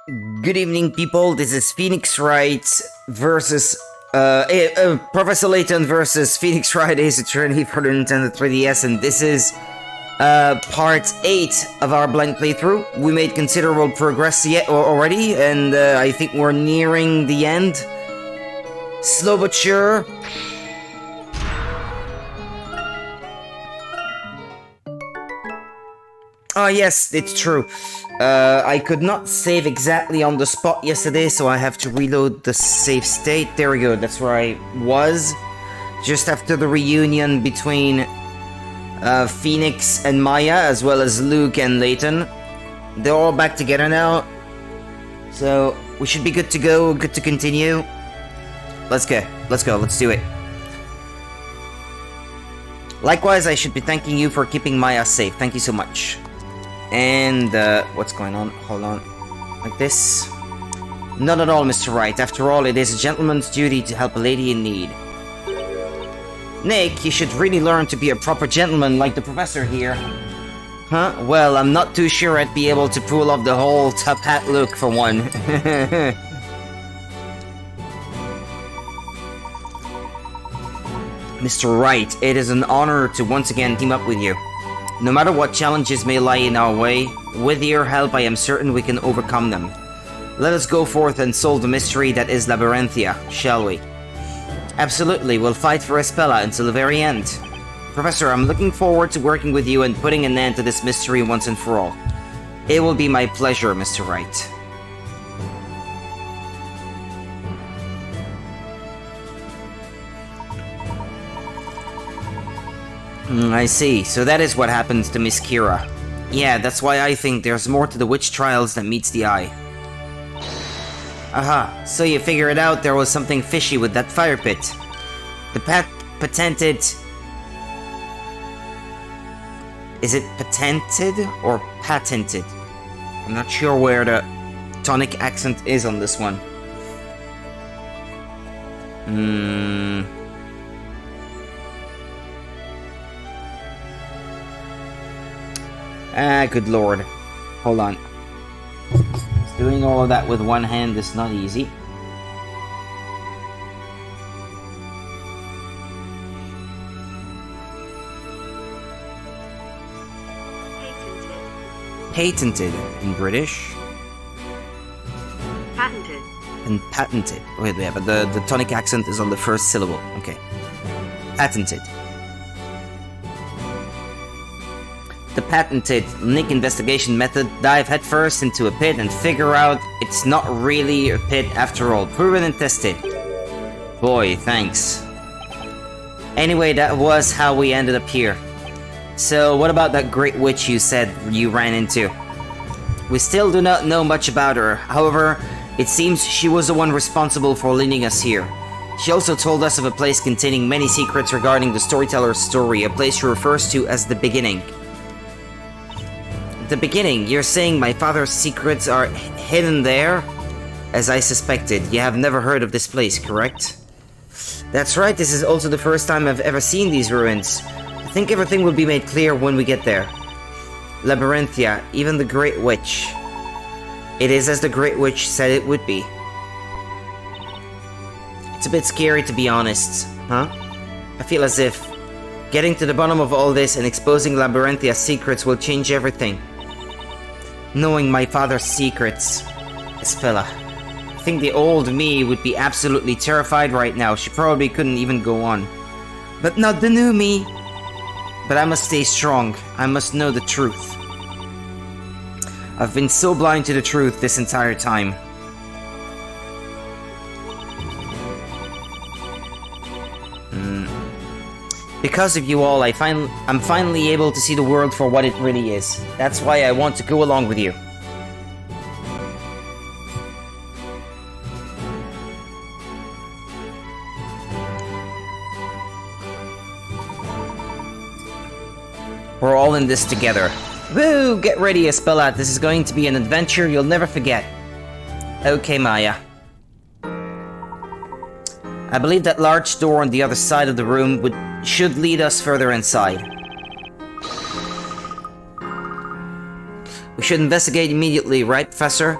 Good evening, people. This is Phoenix Wright versus Professor Layton versus Phoenix Wright Ace Attorney for the Nintendo 3DS, and this is part 8 of our blind playthrough. We made considerable progress already, and I think we're nearing the end. Slow but sure. Oh yes, it's true. I could not save exactly on the spot yesterday, so I have to reload the save state. There we go, that's where I was. Just after the reunion between Phoenix and Maya, as well as Luke and Layton. They're all back together now. So, we should be good to go, good to continue. Let's go, let's do it. Likewise, I should be thanking you for keeping Maya safe. Thank you so much. And, what's going on? Hold on. Like this? Not at all, Mr. Wright. After all, it is a gentleman's duty to help a lady in need. Nick, you should really learn to be a proper gentleman like the professor here. Huh? Well, I'm not too sure I'd be able to pull off the whole top hat look for one. Mr. Wright, it is an honor to once again team up with you. No matter what challenges may lie in our way, with your help I am certain we can overcome them. Let us go forth and solve the mystery that is Labyrinthia, shall we? Absolutely, we'll fight for Espella until the very end. Professor, I'm looking forward to working with you and putting an end to this mystery once and for all. It will be my pleasure, Mr. Wright. I see. So that is what happens to Miss Kira. Yeah, that's why I think there's more to the witch trials than meets the eye. Aha, so you figured out there was something fishy with that fire pit. The patented... Is it patented or patented? I'm not sure where the tonic accent is on this one. Ah, good lord. Hold on. Doing all of that with one hand is not easy. Patented in British. Patented. And patented. Wait, yeah, but the tonic accent is on the first syllable. Okay. Patented. The patented Nick investigation method, dive headfirst into a pit and figure out it's not really a pit after all. Proven and tested. Boy, thanks. Anyway, that was how we ended up here. So, what about that great witch you said you ran into? We still do not know much about her. However, it seems she was the one responsible for leading us here. She also told us of a place containing many secrets regarding the storyteller's story, a place she refers to as the beginning. The beginning? You're saying my father's secrets are hidden there? As I suspected, you have never heard of this place, correct? That's right, this is also the first time I've ever seen these ruins. I think everything will be made clear when we get there. Labyrinthia, even the Great Witch. It is as the Great Witch said it would be. It's a bit scary to be honest, huh? I feel as if getting to the bottom of all this and exposing Labyrinthia's secrets will change everything. Knowing my father's secrets, Espella. I think the old me would be absolutely terrified right now. She probably couldn't even go on. But not the new me. But I must stay strong. I must know the truth. I've been so blind to the truth this entire time. Because of you all, I'm finally able to see the world for what it really is. That's why I want to go along with you. We're all in this together. Woo! Get ready, Espella. This is going to be an adventure you'll never forget. Okay, Maya. I believe that large door on the other side of the room should lead us further inside. We should investigate immediately, right, Professor?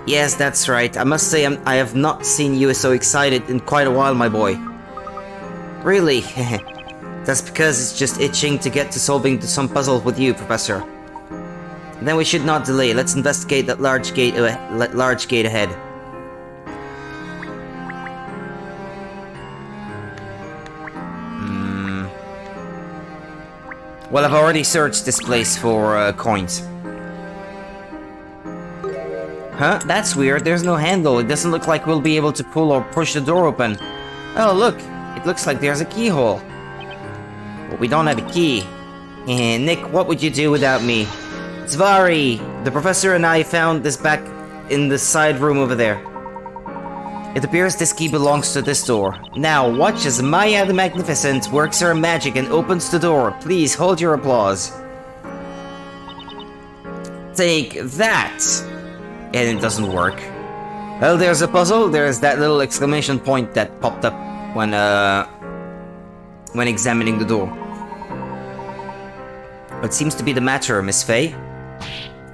Yes, that's right. I must say I have not seen you so excited in quite a while, my boy. Really? That's because it's just itching to get to solving some puzzle with you, Professor. Then we should not delay. Let's investigate that large gate ahead. Well, I've already searched this place for coins. Huh? That's weird. There's no handle. It doesn't look like we'll be able to pull or push the door open. Oh, look. It looks like there's a keyhole. But we don't have a key. Nick, what would you do without me? Zvari! The professor and I found this back in the side room over there. It appears this key belongs to this door. Now, watch as Maya the Magnificent works her magic and opens the door. Please hold your applause. Take that! And it doesn't work. Well, there's a puzzle. There's that little exclamation point that popped up when examining the door. What seems to be the matter, Miss Faye?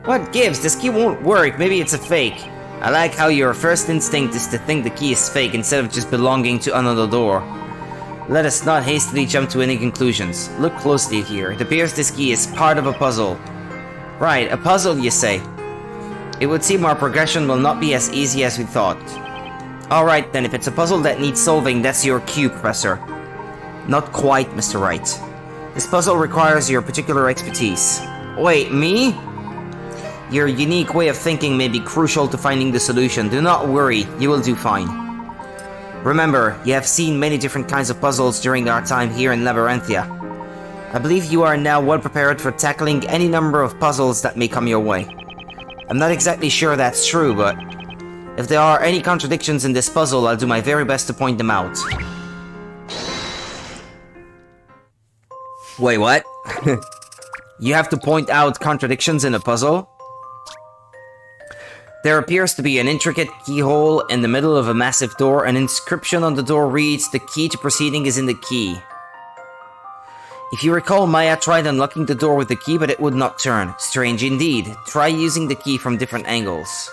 What gives? This key won't work. Maybe it's a fake. I like how your first instinct is to think the key is fake instead of just belonging to another door. Let us not hastily jump to any conclusions. Look closely here. It appears this key is part of a puzzle. Right, a puzzle, you say? It would seem our progression will not be as easy as we thought. Alright then, if it's a puzzle that needs solving, that's your cue, Professor. Not quite, Mr. Wright. This puzzle requires your particular expertise. Wait, me? Your unique way of thinking may be crucial to finding the solution. Do not worry, you will do fine. Remember, you have seen many different kinds of puzzles during our time here in Labyrinthia. I believe you are now well prepared for tackling any number of puzzles that may come your way. I'm not exactly sure that's true, but if there are any contradictions in this puzzle, I'll do my very best to point them out. Wait, what? You have to point out contradictions in a puzzle? There appears to be an intricate keyhole in the middle of a massive door. An inscription on the door reads, "The key to proceeding is in the key." If you recall, Maya tried unlocking the door with the key, but it would not turn. Strange indeed. Try using the key from different angles.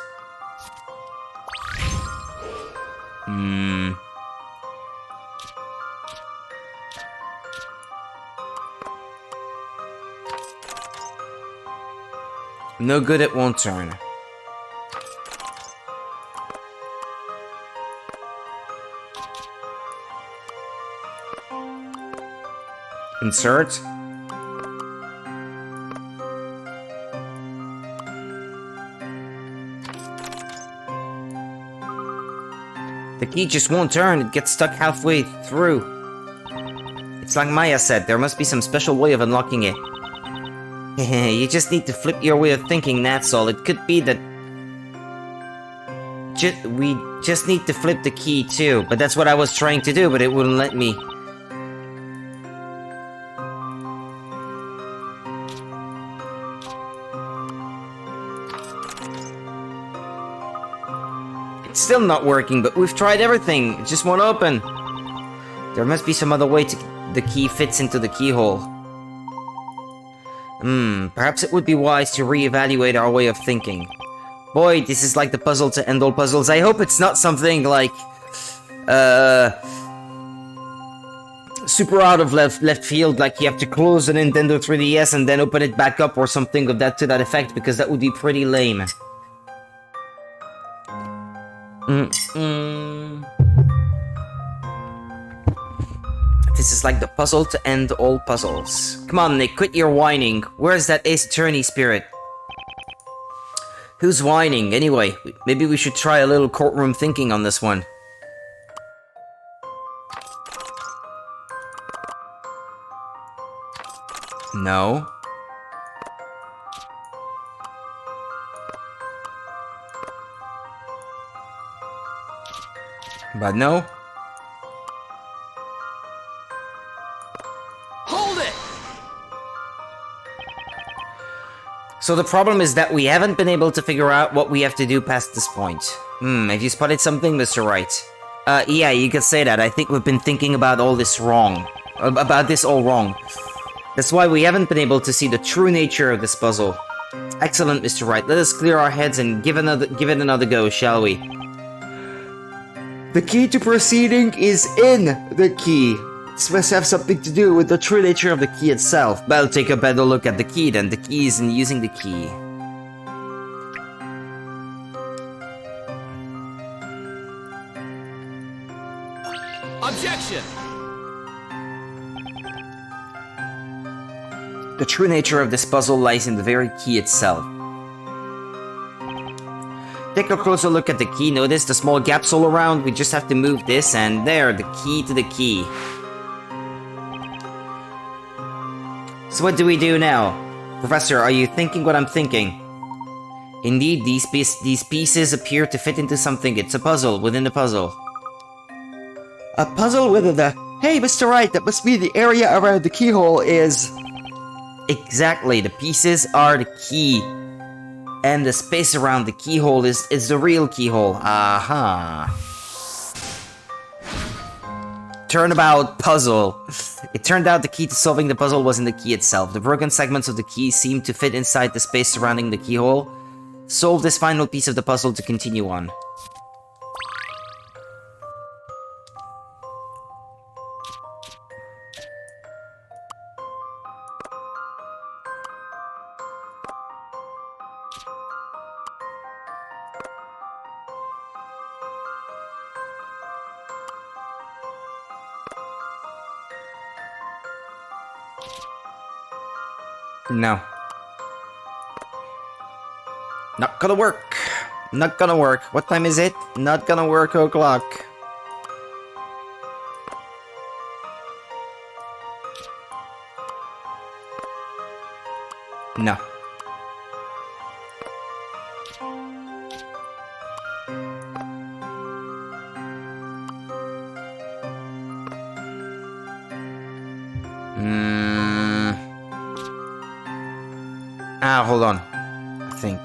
No good, it won't turn. Insert. The key just won't turn, it gets stuck halfway through. It's like Maya said, there must be some special way of unlocking it. You just need to flip your way of thinking, that's all. It could be that... we just need to flip the key too, but that's what I was trying to do, but it wouldn't let me. It's still not working, but we've tried everything. It just won't open. There must be some other way the key fits into the keyhole. Perhaps it would be wise to reevaluate our way of thinking. Boy, this is like the puzzle to end all puzzles. I hope it's not something like... super out of left field, like you have to close the Nintendo 3DS and then open it back up or something of that to that effect, because that would be pretty lame. This is like the puzzle to end all puzzles. Come on, Nick, quit your whining. Where's that Ace Attorney spirit? Who's whining? Anyway, maybe we should try a little courtroom thinking on this one. No. But no. Hold it! So the problem is that we haven't been able to figure out what we have to do past this point. Have you spotted something, Mr. Wright? Yeah, you could say that. I think we've been thinking about all this wrong. About this all wrong. That's why we haven't been able to see the true nature of this puzzle. Excellent, Mr. Wright. Let us clear our heads and give it another go, shall we? The key to proceeding is in the key. This must have something to do with the true nature of the key itself. Well, take a better look at the key then. The key is in using the key. Objection! The true nature of this puzzle lies in the very key itself. Take a closer look at the key. Notice the small gaps all around. We just have to move this, and there, the key to the key. So what do we do now? Professor, are you thinking what I'm thinking? Indeed, these pieces appear to fit into something. It's a puzzle within a puzzle. A puzzle within the... Hey, Mr. Wright, that must be the area around the keyhole is... Exactly, the pieces are the key. And the space around the keyhole is the real keyhole. Aha. Turnabout puzzle. It turned out the key to solving the puzzle was in the key itself. The broken segments of the key seemed to fit inside the space surrounding the keyhole. Solve this final piece of the puzzle to continue on. No. Not gonna work. Not gonna work. What time is it? Not gonna work, o'clock. No. Hold on. I think.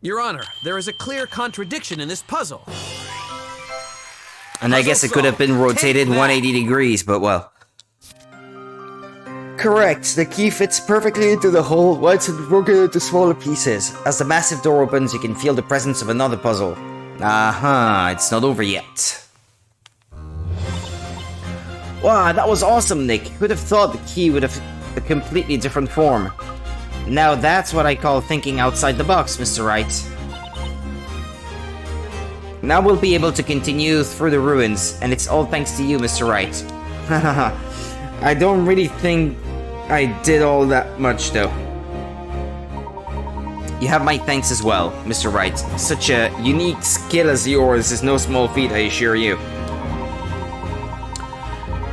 Your Honor, there is a clear contradiction in this puzzle. And I guess it could have been rotated 180 degrees, but well. Correct, the key fits perfectly into the hole once it's broken into smaller pieces. As the massive door opens, you can feel the presence of another puzzle. Aha, it's not over yet. Wow, that was awesome, Nick. Who'd have thought the key would have a completely different form? Now that's what I call thinking outside the box, Mr. Wright. Now we'll be able to continue through the ruins, and it's all thanks to you, Mr. Wright. Hahaha. I don't really think I did all that much, though. You have my thanks as well, Mr. Wright. Such a unique skill as yours is no small feat, I assure you.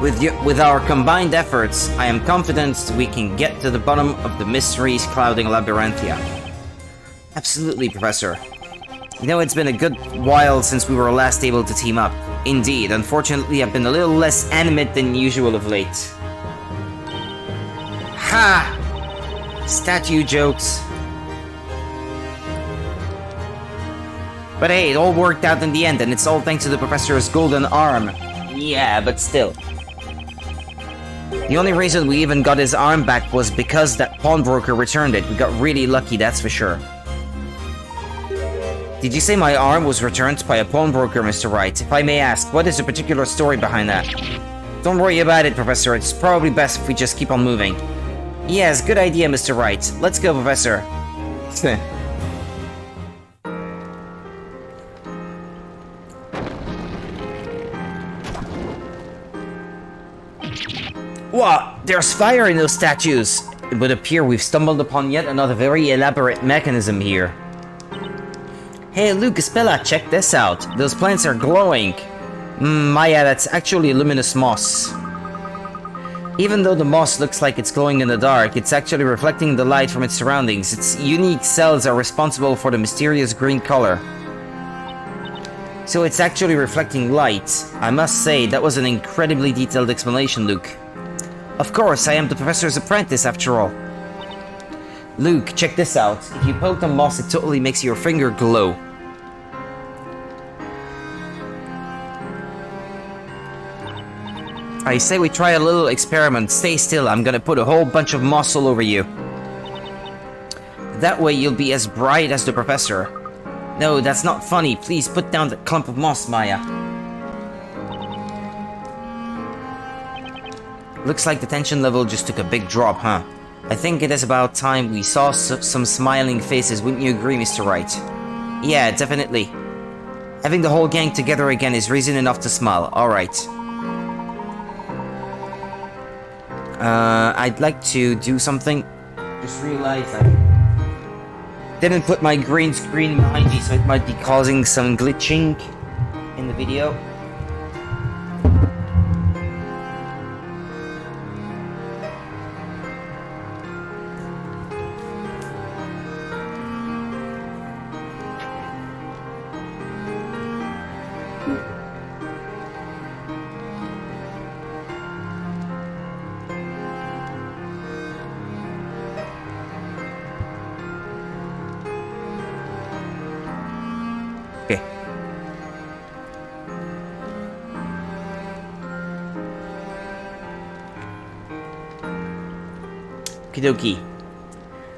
With our combined efforts, I am confident we can get to the bottom of the mysteries clouding Labyrinthia. Absolutely, Professor. You know, it's been a good while since we were last able to team up. Indeed, unfortunately, I've been a little less animate than usual of late. Ha! Statue jokes. But hey, it all worked out in the end, and it's all thanks to the Professor's golden arm. Yeah, but still. The only reason we even got his arm back was because that pawnbroker returned it. We got really lucky, that's for sure. Did you say my arm was returned by a pawnbroker, Mr. Wright? If I may ask, what is the particular story behind that? Don't worry about it, Professor. It's probably best if we just keep on moving. Yes, good idea, Mr. Wright. Let's go, Professor. What? There's fire in those statues! It would appear we've stumbled upon yet another very elaborate mechanism here. Hey, Lucas Bella, check this out. Those plants are glowing. Maya, that's actually luminous moss. Even though the moss looks like it's glowing in the dark, it's actually reflecting the light from its surroundings. Its unique cells are responsible for the mysterious green color. So it's actually reflecting light. I must say, that was an incredibly detailed explanation, Luke. Of course, I am the Professor's apprentice after all. Luke, check this out. If you poke the moss, it totally makes your finger glow. I say we try a little experiment. Stay still, I'm gonna put a whole bunch of moss all over you. That way you'll be as bright as the professor. No, that's not funny. Please put down that clump of moss, Maya. Looks like the tension level just took a big drop, huh? I think it is about time we saw some smiling faces, wouldn't you agree, Mr. Wright? Yeah, definitely. Having the whole gang together again is reason enough to smile. Alright. I'd like to do something. Just realized I didn't put my green screen behind me, so it might be causing some glitching in the video. Okay. Okie dokie.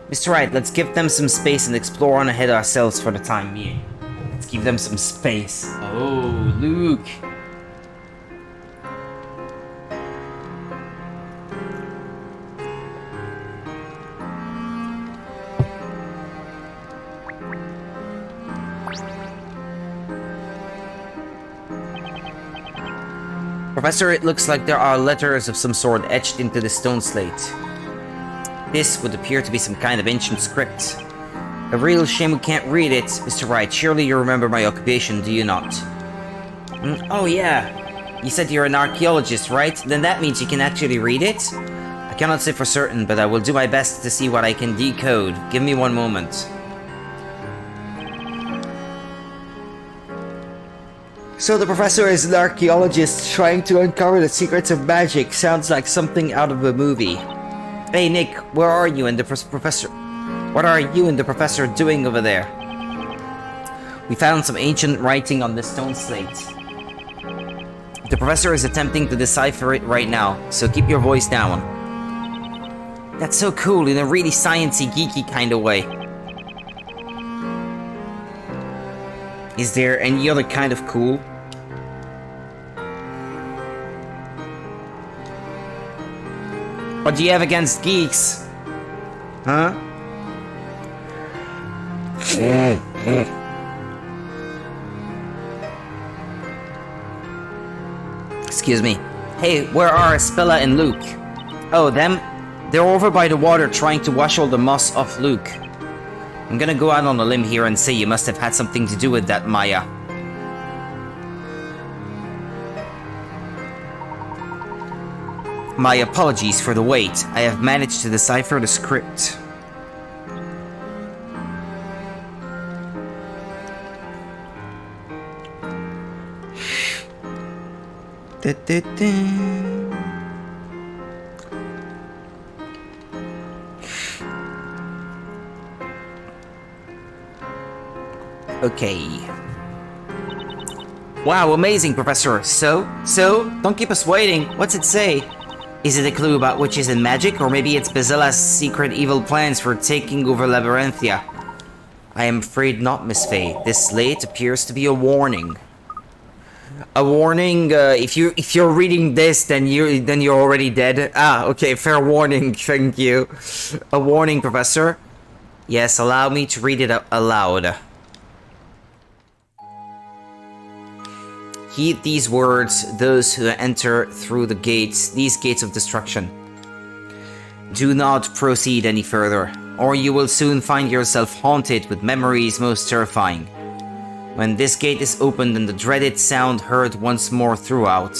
Mr. Wright, let's give them some space and explore on ahead ourselves for the time being. Let's give them some space. Oh, Luke. Professor, it looks like there are letters of some sort etched into the stone slate. This would appear to be some kind of ancient script. A real shame we can't read it, Mr. Wright. Surely you remember my occupation, do you not? Oh yeah. You said you're an archaeologist, right? Then that means you can actually read it? I cannot say for certain, but I will do my best to see what I can decode. Give me one moment. So the professor is an archaeologist trying to uncover the secrets of magic. Sounds like something out of a movie. Hey Nick, where are you and the professor? What are you and the professor doing over there? We found some ancient writing on the stone slate. The professor is attempting to decipher it right now, so keep your voice down. That's so cool in a really sciencey, geeky kind of way. Is there any other kind of cool? What do you have against geeks? Huh? Excuse me. Hey, where are Spilla and Luke? Oh, them? They're over by the water trying to wash all the moss off Luke. I'm gonna go out on a limb here and say you must have had something to do with that, Maya. My apologies for the wait. I have managed to decipher the script. Okay. Wow, amazing, Professor. So, don't keep us waiting. What's it say? Is it a clue about witches and magic, or maybe it's Bazilla's secret evil plans for taking over Labyrinthia? I am afraid not, Miss Faye. This slate appears to be a warning. A warning. If you're reading this, then you're already dead. Ah, okay. Fair warning. Thank you. A warning, Professor. Yes, allow me to read it aloud. Heed these words, those who enter through these gates of destruction. Do not proceed any further, or you will soon find yourself haunted with memories most terrifying. When this gate is opened and the dreaded sound heard once more throughout,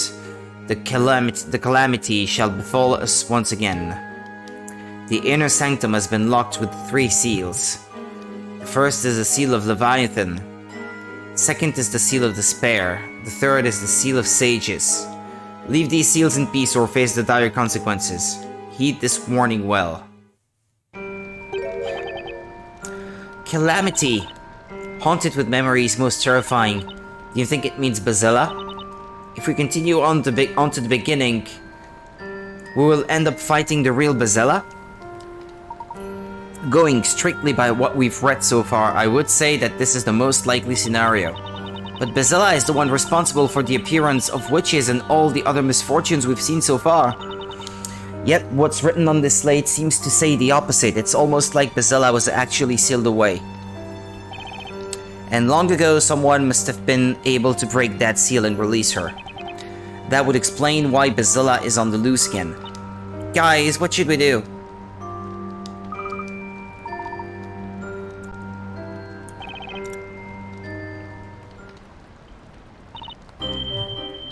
the calamity shall befall us once again. The inner sanctum has been locked with 3 seals. The first is the seal of Leviathan. Second is the seal of despair. The third is the seal of sages. Leave these seals in peace or face the dire consequences. Heed this warning well. Calamity. Haunted with memories most terrifying. Do you think it means Bazilla? If we continue on to the beginning, we will end up fighting the real Bazilla? Going strictly by what we've read so far, I would say that this is the most likely scenario. But Bazilla is the one responsible for the appearance of witches and all the other misfortunes we've seen so far. Yet, what's written on this slate seems to say the opposite. It's almost like Bazilla was actually sealed away. And long ago, someone must have been able to break that seal and release her. That would explain why Bazilla is on the loose again. Guys, what should we do?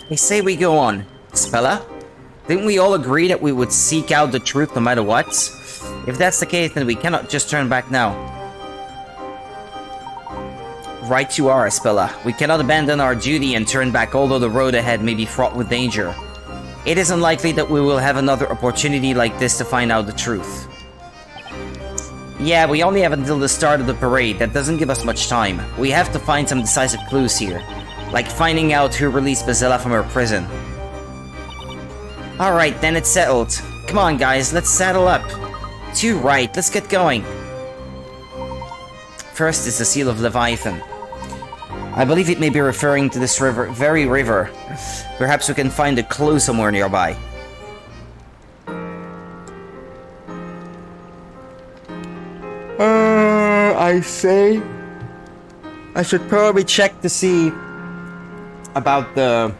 They say we go on. Spella? Didn't we all agree that we would seek out the truth no matter what? If that's the case, then we cannot just turn back now. Right you are, Spella. We cannot abandon our duty and turn back, although the road ahead may be fraught with danger. It is unlikely that we will have another opportunity like this to find out the truth. Yeah, we only have until the start of the parade. That doesn't give us much time. We have to find some decisive clues here. Like finding out who released Bazilla from her prison. Alright, then it's settled. Come on, guys, let's saddle up. To Wright, let's get going. First is the Seal of Leviathan. I believe it may be referring to this very river. Perhaps we can find a clue somewhere nearby. I say... I should probably check to see about the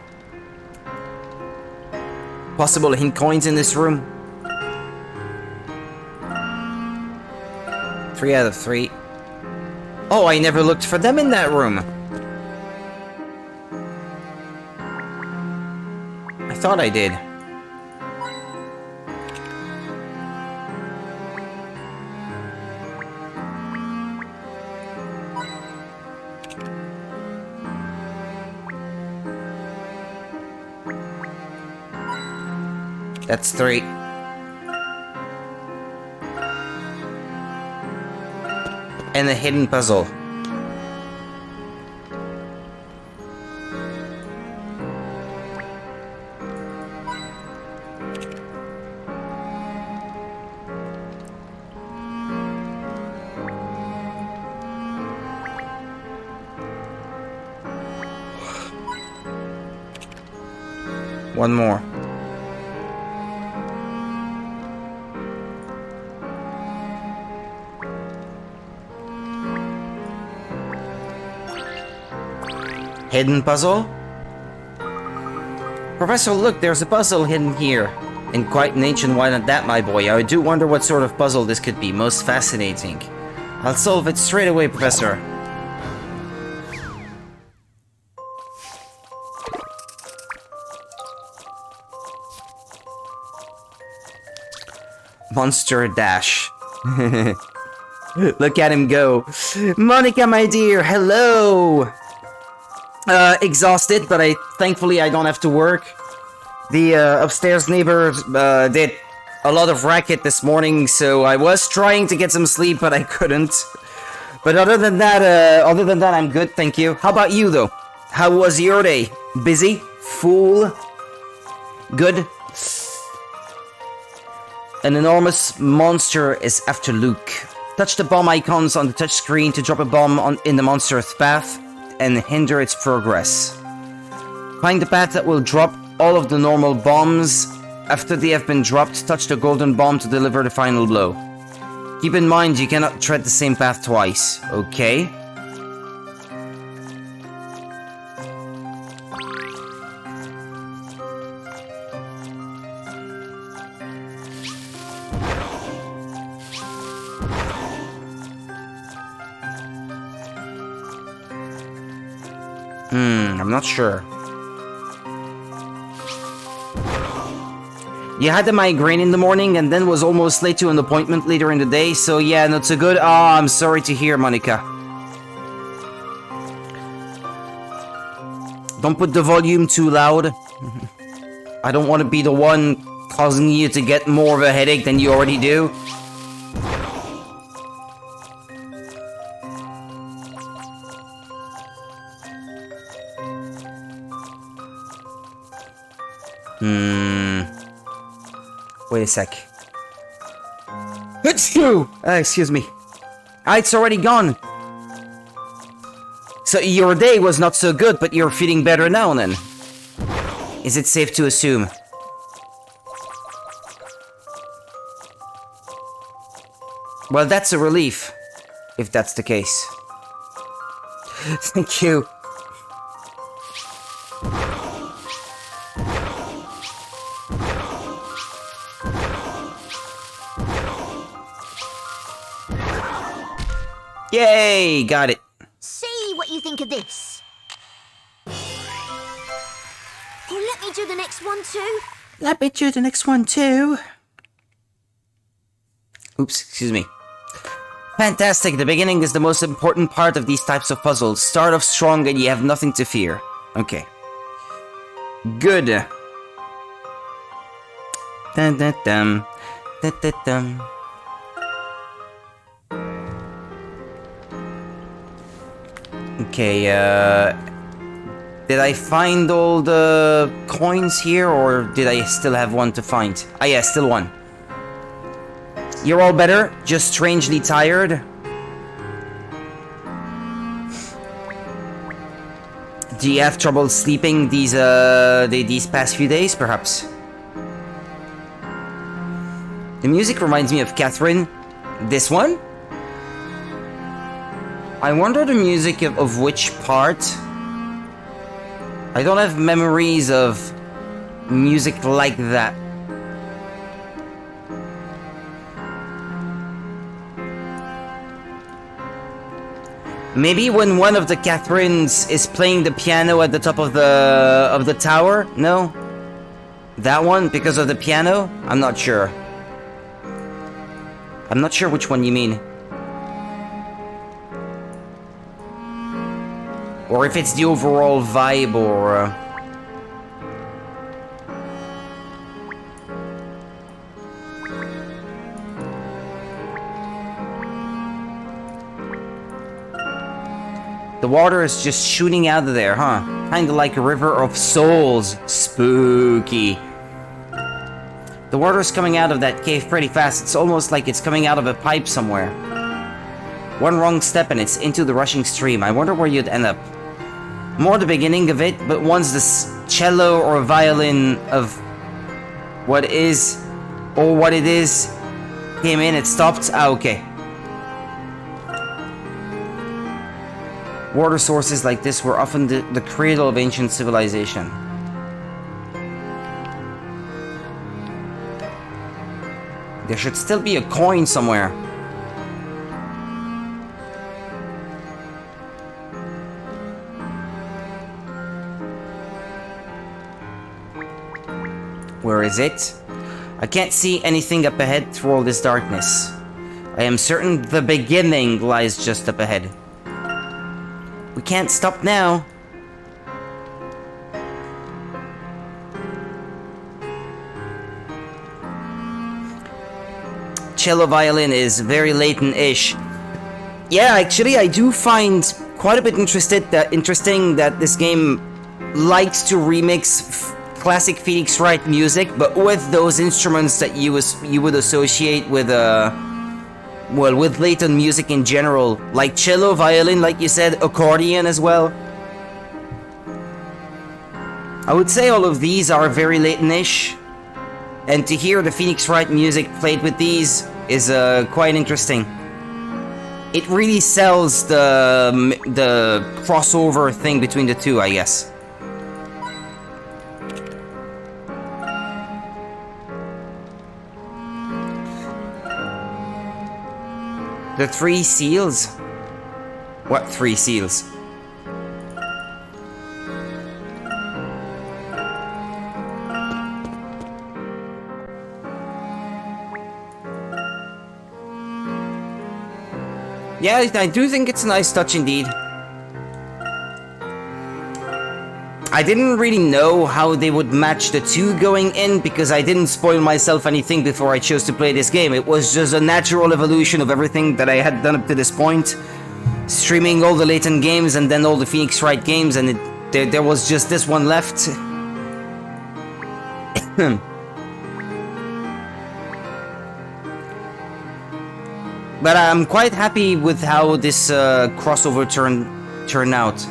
possible hint coins in this room. 3 out of 3. Oh, I never looked for them in that room. I thought I did. That's 3. And a hidden puzzle. One more. Hidden puzzle? Professor, look, there's a puzzle hidden here. And quite an ancient one at that, my boy. I do wonder what sort of puzzle this could be. Most fascinating. I'll solve it straight away, Professor. Monster Dash. Look at him go. Monica, my dear, hello! Exhausted, but thankfully I don't have to work. The upstairs neighbor did a lot of racket this morning, so I was trying to get some sleep, but I couldn't. But other than that, I'm good, thank you. How about you, though? How was your day? Busy? Full? Good? An enormous monster is after Luke. Touch the bomb icons on the touchscreen to drop a bomb in the monster's path and hinder its progress. Find the path that will drop all of the normal bombs. After they have been dropped, touch the golden bomb to deliver the final blow. Keep in mind you cannot tread the same path twice, okay? I'm not sure. You had a migraine in the morning and then was almost late to an appointment later in the day, so yeah, not so good. Oh, I'm sorry to hear, Monica. Don't put the volume too loud. I don't want to be the one causing you to get more of a headache than you already do. Wait a sec. It's you! Excuse me. It's already gone. So your day was not so good, but you're feeling better now then? Is it safe to assume? Well, that's a relief, if that's the case. Thank you. Yay! Got it. See what you think of this. Oh, let me do the next one too. Let me do the next one too. Oops, excuse me. Fantastic, the beginning is the most important part of these types of puzzles. Start off strong and you have nothing to fear. Okay. Good. Dun dun dun. Dun dun dun. Okay, did I find all the coins here, or did I still have one to find? Ah, yeah, still one. You're all better? Just strangely tired? Do you have trouble sleeping these past few days, perhaps? The music reminds me of Catherine. This one? I wonder the music of which part? I don't have memories of music like that. Maybe when one of the Catherines is playing the piano at the top of the tower? No? That one? Because of the piano? I'm not sure. I'm not sure which one you mean. Or if it's the overall vibe, or... The water is just shooting out of there, huh? Kinda like a river of souls. Spooky. The water is coming out of that cave pretty fast. It's almost like it's coming out of a pipe somewhere. One wrong step and it's into the rushing stream. I wonder where you'd end up. More the beginning of it, but once the cello or violin of what is, or what it is, came in, it stopped. Ah, okay. Water sources like this were often the cradle of ancient civilization. There should still be a coin somewhere. Where is it? I can't see anything up ahead through all this darkness. I am certain the beginning lies just up ahead. We can't stop now. Cello violin is very Layton-ish. Yeah, actually, I do find quite a bit interesting that this game likes to remix classic Phoenix Wright music, but with those instruments that you would associate with well, with Layton music in general, like cello, violin, like you said, accordion as well. I would say all of these are very Layton-ish, and to hear the Phoenix Wright music played with these is quite interesting. It really sells the crossover thing between the two, I guess. The 3 seals? What 3 seals? Yeah, I do think it's a nice touch indeed. I didn't really know how they would match the two going in, because I didn't spoil myself anything before I chose to play this game. It was just a natural evolution of everything that I had done up to this point. Streaming all the Layton games and then all the Phoenix Wright games, and there was just this one left. But I'm quite happy with how this crossover turned out.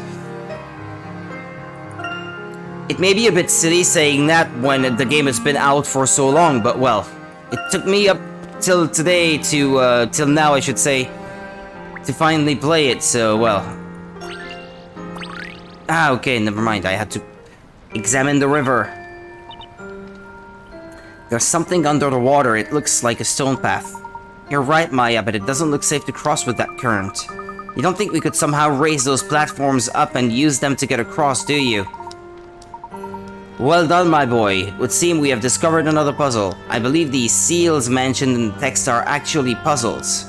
It may be a bit silly saying that when the game has been out for so long, but well, it took me up till today to, till now I should say, to finally play it, so well. Ah, okay, never mind, I had to examine the river. There's something under the water, it looks like a stone path. You're right, Maya, but it doesn't look safe to cross with that current. You don't think we could somehow raise those platforms up and use them to get across, do you? Well done, my boy. It would seem we have discovered another puzzle. I believe the seals mentioned in the text are actually puzzles.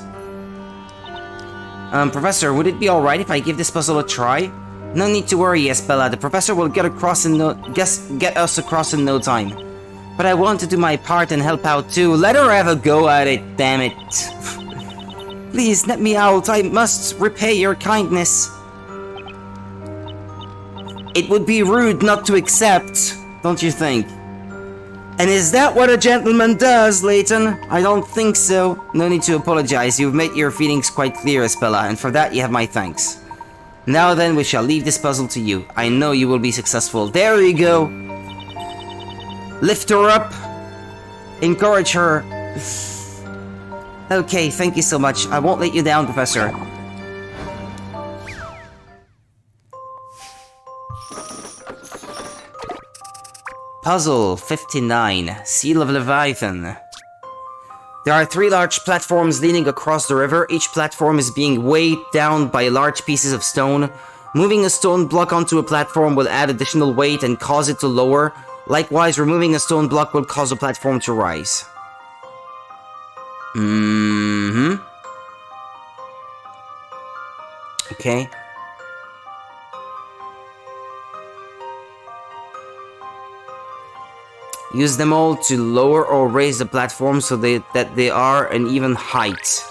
Professor, would it be alright if I give this puzzle a try? No need to worry, Espella. The professor will get us across in no time. But I want to do my part and help out too. Let her have a go at it, damn it. Please, let me out. I must repay your kindness. It would be rude not to accept, don't you think? And is that what a gentleman does, Layton? I don't think so. No need to apologize. You've made your feelings quite clear, Espella, and for that you have my thanks. Now then, we shall leave this puzzle to you. I know you will be successful. There you go. Lift her up. Encourage her. Okay, thank you so much. I won't let you down, Professor. Puzzle 59, Seal of Leviathan. There are 3 large platforms leaning across the river. Each platform is being weighed down by large pieces of stone. Moving a stone block onto a platform will add additional weight and cause it to lower. Likewise, removing a stone block will cause a platform to rise. Okay. Use them all to lower or raise the platform so that they are an even height.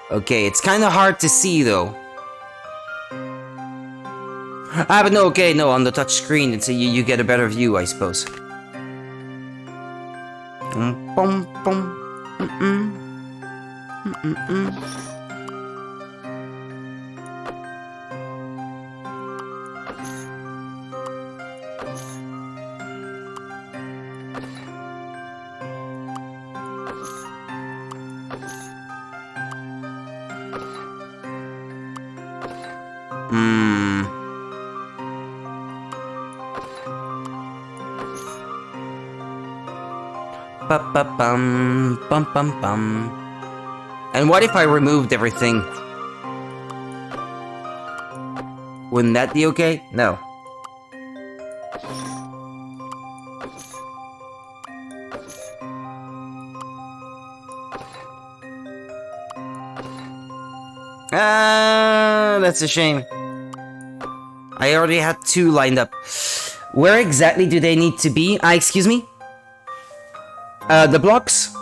Okay, it's kind of hard to see though. Ah, but no, okay, no, on the touch screen, it's you get a better view, I suppose. Ba-ba-bum, bum-bum-bum. And what if I removed everything? Wouldn't that be okay? No. That's a shame. I already had 2 lined up. Where exactly do they need to be? Excuse me? The blocks?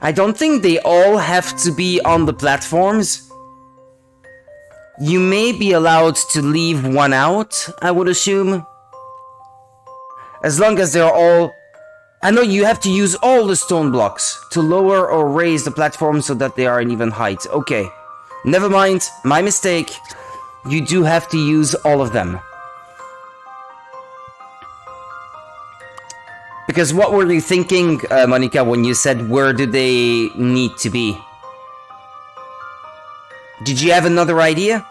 I don't think they all have to be on the platforms. You may be allowed to leave one out, I would assume. As long as they're all... I know you have to use all the stone blocks to lower or raise the platform so that they are an even height. Okay. Never mind, my mistake. You do have to use all of them. Because what were you thinking, Monica, when you said where do they need to be? Did you have another idea?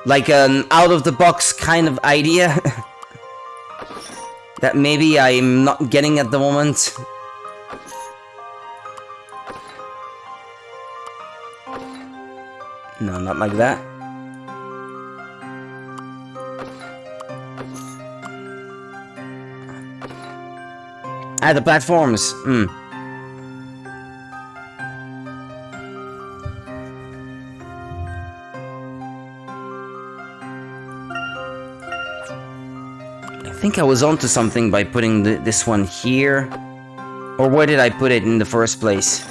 Like an out-of-the-box kind of idea? That maybe I'm not getting at the moment? No, not like that. The platforms. I think I was onto something by putting this one here. Or where did I put it in the first place?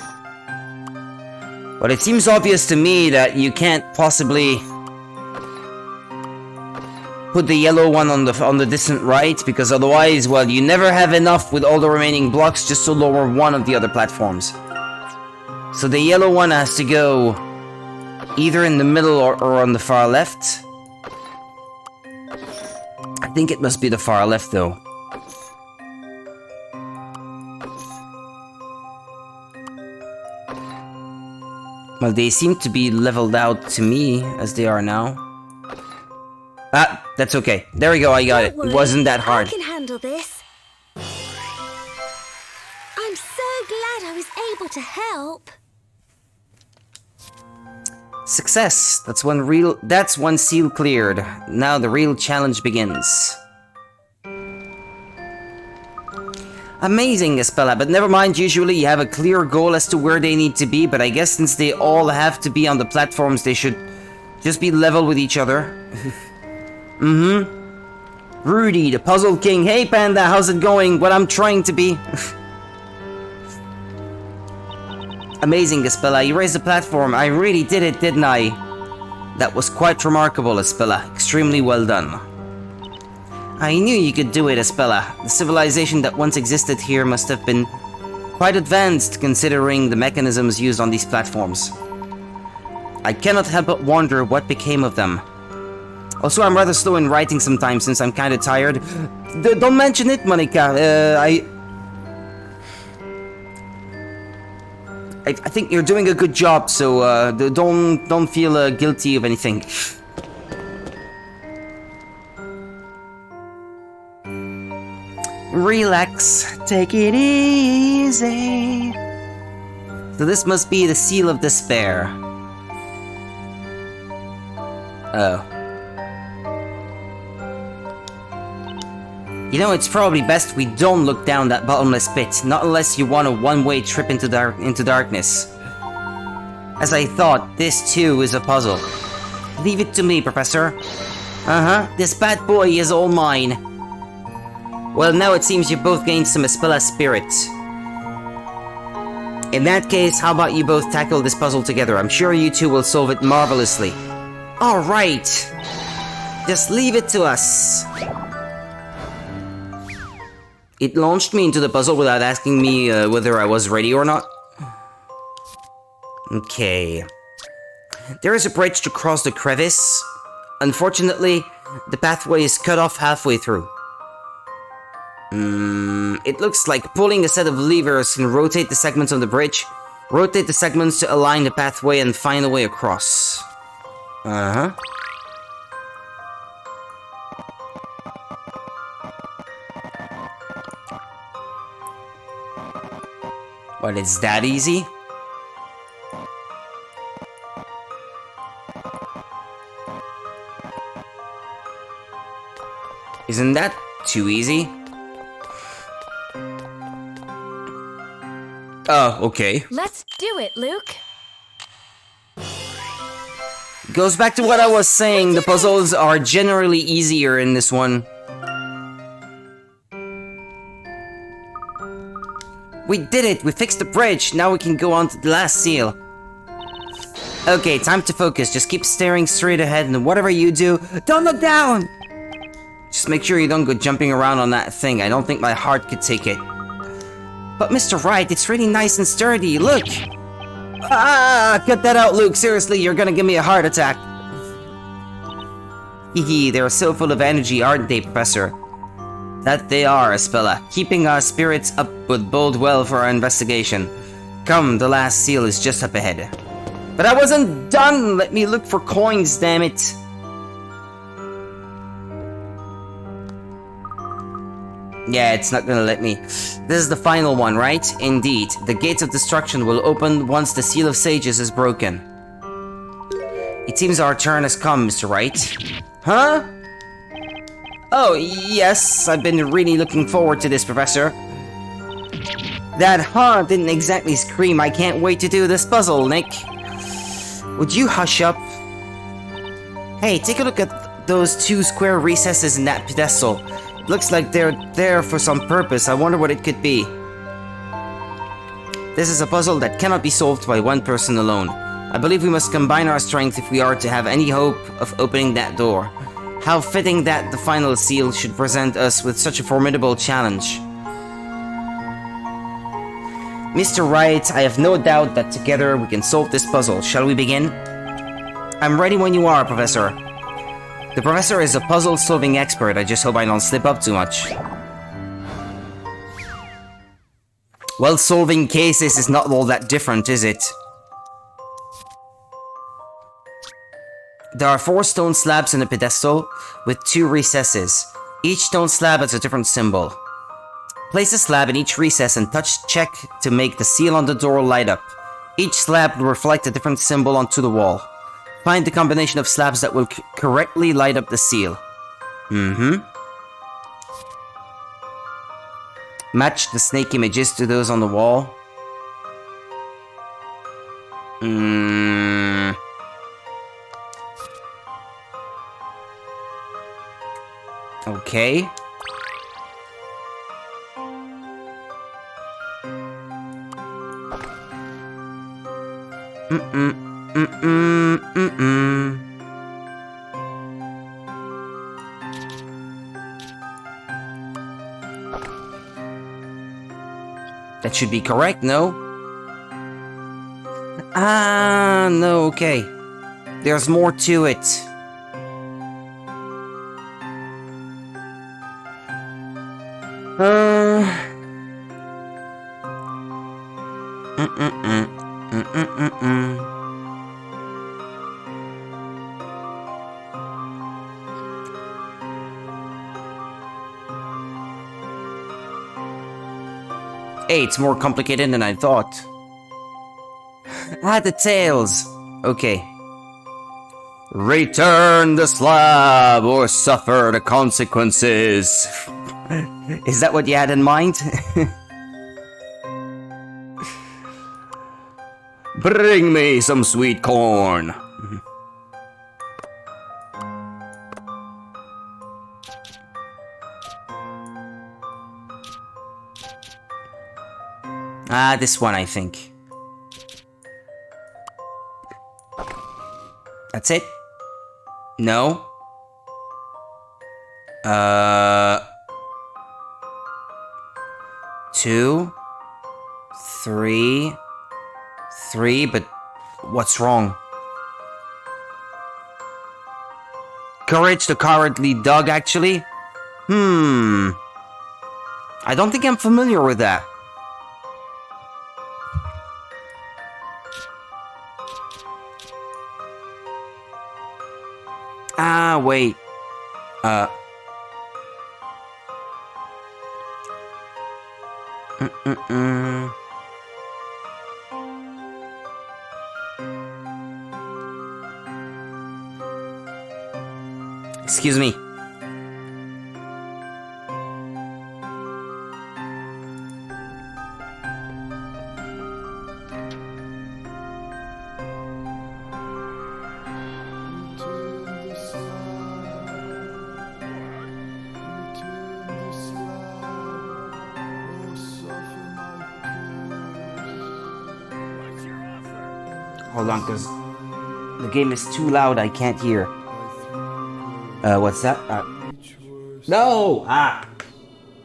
But it seems obvious to me that you can't possibly put the yellow one on the distant right, because otherwise, well, you never have enough with all the remaining blocks just to lower one of the other platforms. So the yellow one has to go either in the middle or on the far left. I think it must be the far left, though. Well, they seem to be leveled out to me, as they are now. Ah, that's okay. There we go, I got it. It wasn't that hard. I can handle this. I'm so glad I was able to help. Success! That's one seal cleared. Now the real challenge begins. Amazing, Espella, but never mind, usually you have a clear goal as to where they need to be, but I guess since they all have to be on the platforms, they should just be level with each other. Rudy, the Puzzle King. Hey, Panda, how's it going? What I'm trying to be. Amazing, Espella, you raised the platform. I really did it, didn't I? That was quite remarkable, Espella. Extremely well done. I knew you could do it, Espella. The civilization that once existed here must have been quite advanced considering the mechanisms used on these platforms. I cannot help but wonder what became of them. Also, I'm rather slow in writing sometimes since I'm kinda tired. Don't mention it, Monica. I think you're doing a good job, so don't feel guilty of anything. Relax, take it easy. So this must be the Seal of Despair. Oh. You know, it's probably best we don't look down that bottomless pit, not unless you want a one-way trip into darkness. As I thought, this too is a puzzle. Leave it to me, Professor. This bad boy is all mine. Well, now it seems you both gained some Espella spirit. In that case, how about you both tackle this puzzle together? I'm sure you two will solve it marvelously. Alright! Just leave it to us. It launched me into the puzzle without asking me whether I was ready or not. Okay. There is a bridge to cross the crevice. Unfortunately, the pathway is cut off halfway through. It looks like pulling a set of levers can rotate the segments of the bridge, rotate the segments to align the pathway and find a way across. But it's that easy? Isn't that too easy? Oh, okay. Let's do it, Luke. Goes back to what I was saying, the puzzles are generally easier in this one. We did it! We fixed the bridge! Now we can go on to the last seal. Okay, time to focus. Just keep staring straight ahead and whatever you do, don't look down! Just make sure you don't go jumping around on that thing. I don't think my heart could take it. But Mr. Wright, it's really nice and sturdy. Look! Ah! Cut that out, Luke. Seriously, you're gonna give me a heart attack. Hee they're so full of energy, aren't they, Professor? That they are, Espella. Keeping our spirits up would bode well for our investigation. Come, the last seal is just up ahead. But I wasn't done! Let me look for coins, damn it! Yeah, it's not gonna let me. This is the final one, right? Indeed. The gates of destruction will open once the Seal of Sages is broken. It seems our turn has come, Mr. Wright. Huh? Oh, yes. I've been really looking forward to this, Professor. That huh didn't exactly scream, I can't wait to do this puzzle, Nick. Would you hush up? Hey, take a look at those two square recesses in that pedestal. Looks like they're there for some purpose. I wonder what it could be. This is a puzzle that cannot be solved by one person alone. I believe we must combine our strength if we are to have any hope of opening that door. How fitting that the final seal should present us with such a formidable challenge. Mr. Wright, I have no doubt that together we can solve this puzzle. Shall we begin? I'm ready when you are, Professor. The Professor is a puzzle-solving expert. I just hope I don't slip up too much. Well, solving cases is not all that different, is it? There are 4 stone slabs in a pedestal with 2 recesses. Each stone slab has a different symbol. Place a slab in each recess and check to make the seal on the door light up. Each slab will reflect a different symbol onto the wall. Find the combination of slabs that will correctly light up the seal. Match the snake images to those on the wall. Okay. That should be correct, no? No, okay. There's more to it. Hey, it's more complicated than I thought. The tails. Okay. Return the slab or suffer the consequences. Is that what you had in mind? Bring me some sweet corn. This one, I think. That's it? No? 2, 3, but what's wrong? Courage the Cowardly Dog, actually? I don't think I'm familiar with that. Wait. Excuse me. Hold on, because the game is too loud, I can't hear. What's that? No!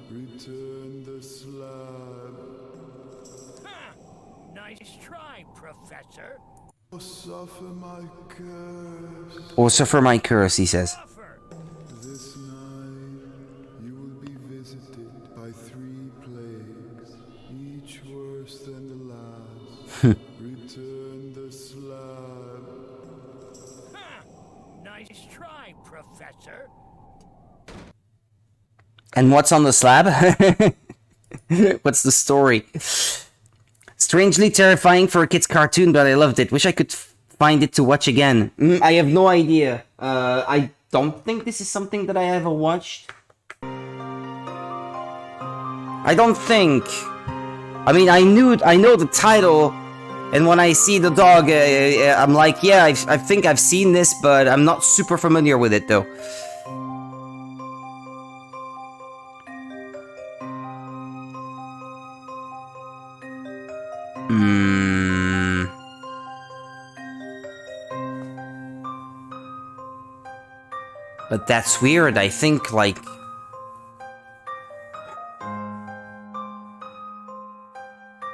Return the slab. Nice try, Professor. Or suffer my curse. Or suffer my curse, he says. This night you will be visited by 3 plagues, each worse than the last. Return the slab. Nice try, Professor. And what's on the slab? What's the story? Strangely terrifying for a kid's cartoon, but I loved it. Wish I could find it to watch again. I have no idea. I don't think this is something that I ever watched. I don't think. I mean, I know the title, and when I see the dog, I'm like, yeah, I think I've seen this, but I'm not super familiar with it, though. But that's weird, I think, like...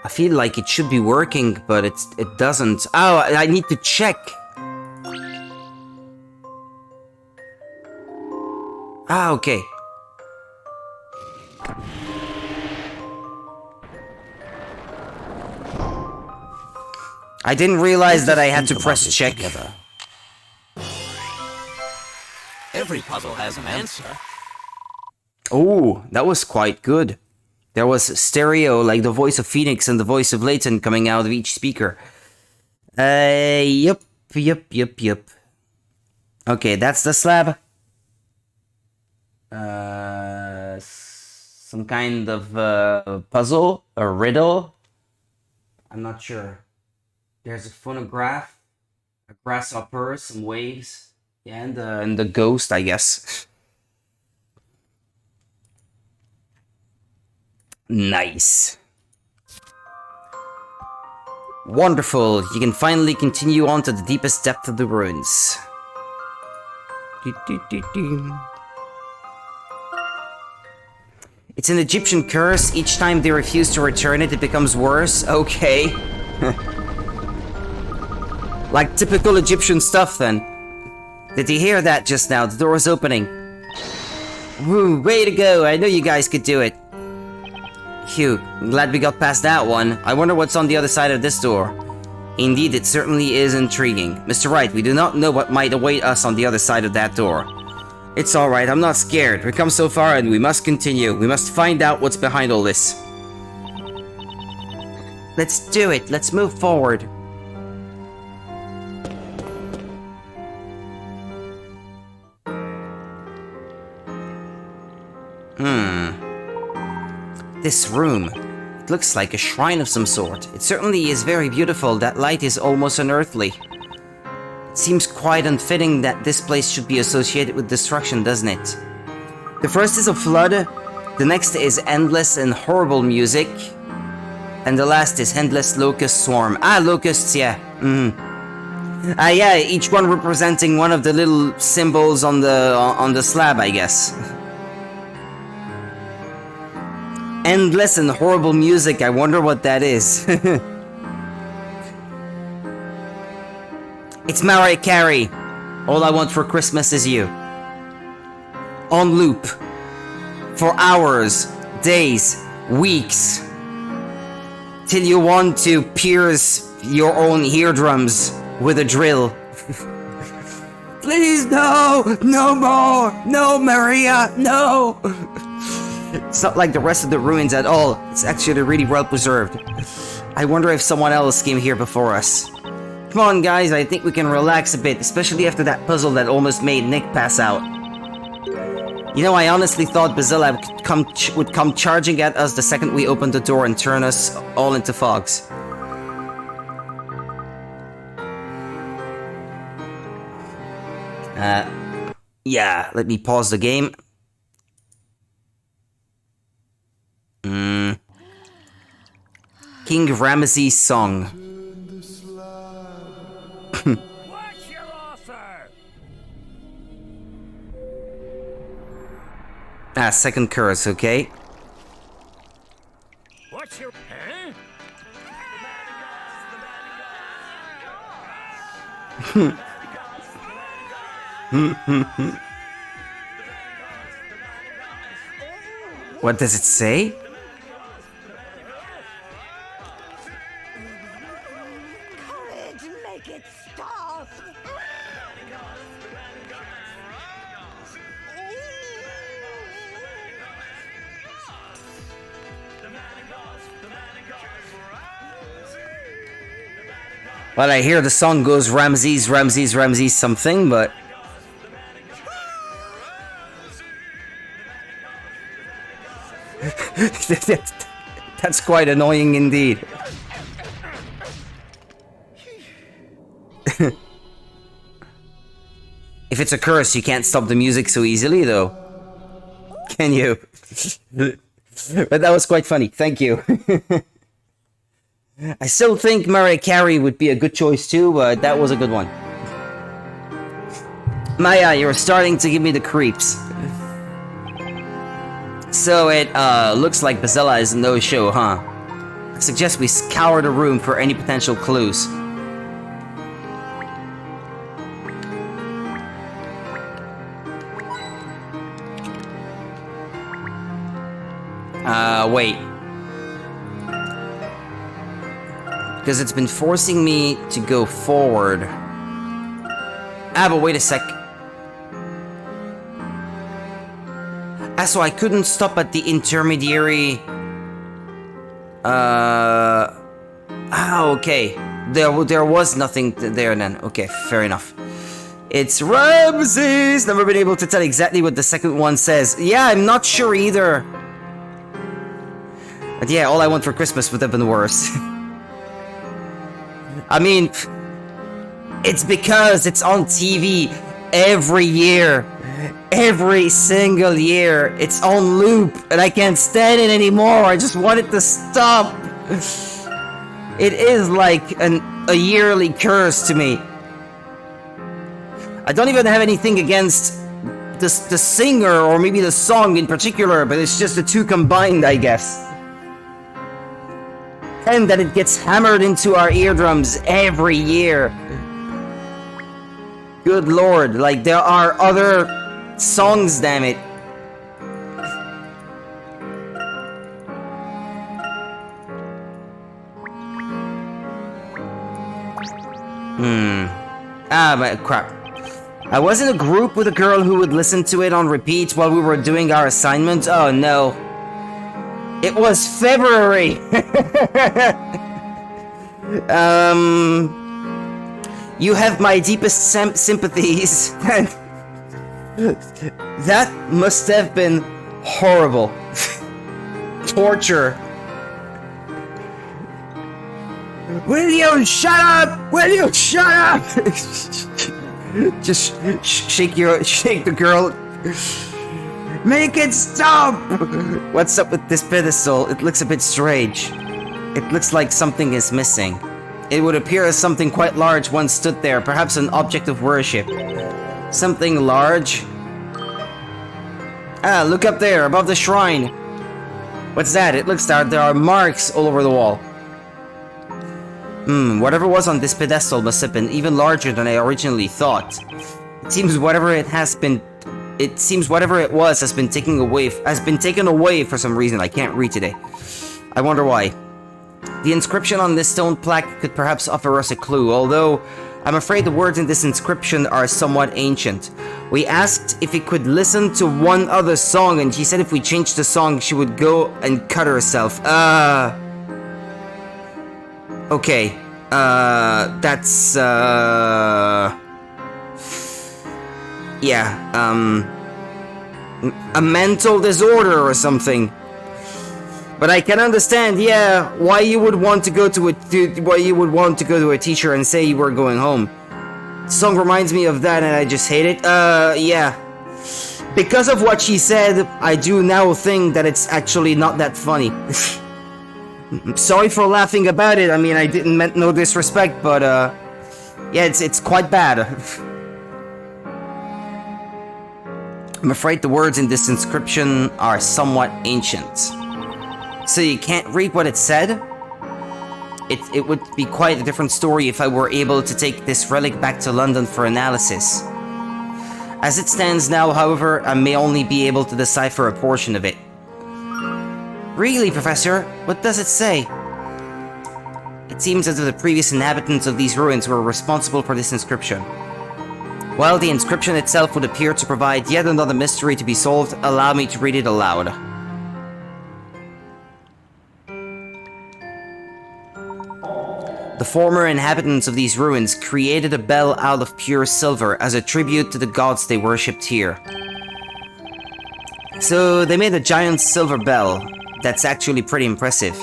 I feel like it should be working, but it doesn't. Oh, I need to check! Ah, okay. I didn't realize that I had to press check. Every puzzle has an answer. Oh, that was quite good. There was stereo, like the voice of Phoenix and the voice of Layton coming out of each speaker. Yep. Okay, that's the slab. Some kind of puzzle, a riddle. I'm not sure. There's a phonograph, a grasshopper, some waves, yeah, and the ghost, I guess. Nice. Wonderful. You can finally continue on to the deepest depth of the ruins. It's an Egyptian curse. Each time they refuse to return it, it becomes worse. Okay. Like typical Egyptian stuff, then. Did you hear that just now? The door was opening. Woo, way to go. I know you guys could do it. Phew, glad we got past that one. I wonder what's on the other side of this door. Indeed, it certainly is intriguing. Mr. Wright, we do not know what might await us on the other side of that door. It's alright, I'm not scared. We've come so far and we must continue. We must find out what's behind all this. Let's do it. Let's move forward. This room. It looks like a shrine of some sort. It certainly is very beautiful. That light is almost unearthly. It seems quite unfitting that this place should be associated with destruction, doesn't it? The first is a flood, the next is endless and horrible music, and the last is endless locust swarm. Ah, locusts, yeah. Yeah, each one representing one of the little symbols on the slab, I guess. Endless and horrible music, I wonder what that is. It's Mariah Carey. All I want for Christmas is you. On loop. For hours, days, weeks. Till you want to pierce your own eardrums with a drill. Please, no! No more! No, Maria! No! It's not like the rest of the ruins at all. It's actually really well preserved. I wonder if someone else came here before us. Come on, guys, I think we can relax a bit, especially after that puzzle that almost made Nick pass out. You know, I honestly thought Bazilla would come charging at us the second we opened the door and turn us all into fogs. Yeah, let me pause the game. King Ramesses' song. What's your offer? Ah, second curse, okay. What's your... Huh? What does it say? Make it stop! Well, I hear the song goes Ramesses, Ramesses, Ramesses something, but... That's quite annoying indeed. If it's a curse, you can't stop the music so easily, though. Can you? But that was quite funny. Thank you. I still think Mariah Carey would be a good choice too, but that was a good one. Maya, you're starting to give me the creeps. So it looks like Bazella is a no-show, huh? I suggest we scour the room for any potential clues. Wait. Because it's been forcing me to go forward. Ah, but wait a sec. Ah, so I couldn't stop at the intermediary... okay. There was nothing there then. Okay, fair enough. It's Ramses! Never been able to tell exactly what the second one says. Yeah, I'm not sure either. But yeah, All I Want for Christmas would have been worse. I mean, it's because it's on TV every year. Every single year. It's on loop, and I can't stand it anymore. I just want it to stop. It is like a yearly curse to me. I don't even have anything against the singer, or maybe the song in particular, but it's just the two combined, I guess. And that it gets hammered into our eardrums every year. Good lord, like there are other songs, damn it. Ah, but crap. I was in a group with a girl who would listen to it on repeat while we were doing our assignment. Oh no. It was February! You have my deepest sympathies. That must have been horrible. Torture. Will you shut up? Will you shut up? Just shake the girl. Make it stop! What's up with this pedestal? It looks a bit strange. It looks like something is missing. It would appear as something quite large once stood there, perhaps an object of worship. Something large? Ah, look up there, above the shrine. What's that? It looks like there are marks all over the wall. Whatever was on this pedestal must have been even larger than I originally thought. It seems whatever it was has been taken away for some reason. I can't read today. I wonder why. The inscription on this stone plaque could perhaps offer us a clue, although I'm afraid the words in this inscription are somewhat ancient. We asked if we could listen to one other song, and she said if we changed the song, she would go and cut herself. Okay. That's, yeah, a mental disorder or something. But I can understand, yeah, why you would want to go to a teacher and say you were going home. The song reminds me of that, and I just hate it. Yeah. Because of what she said, I do now think that it's actually not that funny. Sorry for laughing about it. I mean, I didn't meant no disrespect, but yeah, it's quite bad. I'm afraid the words in this inscription are somewhat ancient. So you can't read what it said? It would be quite a different story if I were able to take this relic back to London for analysis. As it stands now, however, I may only be able to decipher a portion of it. Really, Professor? What does it say? It seems as if the previous inhabitants of these ruins were responsible for this inscription. While the inscription itself would appear to provide yet another mystery to be solved, allow me to read it aloud. The former inhabitants of these ruins created a bell out of pure silver as a tribute to the gods they worshipped here. So they made a giant silver bell. That's actually pretty impressive.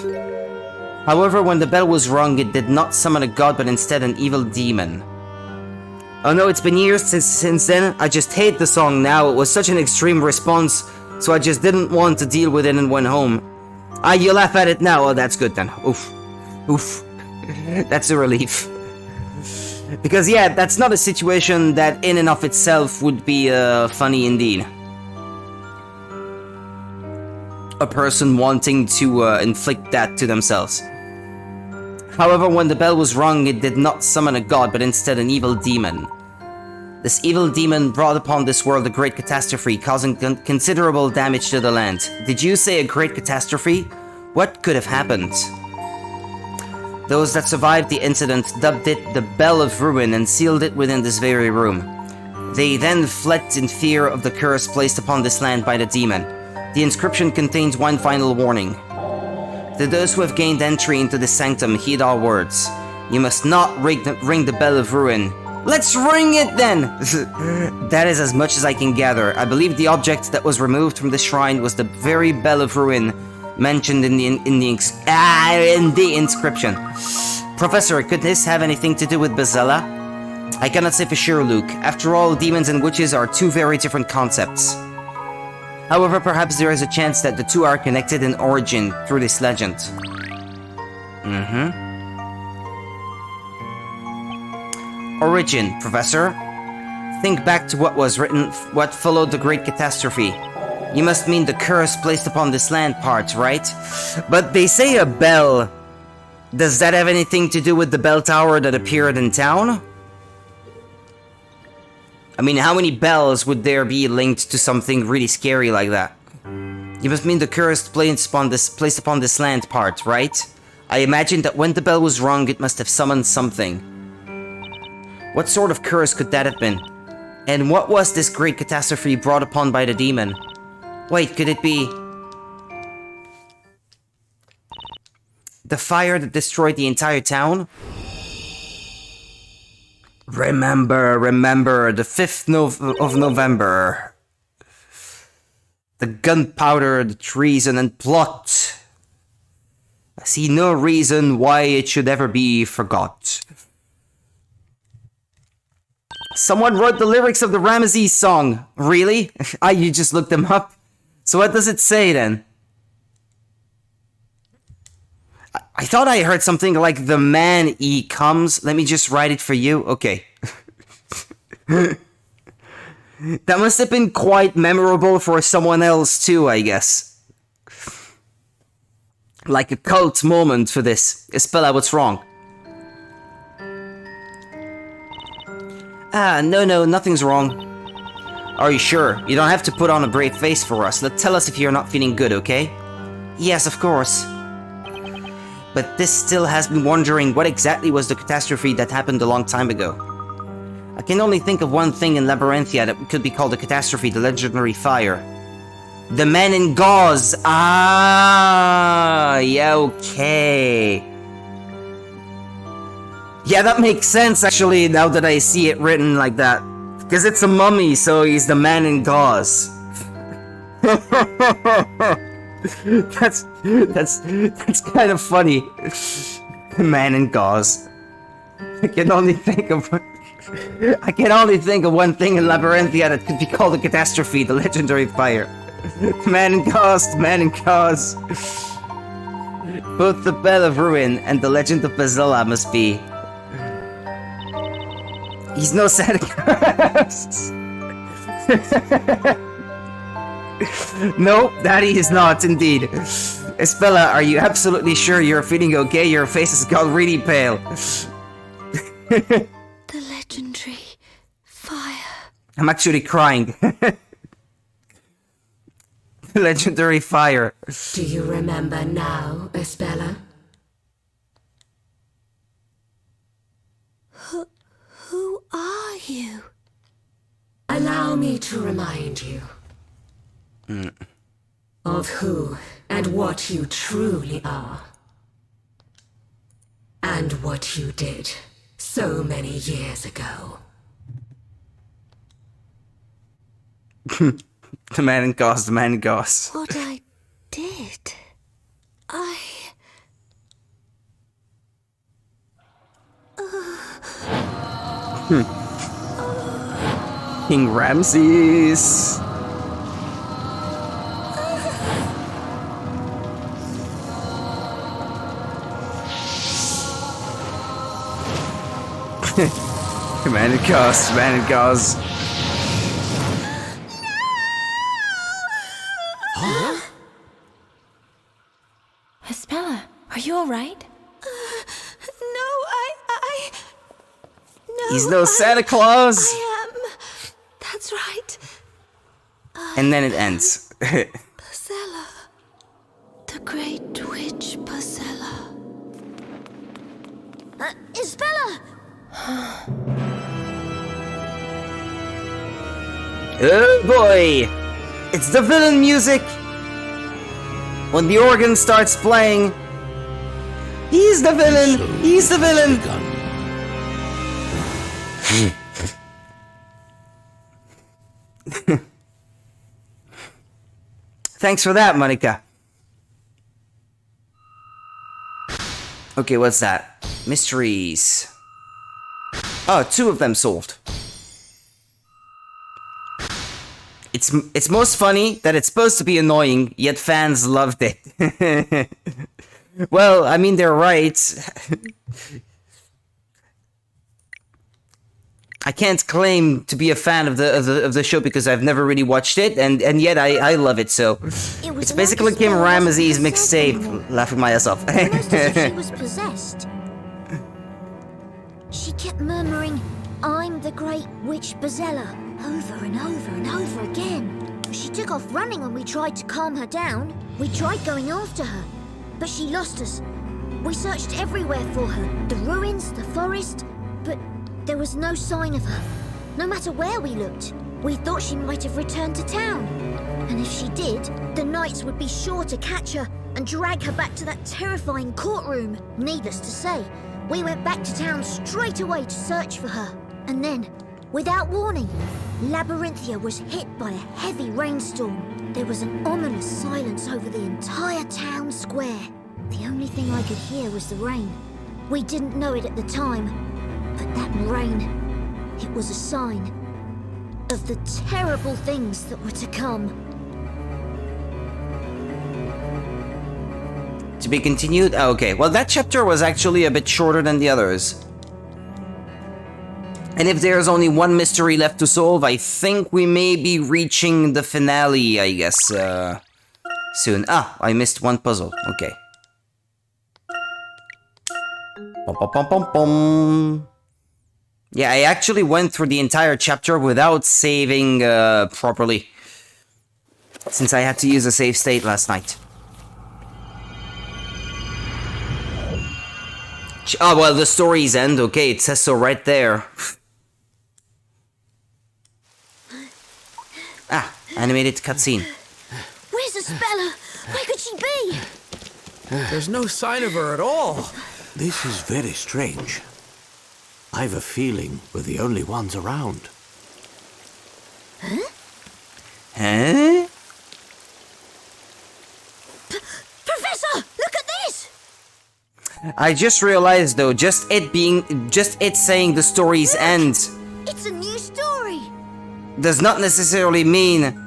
However, when the bell was rung, it did not summon a god but instead an evil demon. Oh no, it's been years since then. I just hate the song now. It was such an extreme response, so I just didn't want to deal with it and went home. Ah, you laugh at it now. Oh, that's good then. Oof. Oof. That's a relief. Because yeah, that's not a situation that in and of itself would be funny indeed. A person wanting to inflict that to themselves. However, when the bell was rung, it did not summon a god, but instead an evil demon. This evil demon brought upon this world a great catastrophe, causing considerable damage to the land. Did you say a great catastrophe? What could have happened? Those that survived the incident dubbed it the Bell of Ruin and sealed it within this very room. They then fled in fear of the curse placed upon this land by the demon. The inscription contains one final warning. To those who have gained entry into the sanctum, heed our words. You must not ring the Bell of Ruin. Let's ring it then! That is as much as I can gather. I believe the object that was removed from the shrine was the very Bell of Ruin mentioned in the inscription. Professor, could this have anything to do with Bezella? I cannot say for sure, Luke. After all, demons and witches are two very different concepts. However, perhaps there is a chance that the two are connected in origin through this legend. Origin, Professor. Think back to what was written, what followed the Great Catastrophe. You must mean the curse placed upon this land part, right? But they say a bell. Does that have anything to do with the bell tower that appeared in town? I mean, how many bells would there be linked to something really scary like that? You must mean the curse placed upon this land part, right? I imagine that when the bell was rung, it must have summoned something. What sort of curse could that have been? And what was this great catastrophe brought upon by the demon? Wait, could it be... the fire that destroyed the entire town? Remember, the 5th of November. The gunpowder, the treason, and plot. I see no reason why it should ever be forgot. Someone wrote the lyrics of the Ramesses song. Really? You just looked them up? So what does it say then? I thought I heard something like the man he comes. Let me just write it for you. Okay. That must have been quite memorable for someone else too, I guess. Like a cult moment for this. Espella, what's wrong? No, nothing's wrong. Are you sure? You don't have to put on a brave face for us. Tell us if you're not feeling good, okay? Yes, of course. But this still has me wondering what exactly was the catastrophe that happened a long time ago. I can only think of one thing in Labyrinthia that could be called a catastrophe, the legendary fire. The man in gauze! Ah, yeah, okay. Yeah, that makes sense actually, now that I see it written like that. Because it's a mummy, so he's the man in gauze. That's kind of funny. The man in gauze. I can only think of one thing in Labyrinthia that could be called a catastrophe, the legendary fire. The man in gauze, the man in gauze. Both the Bell of Ruin and the Legend of Bezella must be. He's no Santa Claus. No, that he is not, indeed. Espella, are you absolutely sure you're feeling okay? Your face has gone really pale. The legendary fire. I'm actually crying. The legendary fire. Do you remember now, Espella? Who are you? Allow me to remind you of who and what you truly are. And what you did so many years ago. The man in gauze, the man in gauze. What I did? King Ramses. Man, it goes, man, it goes. Espella, are you alright? No, No, He's no Santa Claus! I am. That's right. And then it ends. Pasella. The Great Witch Pasella. Isabella! Oh boy! It's the villain music! When the organ starts playing, he's the villain! He's the villain! Thanks for that, Monica. Okay, what's that? Mysteries. Oh, 2 of them solved. It's most funny that it's supposed to be annoying, yet fans loved it. Well, I mean, they're right. I can't claim to be a fan of the show because I've never really watched it, and yet I love it. So it's basically Kim Ramsey's mixtape. Laughing my ass off. Almost as if she was possessed. She kept murmuring, "I'm the Great Witch Bazella," over and over and over again. She took off running when we tried to calm her down. We tried going after her, but she lost us. We searched everywhere for her, the ruins, the forest, but there was no sign of her. No matter where we looked, we thought she might have returned to town. And if she did, the knights would be sure to catch her and drag her back to that terrifying courtroom. Needless to say, we went back to town straight away to search for her. And then, without warning, Labyrinthia was hit by a heavy rainstorm. There was an ominous silence over the entire town square. The only thing I could hear was the rain. We didn't know it at the time, but that rain, it was a sign of the terrible things that were to come. To be continued? Oh, okay. Well, that chapter was actually a bit shorter than the others. And if there's only one mystery left to solve, I think we may be reaching the finale, I guess, soon. Ah, I missed one puzzle. Okay. Pom pom pom pom pom. Yeah, I actually went through the entire chapter without saving properly, since I had to use a save state last night. Oh, well, the story's end. Okay, it says so right there. Ah, animated cutscene. Where's Isabella? Where could she be? There's no sign of her at all. This is very strange. I've a feeling we're the only ones around. Huh? Professor, look at this! I just realized though, just it saying the story's end It's a new story. does not necessarily mean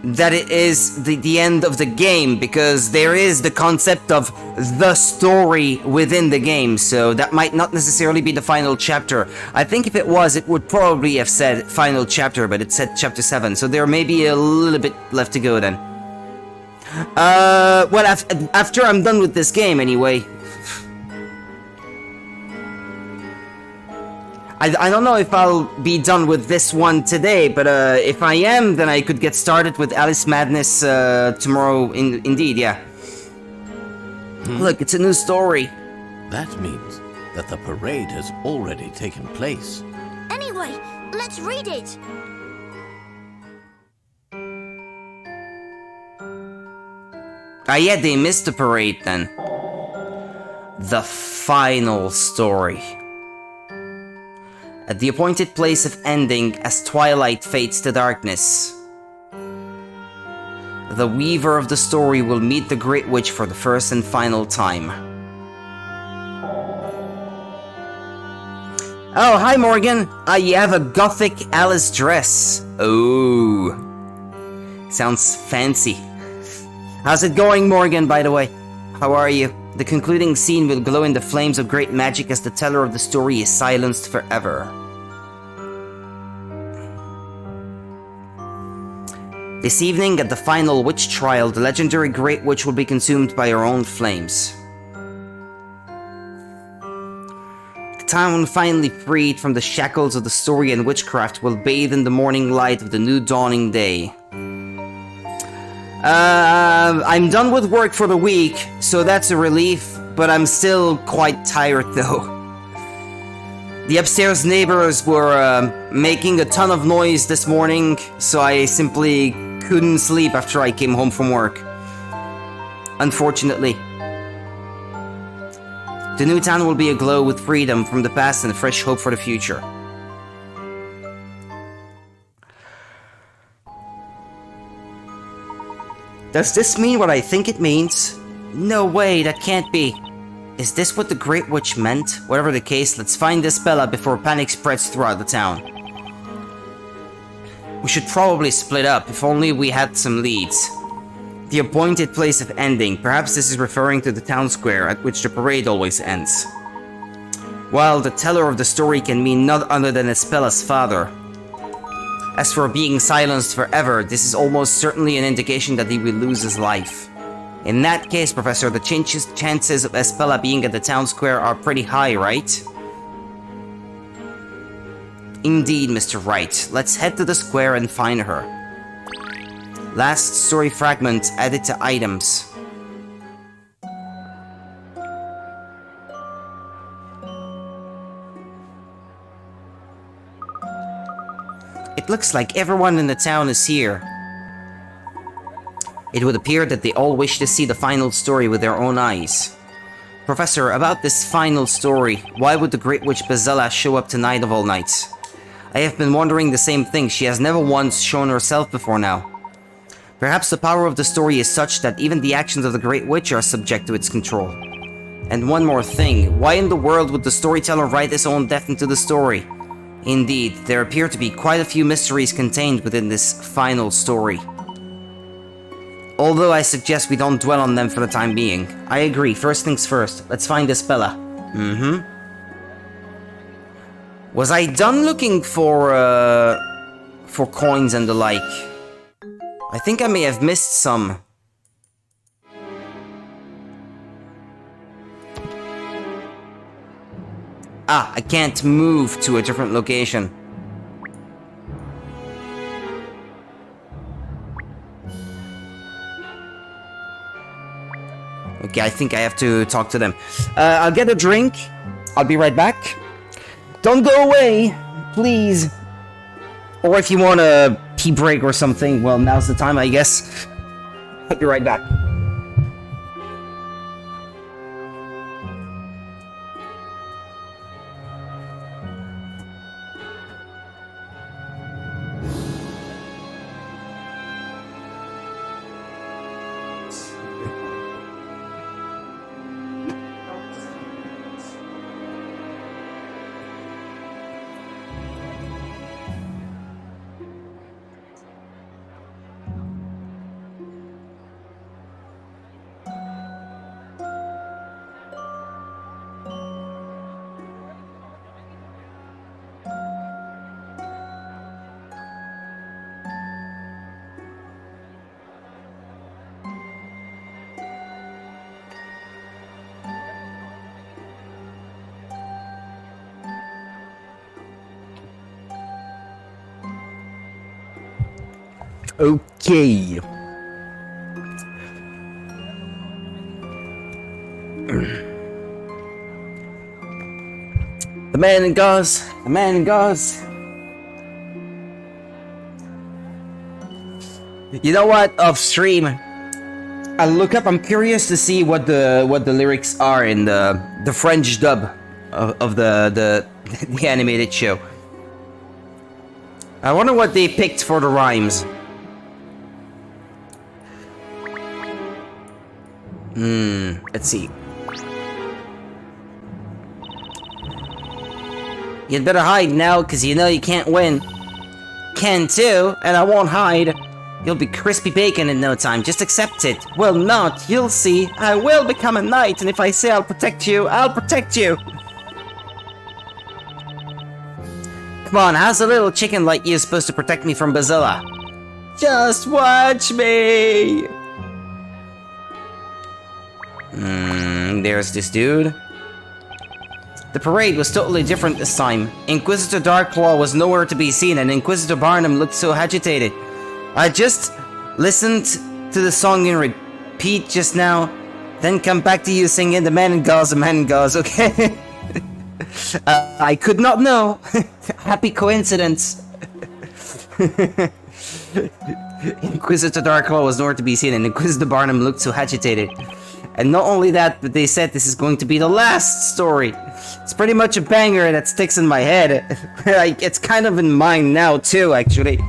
that it is the end of the game, because there is the concept of the story within the game, so that might not necessarily be the final chapter. I think if it was, it would probably have said final chapter, but it said chapter 7, so there may be a little bit left to go then. Well, after I'm done with this game anyway. I don't know if I'll be done with this one today, but if I am, then I could get started with Alice Madness tomorrow, indeed, yeah. Look, it's a new story. That means that the parade has already taken place. Anyway, let's read it. Ah, yeah, they missed the parade then. The final story. At the appointed place of ending, as twilight fades to darkness, the weaver of the story will meet the Great Witch for the first and final time. Oh, hi Morgan! Ah, you have a gothic Alice dress. Oh, sounds fancy. How's it going, Morgan, by the way? How are you? The concluding scene will glow in the flames of great magic as the teller of the story is silenced forever. This evening, at the final witch trial, the legendary Great Witch will be consumed by her own flames. The town, finally freed from the shackles of the story and witchcraft, will bathe in the morning light of the new dawning day. I'm done with work for the week, so that's a relief, but I'm still quite tired though. The upstairs neighbors were making a ton of noise this morning, so I simply couldn't sleep after I came home from work. Unfortunately. The new town will be aglow with freedom from the past and fresh hope for the future. Does this mean what I think it means? No way, that can't be. Is this what the Great Witch meant? Whatever the case, let's find this Bella before panic spreads throughout the town. We should probably split up, if only we had some leads. The appointed place of ending, perhaps this is referring to the town square at which the parade always ends. While the teller of the story can mean none other than Espella's father. As for being silenced forever, this is almost certainly an indication that he will lose his life. In that case, Professor, the chances of Espella being at the town square are pretty high, right? Indeed, Mr. Wright. Let's head to the square and find her. Last story fragment added to items. It looks like everyone in the town is here. It would appear that they all wish to see the final story with their own eyes. Professor, about this final story, why would the Great Witch Bezella show up tonight of all nights? I have been wondering the same thing. She has never once shown herself before now. Perhaps the power of the story is such that even the actions of the Great Witch are subject to its control. And one more thing, why in the world would the storyteller write his own death into the story? Indeed, there appear to be quite a few mysteries contained within this final story. Although I suggest we don't dwell on them for the time being. I agree, first things first, let's find this Bella. Was I done looking for coins and the like? I think I may have missed some. Ah, I can't move to a different location. Okay, I think I have to talk to them. I'll get a drink. I'll be right back. Don't go away, please. Or if you want a pee break or something, well, now's the time, I guess. I'll be right back. Okay. The man in gauze. The man in gauze. You know what? Off stream, I'll look up. I'm curious to see what the lyrics are in the French dub of the animated show. I wonder what they picked for the rhymes. Let's see. You'd better hide now, cause you know you can't win. Can too, and I won't hide. You'll be crispy bacon in no time, just accept it. Well, not, you'll see. I will become a knight, and if I say I'll protect you, I'll protect you. Come on, how's a little chicken like you supposed to protect me from Bazilla? Just watch me! There's this dude. The parade was totally different this time. Inquisitor Darklaw was nowhere to be seen, and Inquisitor Barnum looked so agitated. I just listened to the song in repeat just now, then come back to you singing the man in gauze, okay? I could not know. Happy coincidence. Inquisitor Darklaw was nowhere to be seen, and Inquisitor Barnum looked so agitated. And not only that, but they said this is going to be the last story. It's pretty much a banger that sticks in my head. It's kind of in mine now too, actually.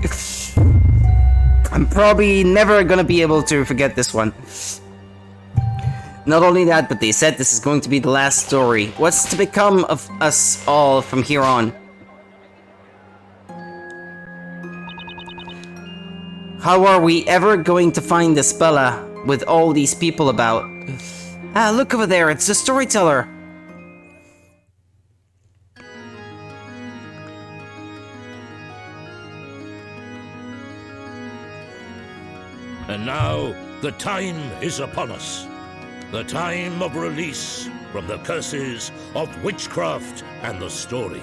I'm probably never gonna be able to forget this one. Not only that, but they said this is going to be the last story. What's to become of us all from here on? How are we ever going to find the Spella with all these people about? Ah, look over there, it's the storyteller. And now, the time is upon us. The time of release from the curses of witchcraft and the story.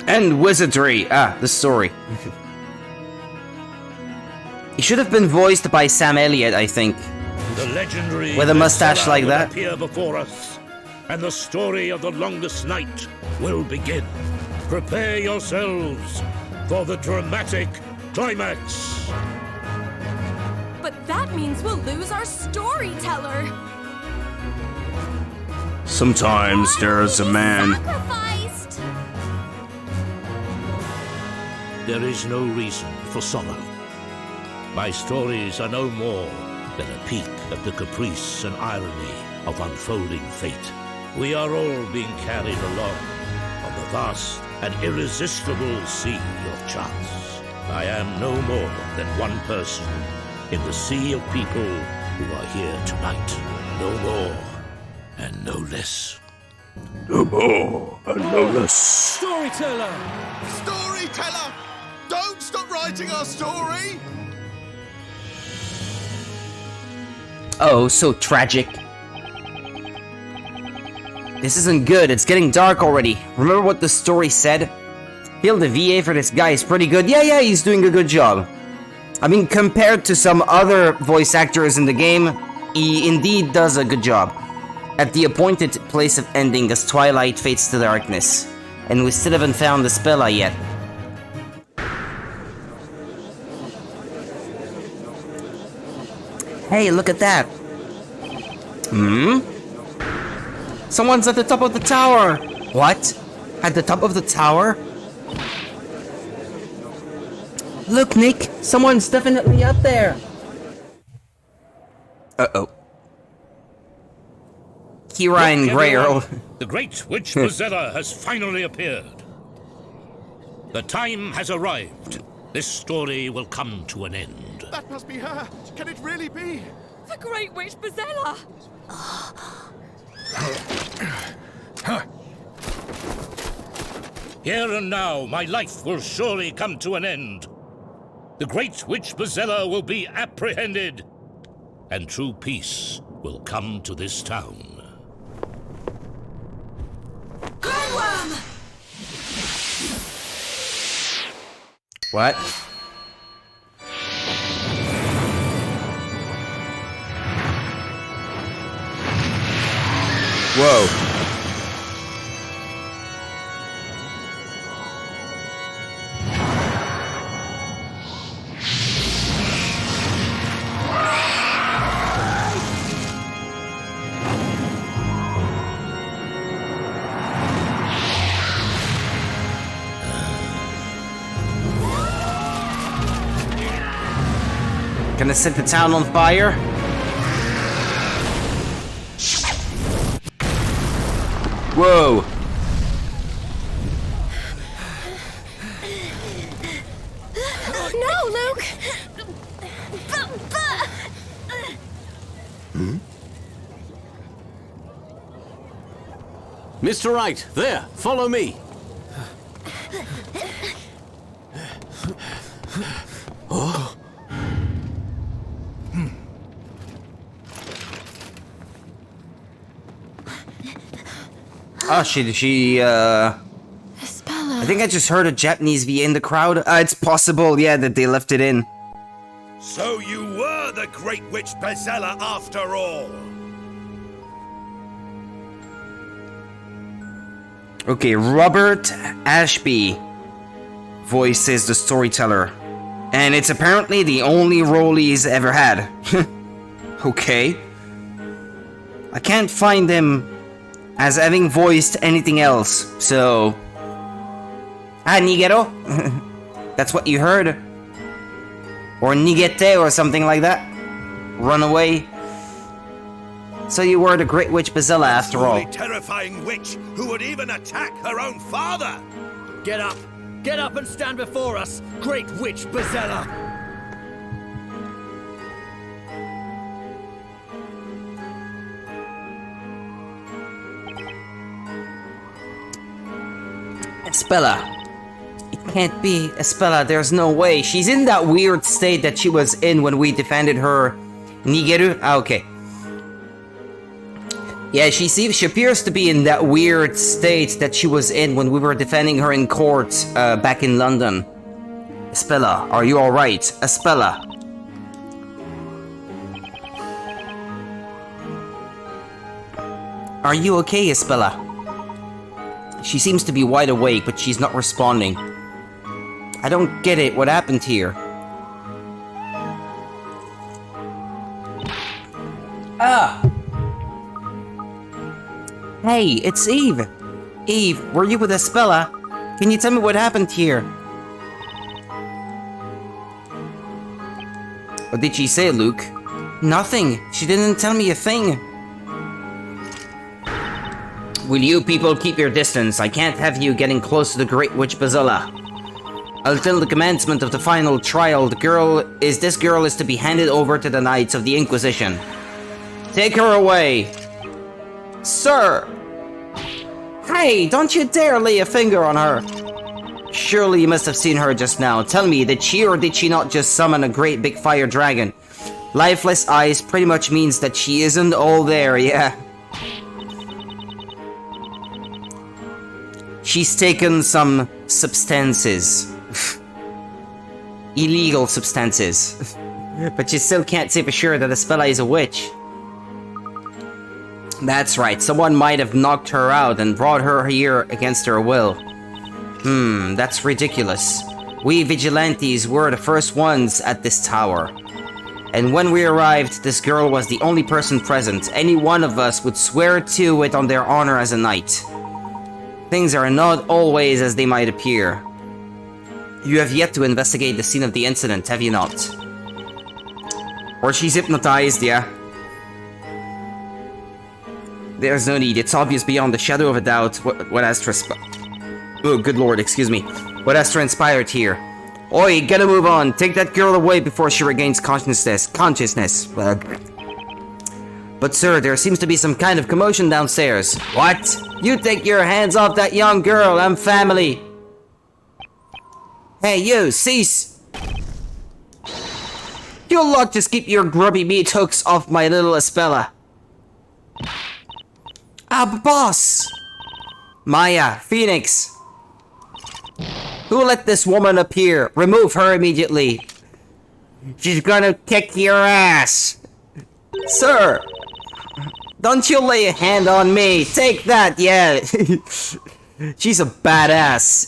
And wizardry. Ah, the story. He should have been voiced by Sam Elliott, I think. The legendary with a mustache like that appear before us, and the story of the longest night will begin. Prepare yourselves for the dramatic climax. But that means we'll lose our storyteller. Sometimes there's a man. Sacrificed. There is no reason for sorrow. My stories are no more than a peek at the caprice and irony of unfolding fate. We are all being carried along on the vast and irresistible sea of chance. I am no more than one person in the sea of people who are here tonight. No more and no less. No more and no less. Storyteller! Storyteller! Don't stop writing our story! Oh, so tragic. This isn't good, it's getting dark already. Remember what the story said? Feel the VA for this guy is pretty good. Yeah, he's doing a good job. I mean, compared to some other voice actors in the game, he indeed does a good job. At the appointed place of ending as twilight fades to darkness. And we still haven't found the Spella yet. Hey, look at that. Someone's at the top of the tower. What? At the top of the tower? Look, Nick. Someone's definitely up there. Uh-oh. Kira and Grey Earl. The great witch Bazella has finally appeared. The time has arrived. This story will come to an end. That must be her. Can it really be? The Great Witch Bazella! Here and now, my life will surely come to an end. The Great Witch Bazella will be apprehended, and true peace will come to this town. What? Whoa. Gonna set the town on fire? Whoa! No, Luke! Mr. Wright, there, follow me. Oh. Oh, I think I just heard a Japanese VA in the crowd. It's possible, yeah, that they left it in. So you were the Great Witch Bezella after all. Okay, Robert Ashby voices the storyteller. And it's apparently the only role he's ever had. Okay. I can't find him as having voiced anything else, so... Ah, Nigero? That's what you heard? Or Nigete or something like that? Run away? So you were the Great Witch Bezella after all. A terrifying witch who would even attack her own father! Get up! Get up and stand before us, Great Witch Bezella! Espella. It can't be Espella, there's no way. She's in that weird state that she was in when we defended her. Nigeru? Ah, okay. Yeah, she appears to be in that weird state that she was in when we were defending her in court back in London. Espella, are you alright? Espella. Are you okay, Espella? She seems to be wide awake, but she's not responding. I don't get it. What happened here? Ah! Hey, it's Eve! Eve, were you with Espella? Can you tell me what happened here? What did she say, Luke? Nothing. She didn't tell me a thing. Will you people keep your distance? I can't have you getting close to the Great Witch Bezella. Until the commencement of the final trial, this girl is to be handed over to the Knights of the Inquisition. Take her away! Sir! Hey, don't you dare lay a finger on her! Surely you must have seen her just now. Tell me, did she or did she not just summon a great big fire dragon? Lifeless eyes pretty much means that she isn't all there, yeah. She's taken some substances. Illegal substances. But you still can't say for sure that Espella is a witch. That's right, someone might have knocked her out and brought her here against her will. That's ridiculous. We vigilantes were the first ones at this tower. And when we arrived, this girl was the only person present. Any one of us would swear to it on their honor as a knight. Things are not always as they might appear. You have yet to investigate the scene of the incident, have you not? Or she's hypnotized, yeah. There's no need, it's obvious beyond the shadow of a doubt what has oh, good lord, excuse me. What has transpired here. Oi, gotta move on. Take that girl away before she regains consciousness. But sir, there seems to be some kind of commotion downstairs. What? You take your hands off that young girl, I'm family. Hey, you, cease. You lot just keep your grubby meat hooks off my little Espella. Ah, boss. Maya, Phoenix. Who let this woman appear? Remove her immediately. She's gonna kick your ass. Sir. Don't you lay a hand on me! Take that, yeah! She's a badass.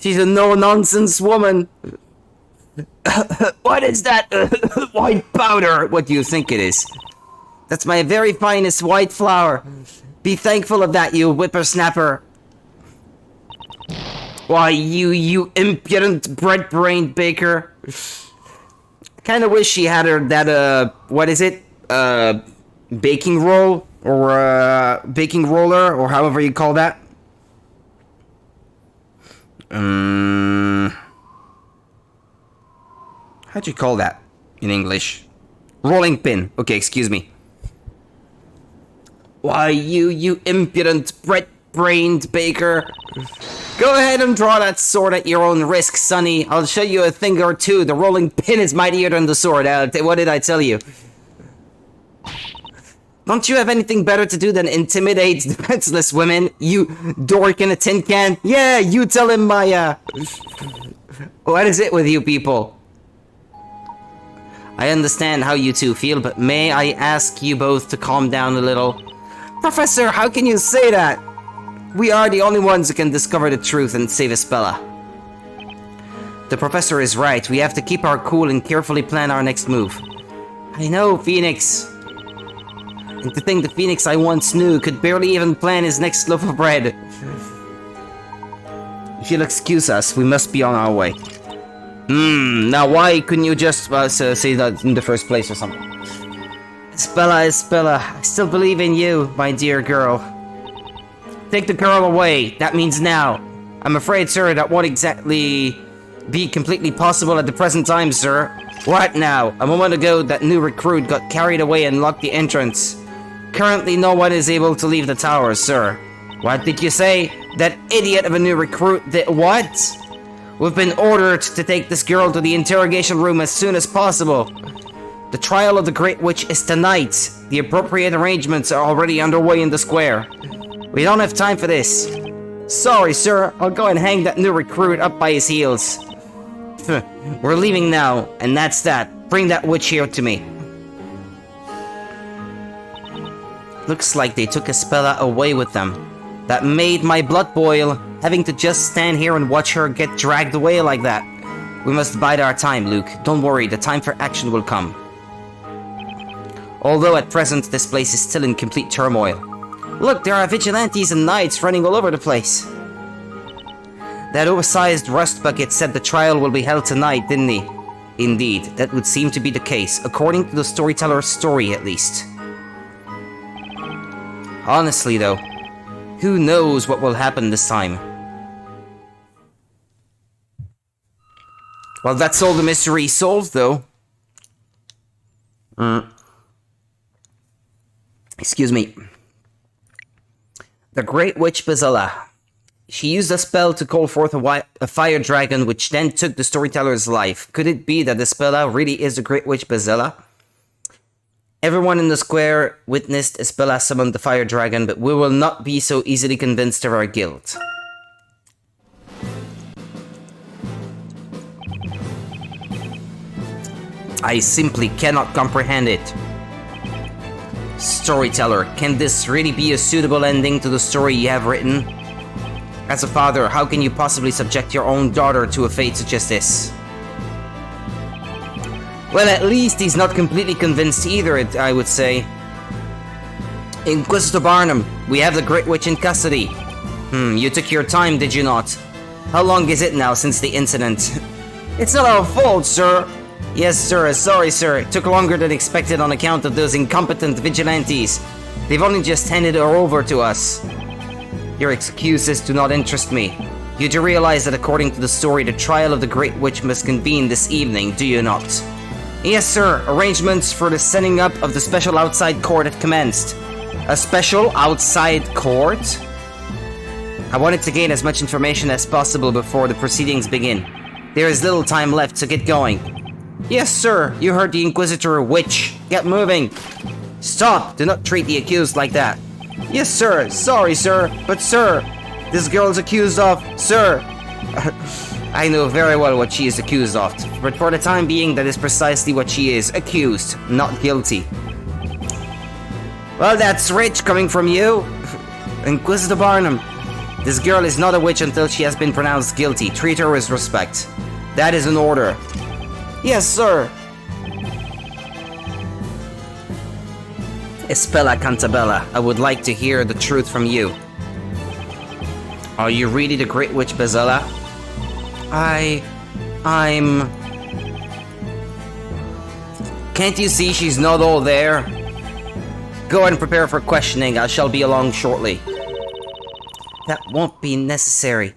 She's a no-nonsense woman. What is that white powder? What do you think it is? That's my very finest white flour. Be thankful of that, you whippersnapper. Why, you impudent bread-brained baker. Kinda wish she had her that, what is it? Baking roll? Or, baking roller? Or however you call that? How'd you call that in English? Rolling pin. Okay, excuse me. Why, you impudent, brained baker. Go ahead and draw that sword at your own risk, Sonny. I'll show you a thing or two. The rolling pin is mightier than the sword. What did I tell you? Don't you have anything better to do than intimidate defenseless women? You dork in a tin can? Yeah, you tell him my, What is it with you people? I understand how you two feel, but may I ask you both to calm down a little? Professor, how can you say that? We are the only ones who can discover the truth and save Espella. The professor is right. We have to keep our cool and carefully plan our next move. I know, Phoenix. And to think the Phoenix I once knew could barely even plan his next loaf of bread. If you'll excuse us, we must be on our way. Now why couldn't you just say that in the first place or something? Espella, I still believe in you, my dear girl. Take the girl away. That means now. I'm afraid, sir, that won't exactly be completely possible at the present time, sir. What now? A moment ago, that new recruit got carried away and locked the entrance. Currently, no one is able to leave the tower, sir. What did you say? That idiot of a new recruit did what? We've been ordered to take this girl to the interrogation room as soon as possible. The trial of the Great Witch is tonight. The appropriate arrangements are already underway in the square. We don't have time for this. Sorry, sir. I'll go and hang that new recruit up by his heels. We're leaving now, and that's that. Bring that witch here to me. Looks like they took Espella away with them. That made my blood boil, having to just stand here and watch her get dragged away like that. We must bide our time, Luke. Don't worry, the time for action will come. Although at present, this place is still in complete turmoil. Look, there are vigilantes and knights running all over the place. That oversized rust bucket said the trial will be held tonight, didn't he? Indeed, that would seem to be the case, according to the storyteller's story at least. Honestly though, who knows what will happen this time? Well, that's all the mystery solved though. Excuse me. The Great Witch Bazilla. She used a spell to call forth a fire dragon, which then took the storyteller's life. Could it be that Espella really is the Great Witch Bazilla? Everyone in the square witnessed Espella summon the fire dragon, but we will not be so easily convinced of our guilt. I simply cannot comprehend it. Storyteller, can this really be a suitable ending to the story you have written? As a father, how can you possibly subject your own daughter to a fate such as this? Well, at least he's not completely convinced either, I would say. Inquisitor Barnum, we have the Great Witch in custody. You took your time, did you not? How long is it now since the incident? It's not our fault, sir. Yes, sir. Sorry, sir. It took longer than expected on account of those incompetent vigilantes. They've only just handed her over to us. Your excuses do not interest me. You do realize that according to the story, the trial of the Great Witch must convene this evening, do you not? Yes, sir. Arrangements for the setting up of the special outside court had commenced. A special outside court? I wanted to gain as much information as possible before the proceedings begin. There is little time left, so get going. Yes, sir. You heard the Inquisitor, witch. Get moving. Stop. Do not treat the accused like that. Yes, sir. Sorry, sir. But, sir, this girl is accused of... Sir. I know very well what she is accused of. But for the time being, that is precisely what she is. Accused, not guilty. Well, that's rich coming from you. Inquisitor Barnum. This girl is not a witch until she has been pronounced guilty. Treat her with respect. That is an order. Yes, sir. Espella Cantabella, I would like to hear the truth from you. Are you really the Great Witch Bazilla? I'm... Can't you see she's not all there? Go and prepare for questioning. I shall be along shortly. That won't be necessary.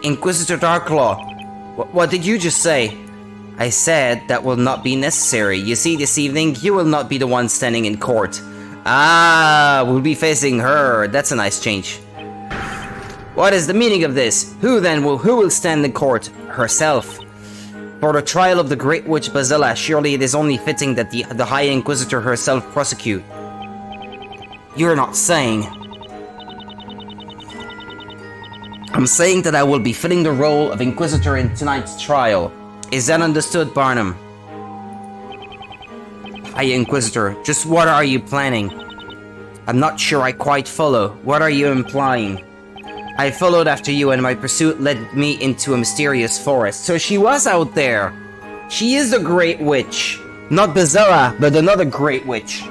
Inquisitor Darklaw. What did you just say? I said that will not be necessary. You see, this evening, you will not be the one standing in court. Ah, we'll be facing her. That's a nice change. What is the meaning of this? Who will stand in court? Herself. For the trial of the Great Witch Basilla, surely it is only fitting that the High Inquisitor herself prosecute. You're not saying... I'm saying that I will be filling the role of Inquisitor in tonight's trial. Is that understood, Barnum? High Inquisitor, just what are you planning? I'm not sure I quite follow. What are you implying? I followed after you and my pursuit led me into a mysterious forest. So she was out there. She is the Great Witch. Not Basilla, but another Great Witch.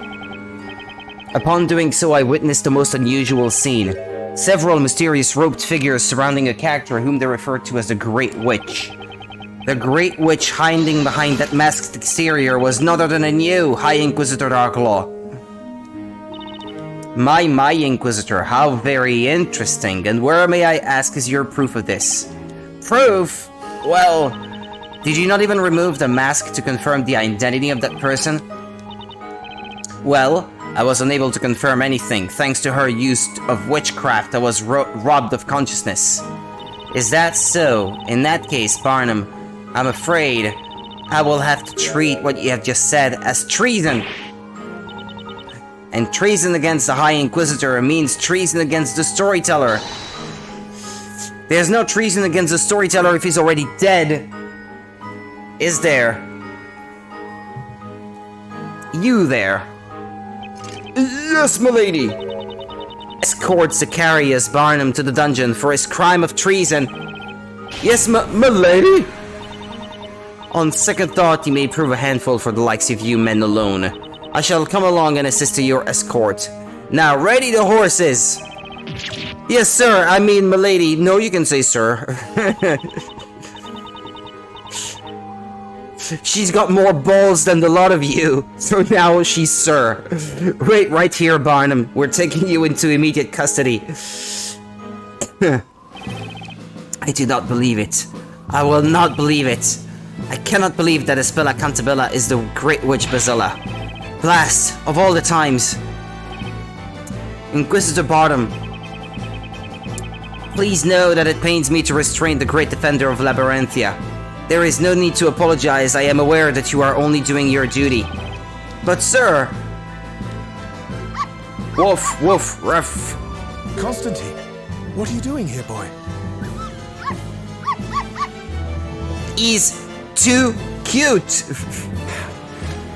Upon doing so, I witnessed the most unusual scene. Several mysterious robed figures surrounding a character whom they referred to as the Great Witch. The Great Witch hiding behind that masked exterior was none other than you, High Inquisitor Darklaw. My Inquisitor, how very interesting. And where, may I ask, is your proof of this? Proof? Well, did you not even remove the mask to confirm the identity of that person? Well, I was unable to confirm anything. Thanks to her use of witchcraft, I was robbed of consciousness. Is that so? In that case, Barnum, I'm afraid I will have to treat what you have just said as treason. And treason against the High Inquisitor means treason against the storyteller. There's no treason against the storyteller if he's already dead. Is there? You there? Yes, milady! Escorts Zacharias Barnum to the dungeon for his crime of treason. Yes, milady? On second thought, you may prove a handful for the likes of you men alone. I shall come along and assist to your escort. Now, ready the horses! Yes, sir, I mean, milady. No, you can say sir. She's got more balls than the lot of you, so now she's sir. Wait right here, Barnum. We're taking you into immediate custody. I do not believe it. I will not believe it. I cannot believe that Espella Cantabella is the Great Witch Basilla. Blast of all the times. Inquisitor Barnum, please know that it pains me to restrain the great defender of Labyrinthia. There is no need to apologize. I am aware that you are only doing your duty. But sir... Woof, woof, ruff. Constantine, what are you doing here, boy? He's too cute.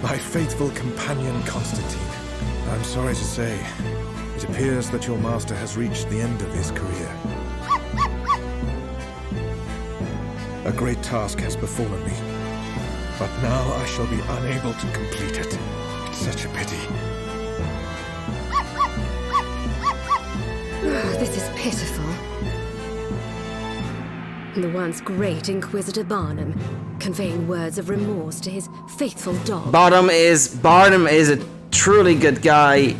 My faithful companion, Constantine. I'm sorry to say, it appears that your master has reached the end of his career. A great task has befallen me, but now I shall be unable to complete it. It's such a pity. This is pitiful. The once great Inquisitor Barnum, conveying words of remorse to his faithful dog. Barnum is a truly good guy.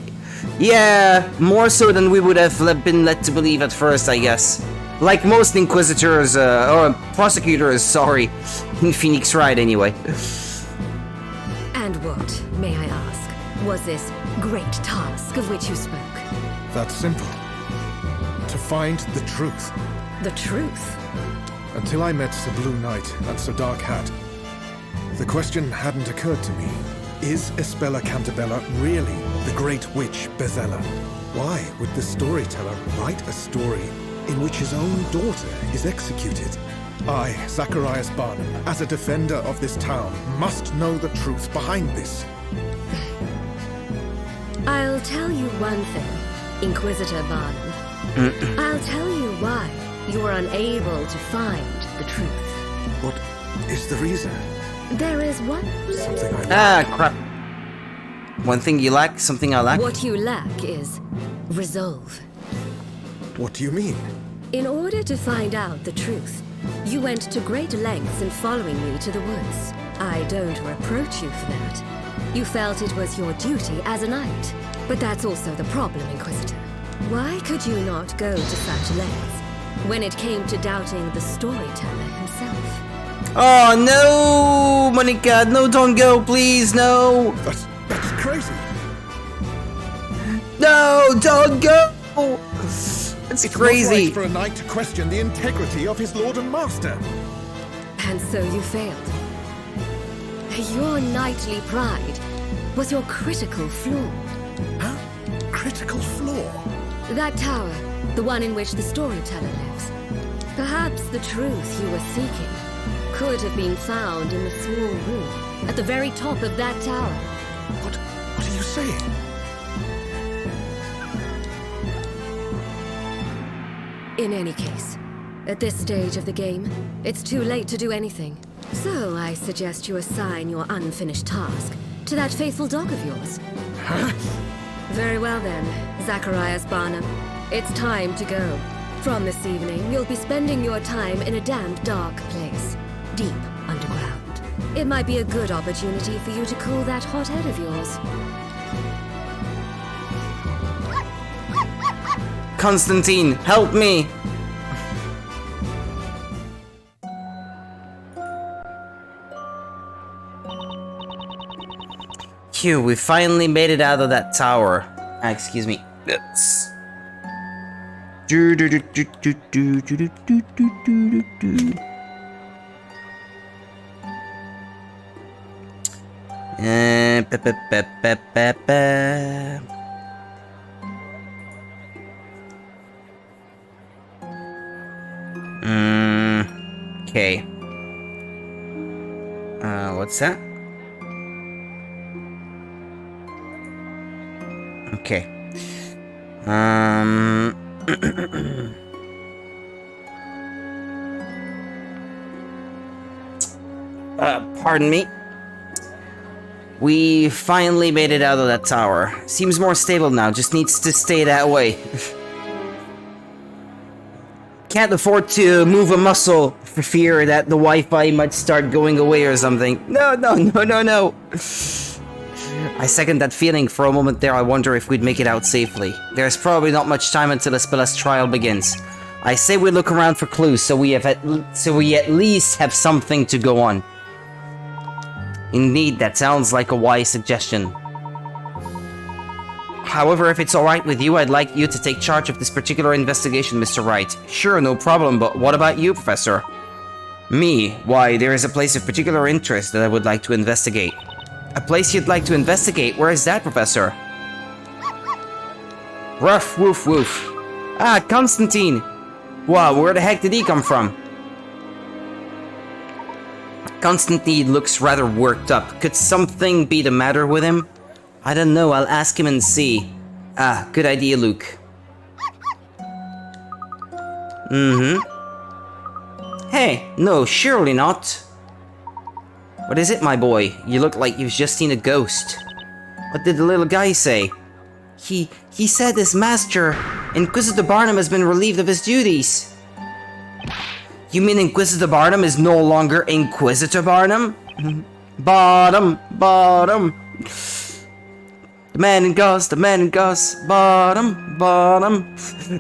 Yeah, more so than we would have been led to believe at first, I guess. Like most Inquisitors, or prosecutors, sorry, in Phoenix Wright anyway. And what, may I ask, was this great task of which you spoke? That's simple. To find the truth. The truth? Until I met Sir Blue Knight and Sir Dark Hat, the question hadn't occurred to me. Is Espella Cantabella really the Great Witch Basilla? Why would the storyteller write a story in which his own daughter is executed? I, Zacharias Barnum, as a defender of this town, must know the truth behind this. I'll tell you one thing, Inquisitor Barnum. I'll tell you why you were unable to find the truth. What is the reason? There is one... Something I lack. Ah, crap. One thing you lack, something I lack. What you lack is resolve. What do you mean? In order to find out the truth, you went to great lengths in following me to the woods. I don't reproach you for that. You felt it was your duty as a knight. But that's also the problem, Inquisitor. Why could you not go to such lengths when it came to doubting the storyteller himself? Oh no, Monica, no, don't go, please, no. That's crazy. No, don't go! It's crazy. Not right for a knight to question the integrity of his lord and master. And so you failed. Your knightly pride was your critical flaw. Huh? Critical flaw? That tower, the one in which the storyteller lives. Perhaps the truth you were seeking could have been found in the small room at the very top of that tower. What are you saying? In any case, at this stage of the game, it's too late to do anything. So I suggest you assign your unfinished task to that faithful dog of yours. Huh? Very well then, Zacharias Barnum. It's time to go. From this evening, you'll be spending your time in a damned dark place, deep underground. It might be a good opportunity for you to cool that hot head of yours. Constantine, help me! Phew, we finally made it out of that tower. Excuse me. It's... Okay. What's that? Okay. Pardon me. We finally made it out of that tower. Seems more stable now, just needs to stay that way. Can't afford to move a muscle for fear that the Wi-Fi might start going away or something. No. I second that feeling. For a moment there, I wonder if we'd make it out safely. There's probably not much time until Espella's trial begins. I say we look around for clues, so we at least have something to go on. Indeed, that sounds like a wise suggestion. However, if it's alright with you, I'd like you to take charge of this particular investigation, Mr. Wright. Sure, no problem, but what about you, Professor? Me? Why, there is a place of particular interest that I would like to investigate. A place you'd like to investigate? Where is that, Professor? Ruff, woof, woof. Ah, Constantine! Wow, where the heck did he come from? Constantine looks rather worked up. Could something be the matter with him? I don't know, I'll ask him and see. Ah, good idea, Luke. Hey, no, surely not. What is it, my boy? You look like you've just seen a ghost. What did the little guy say? He said his master, Inquisitor Barnum, has been relieved of his duties. You mean Inquisitor Barnum is no longer Inquisitor Barnum? Bottom. The man in gauze, bottom.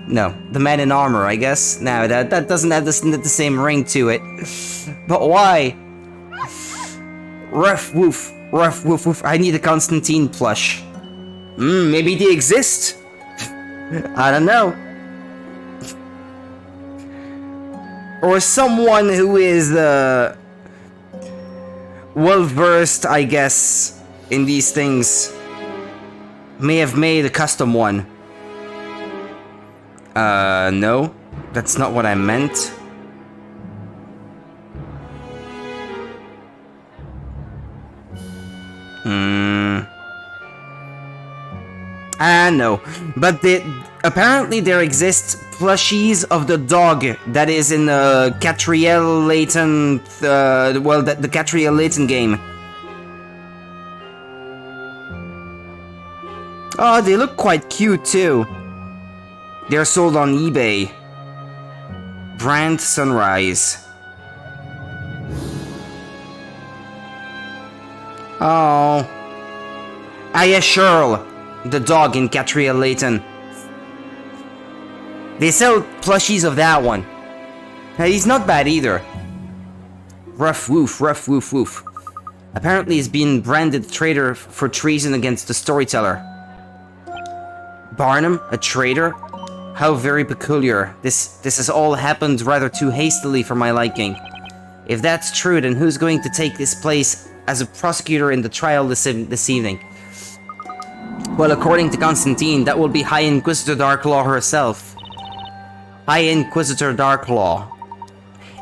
No, the man in armor, I guess. No, that doesn't have the same ring to it. But why? Ruff woof, woof. I need a Constantine plush. Maybe they exist? I don't know. Or someone who is, well-versed, I guess, in these things may have made a custom one. No. That's not what I meant. No. But apparently there exists plushies of the dog that is in the Catriel Layton, the Catriel Layton game. Oh, they look quite cute too. They're sold on eBay. Brand Sunrise. Oh. Aya Shirl, the dog in Catriel Layton. They sell plushies of that one. He's not bad either. Ruff woof. Apparently he's been branded traitor for treason against the storyteller. Barnum? A traitor? How very peculiar. This has all happened rather too hastily for my liking. If that's true, then who's going to take this place as a prosecutor in the trial this evening? Well, according to Constantine, that will be High Inquisitor Darklaw herself. High Inquisitor Darklaw.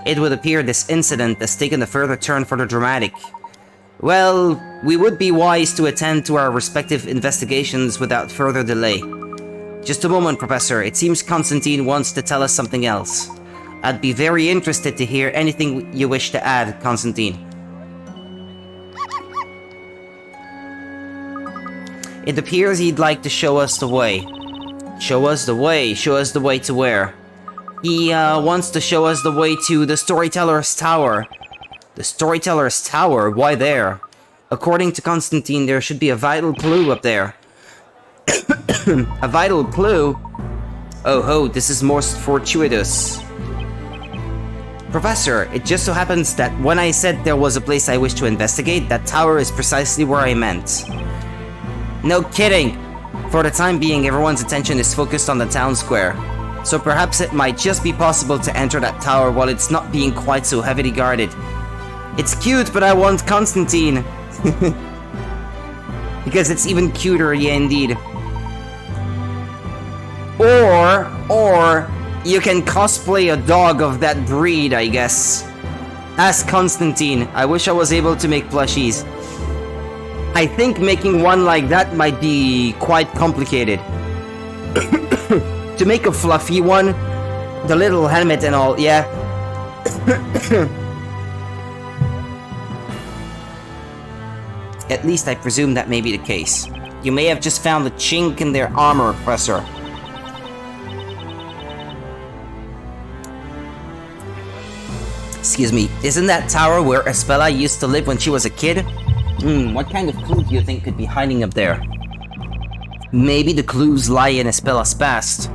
It would appear this incident has taken a further turn for the dramatic. Well, we would be wise to attend to our respective investigations without further delay. Just a moment, Professor. It seems Constantine wants to tell us something else. I'd be very interested to hear anything you wish to add, Constantine. It appears he'd like to show us the way. Show us the way? Show us the way to where? He wants to show us the way to the Storyteller's Tower. The Storyteller's Tower? Why there? According to Constantine, there should be a vital clue up there. A vital clue? Oh ho, this is most fortuitous. Professor, it just so happens that when I said there was a place I wish to investigate, that tower is precisely where I meant. No kidding! For the time being, everyone's attention is focused on the town square. So perhaps it might just be possible to enter that tower while it's not being quite so heavily guarded. It's cute, but I want Constantine! Because it's even cuter, yeah indeed. Or you can cosplay a dog of that breed, I guess. Ask Constantine. I wish I was able to make plushies. I think making one like that might be quite complicated. To make a fluffy one, the little helmet and all, yeah. At least I presume that may be the case. You may have just found a chink in their armor, Professor. Excuse me, isn't that tower where Espella used to live when she was a kid? What kind of clue do you think could be hiding up there? Maybe the clues lie in Espella's past.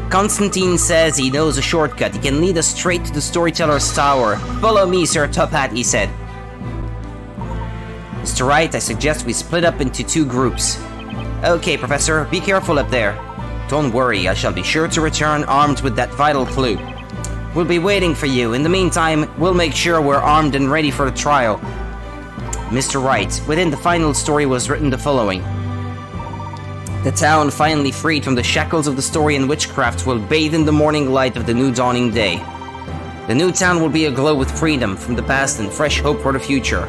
Constantine says he knows a shortcut. He can lead us straight to the Storyteller's Tower. Follow me, Sir Top Hat, he said. Mr. Wright, I suggest we split up into two groups. Okay, Professor, be careful up there. Don't worry, I shall be sure to return armed with that vital clue. We'll be waiting for you. In the meantime, we'll make sure we're armed and ready for the trial. Mr. Wright, within the final story was written the following. The town, finally freed from the shackles of the story and witchcraft, will bathe in the morning light of the new dawning day. The new town will be aglow with freedom from the past and fresh hope for the future.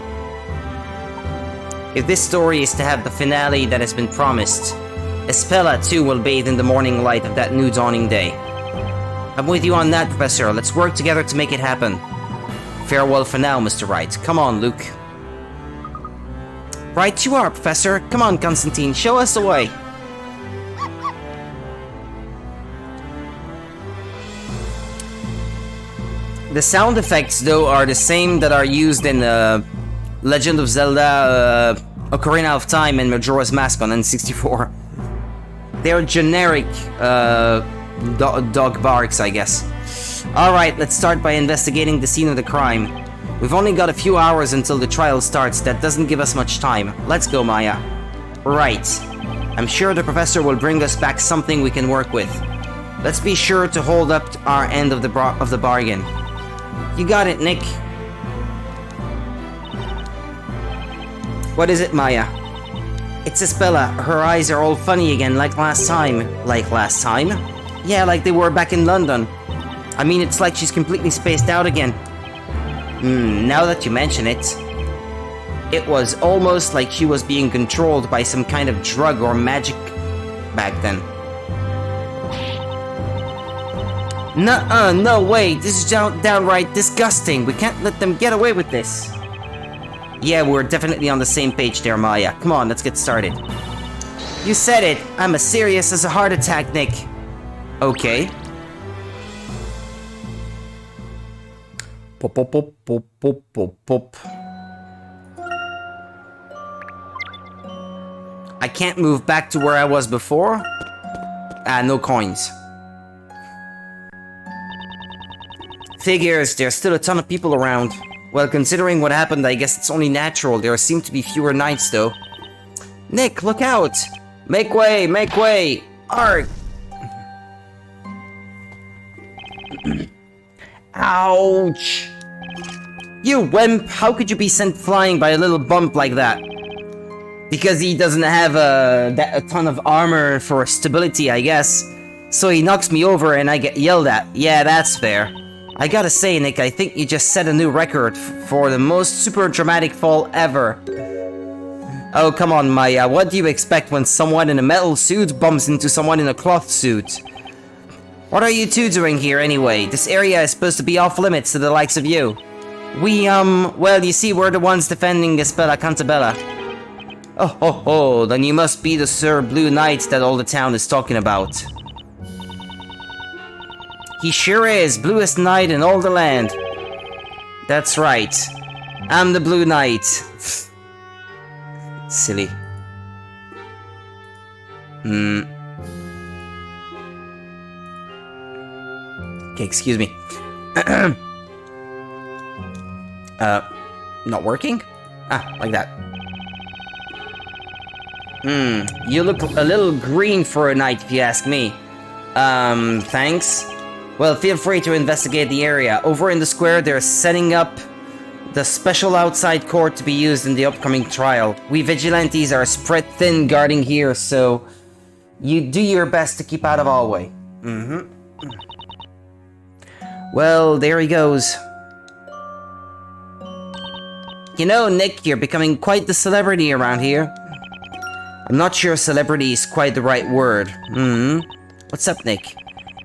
If this story is to have the finale that has been promised, Espella too will bathe in the morning light of that new dawning day. I'm with you on that, Professor. Let's work together to make it happen. Farewell for now, Mr. Wright. Come on, Luke. Right you are, Professor. Come on, Constantine. Show us the way. The sound effects, though, are the same that are used in Legend of Zelda, Ocarina of Time and Majora's Mask on N64. They're generic dog barks, I guess. Alright, let's start by investigating the scene of the crime. We've only got a few hours until the trial starts. That doesn't give us much time. Let's go, Maya. Right. I'm sure the professor will bring us back something we can work with. Let's be sure to hold up our end of the bargain. You got it, Nick. What is it, Maya? It's Espella. Her eyes are all funny again, like last time. Like last time? Yeah, like they were back in London. I mean, it's like she's completely spaced out again. Now that you mention it, it was almost like she was being controlled by some kind of drug or magic back then. Nuh-uh, no way, this is downright disgusting. We can't let them get away with this. Yeah, we're definitely on the same page there, Maya. Come on, let's get started. You said it. I'm as serious as a heart attack, Nick. Okay. Pop, pop, pop, pop, pop, pop, pop. I can't move back to where I was before. No coins. Figures, there's still a ton of people around. Well, considering what happened, I guess it's only natural. There seem to be fewer knights, though. Nick, look out! Make way! Make way! Arg! Ouch! You wimp! How could you be sent flying by a little bump like that? Because he doesn't have a ton of armor for stability, I guess. So he knocks me over and I get yelled at. Yeah, that's fair. I gotta say, Nick, I think you just set a new record for the most super dramatic fall ever. Oh, come on, Maya. What do you expect when someone in a metal suit bumps into someone in a cloth suit? What are you two doing here anyway? This area is supposed to be off limits to the likes of you. Well, you see, we're the ones defending Espela Cantabella. Oh ho ho, then you must be the Sir Blue Knight that all the town is talking about. He sure is, bluest knight in all the land. That's right. I'm the Blue Knight. Silly. Okay, excuse me. Not working? Ah, like that. You look a little green for a knight, if you ask me. Thanks. Well, feel free to investigate the area. Over in the square, they're setting up the special outside court to be used in the upcoming trial. We vigilantes are spread thin guarding here, so you do your best to keep out of our way. Well, there he goes. You know, Nick, you're becoming quite the celebrity around here. I'm not sure celebrity is quite the right word. What's up, Nick?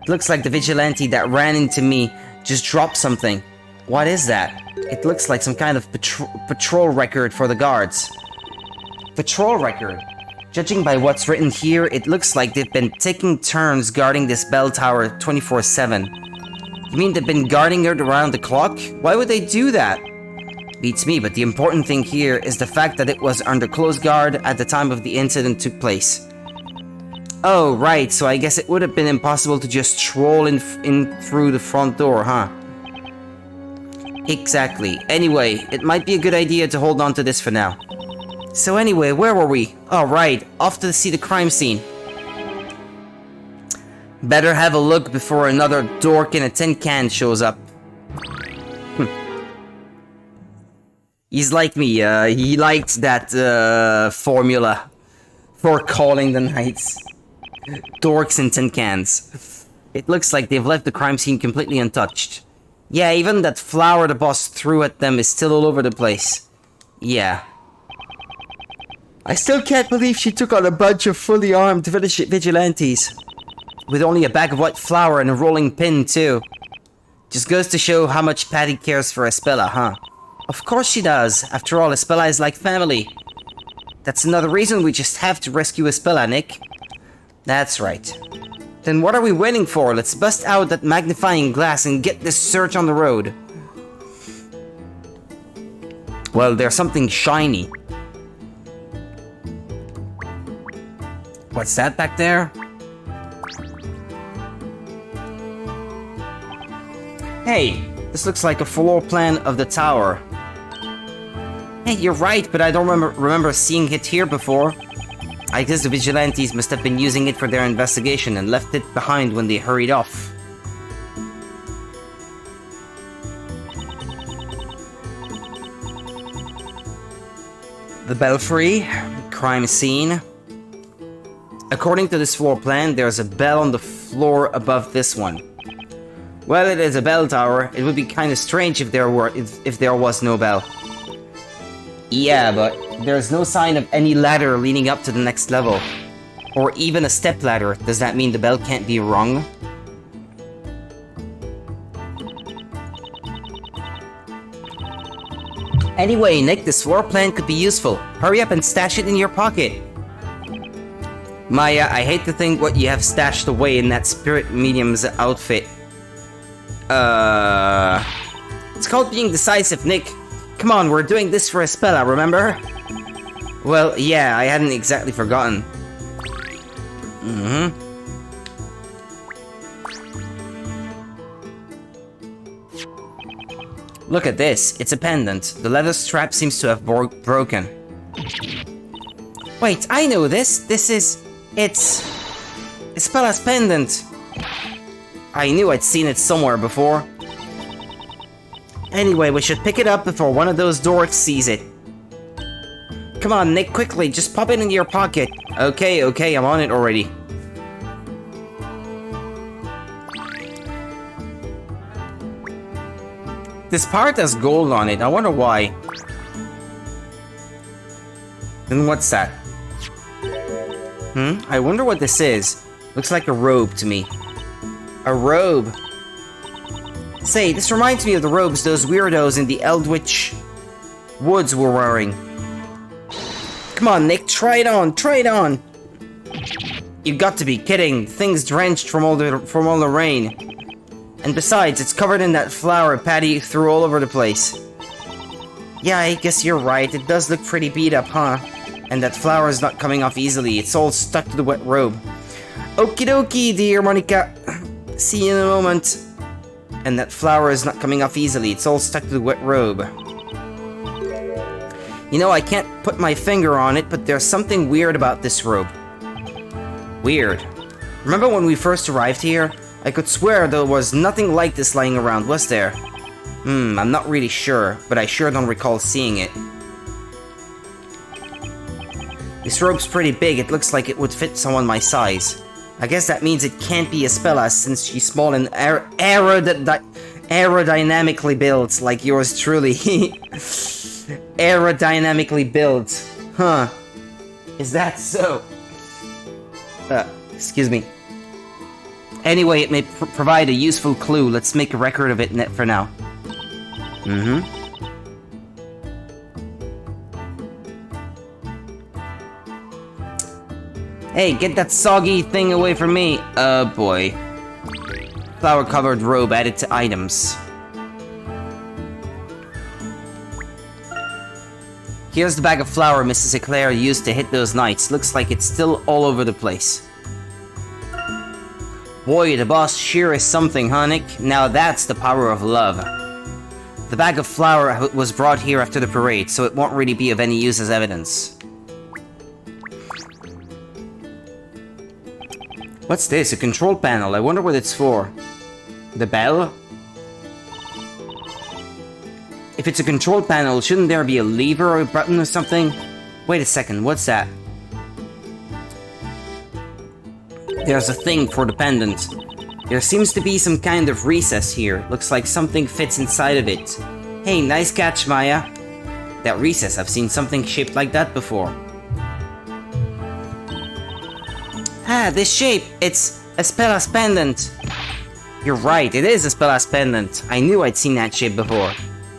It looks like the vigilante that ran into me just dropped something. What is that? It looks like some kind of patrol record for the guards. Patrol record? Judging by what's written here, it looks like they've been taking turns guarding this bell tower 24/7. You mean they've been guarding it around the clock? Why would they do that? Beats me, but the important thing here is the fact that it was under close guard at the time of the incident took place. Oh, right, so I guess it would have been impossible to just troll in through the front door, huh? Exactly. Anyway, it might be a good idea to hold on to this for now. So anyway, where were we? Oh, right, off to see the crime scene. Better have a look before another dork in a tin can shows up. He's like me, he liked that formula for calling the knights dorks in tin cans. It looks like they've left the crime scene completely untouched. Yeah, even that flower the boss threw at them is still all over the place. Yeah. I still can't believe she took on a bunch of fully armed vigilantes. With only a bag of white flour and a rolling pin, too. Just goes to show how much Patty cares for Espela, huh? Of course she does. After all, Espela is like family. That's another reason we just have to rescue Espela, Nick. That's right. Then what are we waiting for? Let's bust out that magnifying glass and get this search on the road. Well, there's something shiny. What's that back there? Hey, this looks like a floor plan of the tower. Hey, you're right, but I don't remember seeing it here before. I guess the vigilantes must have been using it for their investigation and left it behind when they hurried off. The belfry, crime scene. According to this floor plan, there's a bell on the floor above this one. Well, it is a bell tower. It would be kind of strange if there was no bell. Yeah, but there's no sign of any ladder leading up to the next level. Or even a step ladder. Does that mean the bell can't be rung? Anyway, Nick, this floor plan could be useful. Hurry up and stash it in your pocket. Maya, I hate to think what you have stashed away in that spirit medium's outfit. It's called being decisive, Nick. Come on, we're doing this for Espela, remember? Well, yeah, I hadn't exactly forgotten. Look at this, it's a pendant. The leather strap seems to have broken. Wait, I know this. It's Ispella's pendant. I knew I'd seen it somewhere before. Anyway, we should pick it up before one of those dorks sees it. Come on, Nick, quickly, just pop it into your pocket. Okay, I'm on it already. This part has gold on it, I wonder why. Then what's that? I wonder what this is. Looks like a robe to me. A robe. Say, this reminds me of the robes those weirdos in the Eldritch Woods were wearing. Come on, Nick, try it on! You've got to be kidding. Thing's drenched from all the rain. And besides, it's covered in that flour Patty threw all over the place. Yeah, I guess you're right. It does look pretty beat up, huh? And that flour is not coming off easily. It's all stuck to the wet robe. Okie dokie, dear Monica. See you in a moment. And that flour is not coming off easily. It's all stuck to the wet robe. You know, I can't put my finger on it, but there's something weird about this robe. Weird. Remember when we first arrived here? I could swear there was nothing like this lying around, was there? I'm not really sure, but I sure don't recall seeing it. This robe's pretty big. It looks like it would fit someone my size. I guess that means it can't be Espella since she's small and aerodynamically built, like yours truly. Aerodynamically built. Huh. Is that so? Excuse me. Anyway, it may provide a useful clue. Let's make a record of it for now. Hey, get that soggy thing away from me. Oh boy. Flower-covered robe added to items. Here's the bag of flour Mrs. Eclair used to hit those knights. Looks like it's still all over the place. Boy, the boss sure is something, huh, Nick? Now that's the power of love. The bag of flour was brought here after the parade, so it won't really be of any use as evidence. What's this? A control panel. I wonder what it's for. The bell? If it's a control panel, shouldn't there be a lever or a button or something? Wait a second, what's that? There's a thing for the pendant. There seems to be some kind of recess here. Looks like something fits inside of it. Hey, nice catch, Maya. That recess, I've seen something shaped like that before. Ah, this shape, it's Espella's pendant. You're right, it is Espella's pendant. I knew I'd seen that shape before.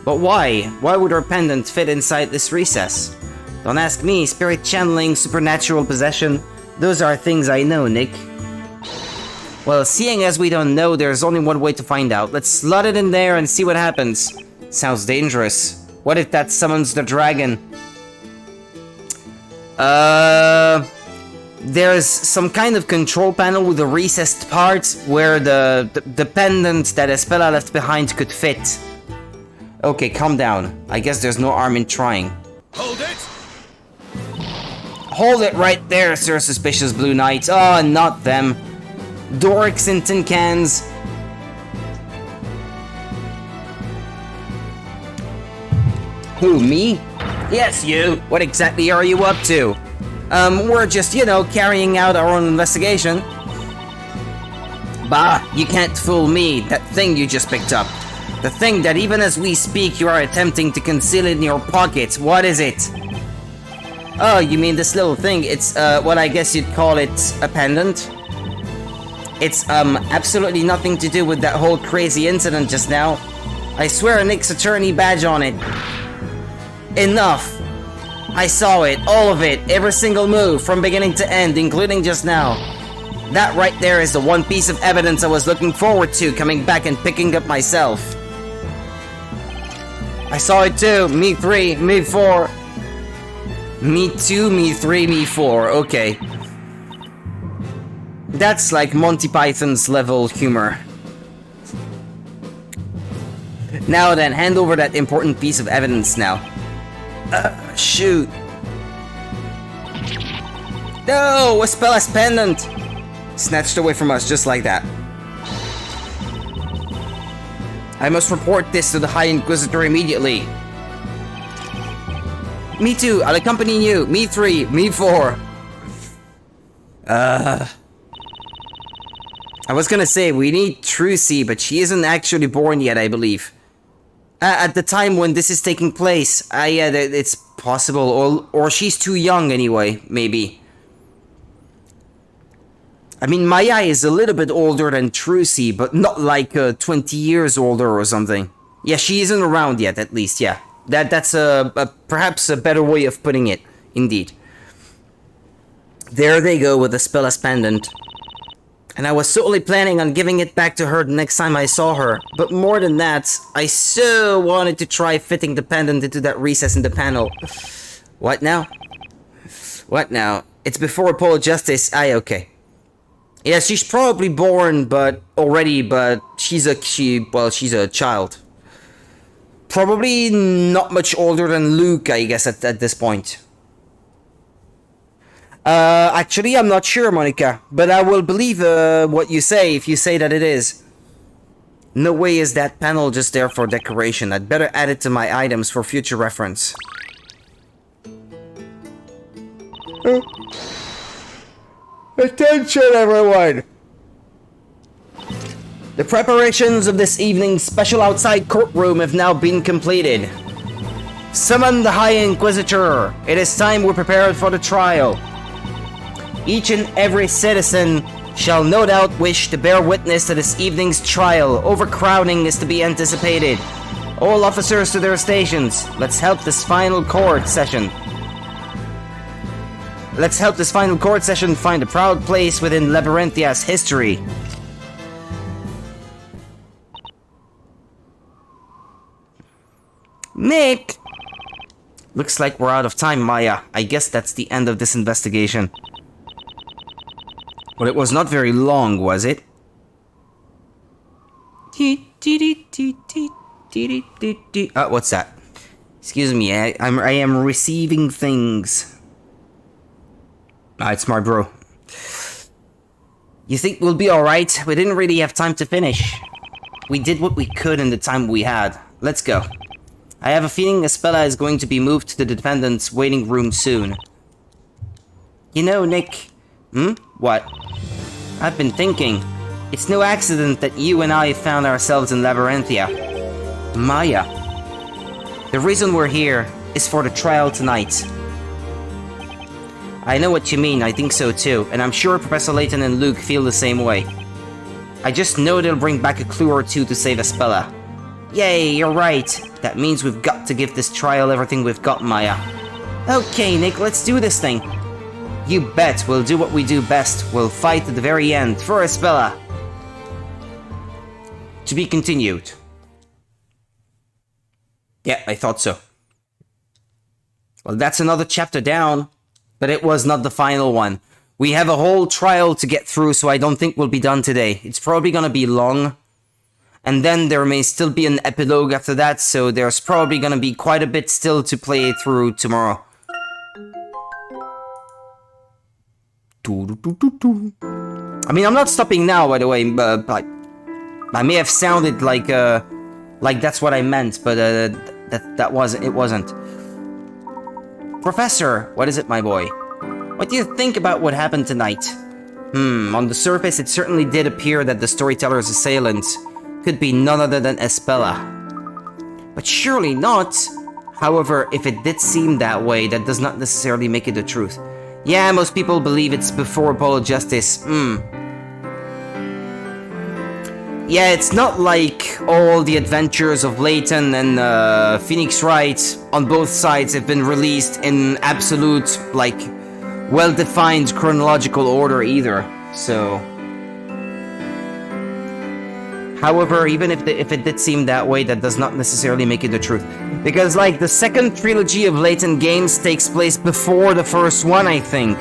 But why? Why would her pendant fit inside this recess? Don't ask me, spirit channeling, supernatural possession. Those are things I know, Nick. Well, seeing as we don't know, there's only one way to find out. Let's slot it in there and see what happens. Sounds dangerous. What if that summons the dragon? There's some kind of control panel with a recessed part where the pendant that Espella left behind could fit. Okay, calm down. I guess there's no harm in trying. Hold it! Hold it right there, Sir Suspicious Blue Knight. Oh, not them. Dorks in tin cans. Who, me? Yes, you. What exactly are you up to? We're just, you know, carrying out our own investigation. Bah, you can't fool me. That thing you just picked up. The thing that even as we speak you are attempting to conceal in your pocket. What is it? Oh, you mean this little thing? It's, what I guess you'd call it a pendant? It's, absolutely nothing to do with that whole crazy incident just now. I swear Nick's attorney badge on it. Enough! I saw it, all of it, every single move, from beginning to end, including just now. That right there is the one piece of evidence I was looking forward to coming back and picking up myself. I saw it too, me 3, me 4. Me 2, me 3, me 4, okay. That's like Monty Python's level humor. Now then, hand over that important piece of evidence now. Shoot. No! Espella's pendant! Snatched away from us just like that. I must report this to the High Inquisitor immediately. Me 2, I'll accompany you. Me 3, me 4. I was gonna say, we need Trucy, but she isn't actually born yet, I believe. At the time when this is taking place, yeah, it's possible, or she's too young anyway, maybe. I mean, Maya is a little bit older than Trucy, but not like 20 years older or something. Yeah, she isn't around yet, at least, yeah. That's perhaps a better way of putting it, indeed. There they go with Espella's pendant. And I was certainly planning on giving it back to her the next time I saw her. But more than that, I so wanted to try fitting the pendant into that recess in the panel. What now? What now? It's before Apollo Justice. Aye, okay. Yeah, she's probably born, but she's a child. Probably not much older than Luke, I guess, at this point. Actually, I'm not sure, Monica, but I will believe what you say if you say that it is. No way is that panel just there for decoration. I'd better add it to my items for future reference. Attention, everyone! The preparations of this evening's special outside courtroom have now been completed. Summon the High Inquisitor. It is time we prepared for the trial. Each and every citizen shall no doubt wish to bear witness to this evening's trial. Overcrowding is to be anticipated. All officers to their stations. Let's help this final court session. Let's help this final court session find a proud place within Labyrinthia's history. Nick! Looks like we're out of time, Maya. I guess that's the end of this investigation. Well, it was not very long, was it? What's that? Excuse me, I am receiving things. It's my bro. You think we'll be alright? We didn't really have time to finish. We did what we could in the time we had. Let's go. I have a feeling Espella is going to be moved to the defendant's waiting room soon. You know, Nick... What? I've been thinking. It's no accident that you and I found ourselves in Labyrinthia. Maya. The reason we're here is for the trial tonight. I know what you mean, I think so too, and I'm sure Professor Layton and Luke feel the same way. I just know they'll bring back a clue or two to save Espella. Yay, you're right. That means we've got to give this trial everything we've got, Maya. Okay, Nick, let's do this thing. You bet we'll do what we do best. We'll fight to the very end for Espella. To be continued. Yeah, I thought so. Well, that's another chapter down. But it was not the final one. We have a whole trial to get through, so I don't think we'll be done today. It's probably gonna be long. And then there may still be an epilogue after that, so there's probably gonna be quite a bit still to play through tomorrow. I mean, I'm not stopping now, by the way, but I may have sounded like that's what I meant, but it wasn't. Professor, what is it, my boy? What do you think about what happened tonight? On the surface, it certainly did appear that the storyteller's assailant could be none other than Espella. But surely not. However, if it did seem that way, that does not necessarily make it the truth. Yeah, most people believe it's before Apollo Justice. Yeah, it's not like all the adventures of Layton and Phoenix Wright on both sides have been released in absolute, like, well-defined chronological order either, so... However, even if it did seem that way, that does not necessarily make it the truth. Because, like, the second trilogy of Layton games takes place before the first one, I think.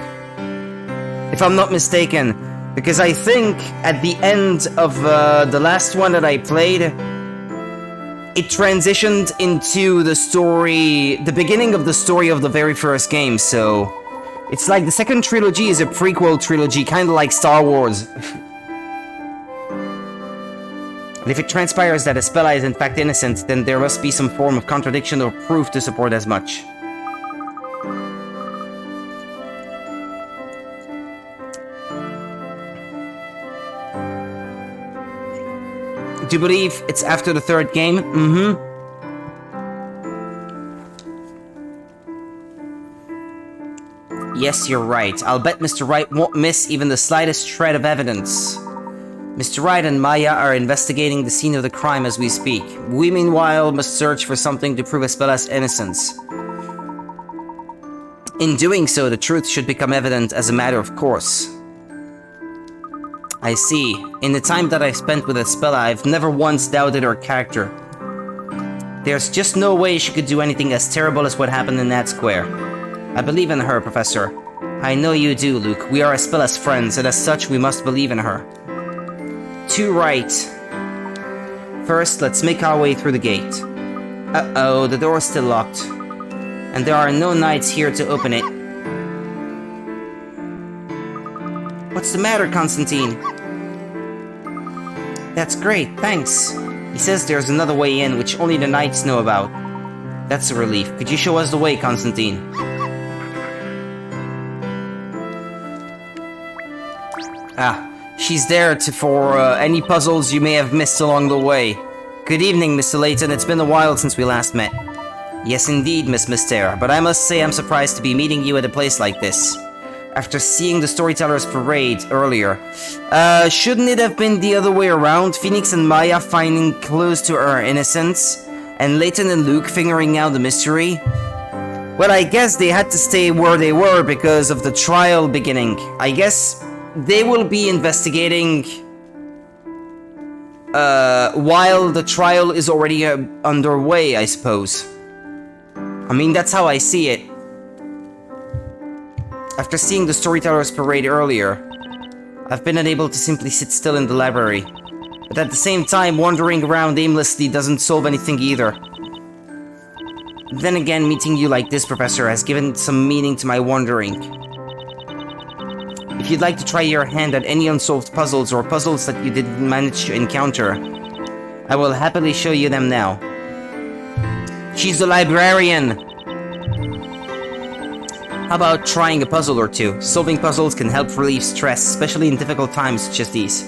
If I'm not mistaken. Because I think at the end of the last one that I played, it transitioned into the story, the beginning of the story of the very first game, so It's like the second trilogy is a prequel trilogy, kind of like Star Wars. And if it transpires that Espella is in fact innocent, then there must be some form of contradiction or proof to support as much. Do you believe it's after the third game? Mm-hmm. Yes, you're right. I'll bet Mr. Wright won't miss even the slightest shred of evidence. Mr. Wright and Maya are investigating the scene of the crime as we speak. We, meanwhile, must search for something to prove Espella's innocence. In doing so, the truth should become evident as a matter of course. I see. In the time that I've spent with Espella, I've never once doubted her character. There's just no way she could do anything as terrible as what happened in that square. I believe in her, Professor. I know you do, Luke. We are Espella's friends, and as such, we must believe in her. Too right. First, let's make our way through the gate. Uh-oh, the door is still locked. And there are no knights here to open it. What's the matter, Constantine? That's great, thanks. He says there's another way in, which only the knights know about. That's a relief. Could you show us the way, Constantine? Ah. She's there for any puzzles you may have missed along the way. Good evening, Mr. Layton. It's been a while since we last met. Yes, indeed, Miss Mystera, but I must say I'm surprised to be meeting you at a place like this. After seeing the Storyteller's Parade earlier, shouldn't it have been the other way around? Phoenix and Maya finding clues to her innocence, and Layton and Luke figuring out the mystery? Well, I guess they had to stay where they were because of the trial beginning. I guess they will be investigating while the trial is already underway, I suppose. I mean, that's how I see it. After seeing the Storyteller's Parade earlier, I've been unable to simply sit still in the library. But at the same time, wandering around aimlessly doesn't solve anything either. Then again, meeting you like this, Professor, has given some meaning to my wandering. If you'd like to try your hand at any unsolved puzzles or puzzles that you didn't manage to encounter, I will happily show you them now. She's the librarian! How about trying a puzzle or two? Solving puzzles can help relieve stress, especially in difficult times such as these.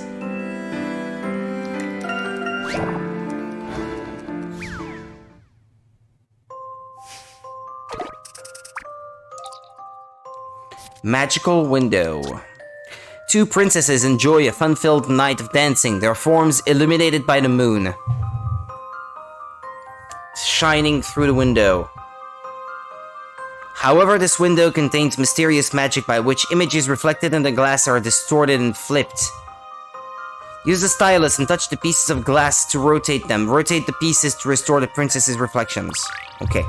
Magical window. Two princesses enjoy a fun-filled night of dancing, their forms illuminated by the moon, shining through the window. However, this window contains mysterious magic by which images reflected in the glass are distorted and flipped. Use the stylus and touch the pieces of glass to rotate them. Rotate the pieces to restore the princess's reflections. Okay.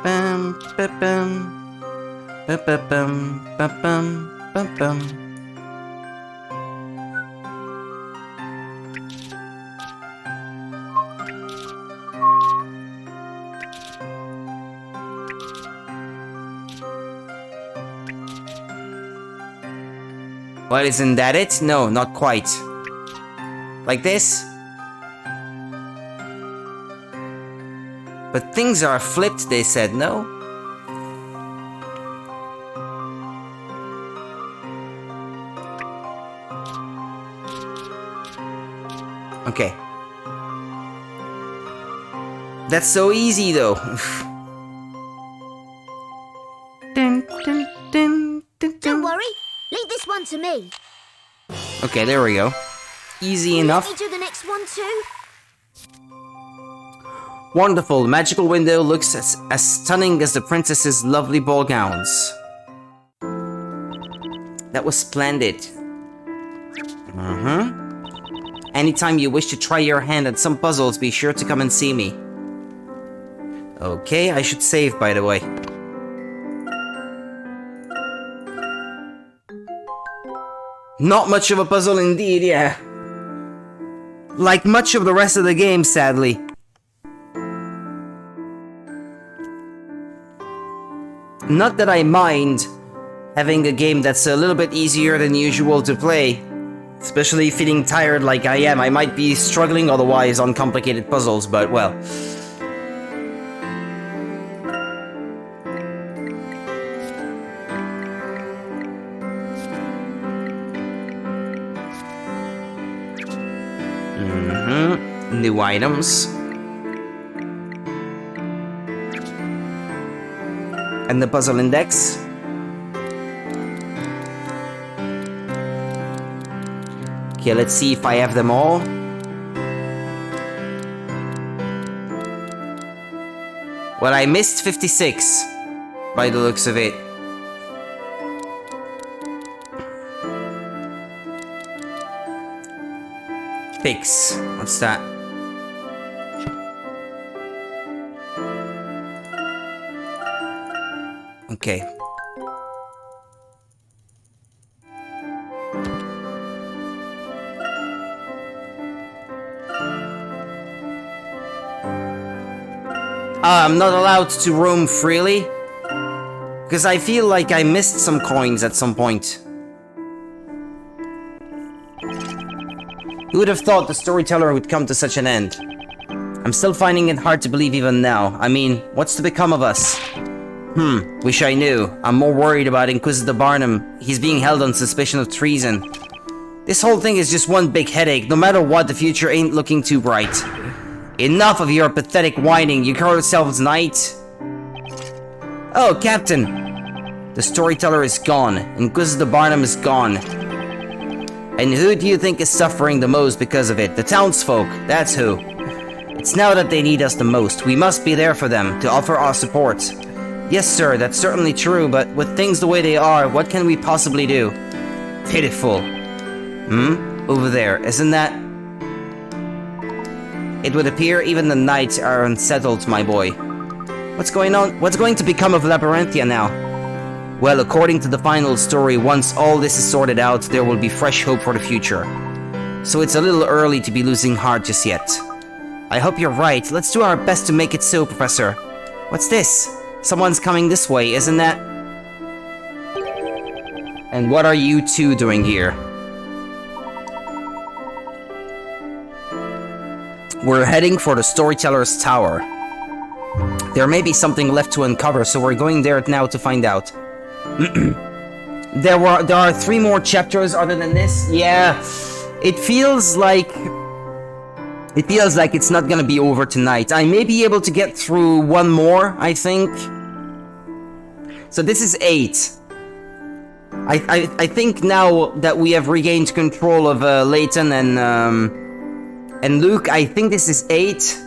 Bum, ba-bum. Ba-ba-bum, ba-bum, ba-bum. Well, isn't that it? No, not quite. Like this? But things are flipped, they said, no? Okay. That's so easy, though. Don't worry. Leave this one to me. Okay, there we go. Easy enough. Let me do the next one too. Wonderful. The magical window looks as stunning as the princess's lovely ball gowns. That was splendid. Anytime you wish to try your hand at some puzzles, be sure to come and see me. Okay, I should save, by the way. Not much of a puzzle indeed, yeah. Like much of the rest of the game, sadly. Not that I mind having a game that's a little bit easier than usual to play. Especially feeling tired like I am. I might be struggling otherwise on complicated puzzles, but well. New items. And the puzzle index. Okay, let's see if I have them all. Well, I missed 56 by the looks of it. Fix. What's that? Okay. I'm not allowed to roam freely because I feel like I missed some coins at some point. Who would have thought the storyteller would come to such an end? I'm still finding it hard to believe even now. I mean, what's to become of us? Wish I knew. I'm more worried about Inquisitor Barnum. He's being held on suspicion of treason. This whole thing is just one big headache. No matter what, the future ain't looking too bright. Enough of your pathetic whining. You call yourselves knight? Oh, Captain. The storyteller is gone. Inquisitor Barnum is gone. And who do you think is suffering the most because of it? The townsfolk. That's who. It's now that they need us the most. We must be there for them, to offer our support. Yes, sir, that's certainly true, but with things the way they are, what can we possibly do? Pitiful. Over there, isn't that... It would appear even the knights are unsettled, my boy. What's going on? What's going to become of Labyrinthia now? Well, according to the final story, once all this is sorted out, there will be fresh hope for the future. So it's a little early to be losing heart just yet. I hope you're right. Let's do our best to make it so, Professor. What's this? Someone's coming this way, isn't that? And what are you two doing here? We're heading for the Storyteller's Tower. There may be something left to uncover, so we're going there now to find out. There are 3 more chapters other than this. Yeah, it feels like it's not gonna be over tonight. I may be able to get through 1 more, I think. So this is 8. I think now that we have regained control of Layton and Luke, I think this is 8.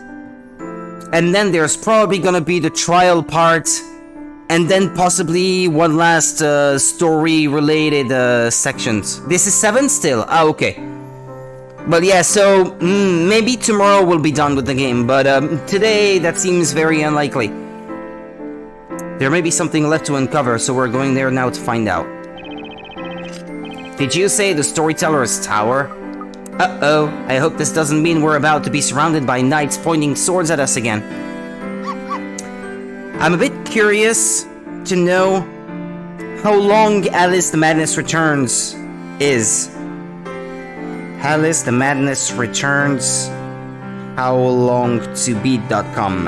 And then there's probably gonna be the trial part, and then possibly one last story-related sections. This is 7 still? Ah, okay. But yeah, so maybe tomorrow we'll be done with the game, but today that seems very unlikely. There may be something left to uncover, so we're going there now to find out. Did you say the Storyteller's Tower? Uh-oh, I hope this doesn't mean we're about to be surrounded by knights pointing swords at us again. I'm a bit curious to know how long Alice the Madness Returns is. Alice the Madness Returns, howlongtobeat.com.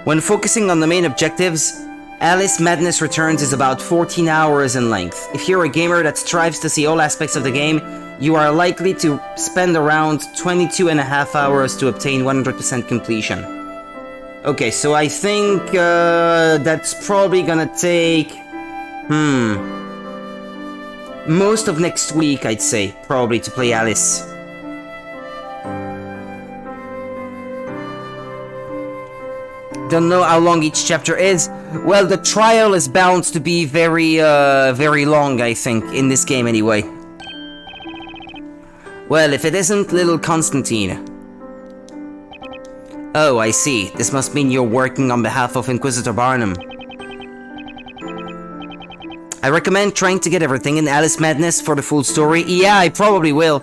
When focusing on the main objectives, Alice Madness Returns is about 14 hours in length. If you're a gamer that strives to see all aspects of the game, you are likely to spend around 22.5 hours to obtain 100% completion. Okay, so I think that's probably gonna take... most of next week, I'd say, probably, to play Alice. Don't know how long each chapter is. Well, the trial is bound to be very long, I think, in this game anyway. Well, if it isn't little Constantine. Oh, I see. This must mean you're working on behalf of Inquisitor Barnum. I recommend trying to get everything in Alice Madness for the full story. Yeah, I probably will.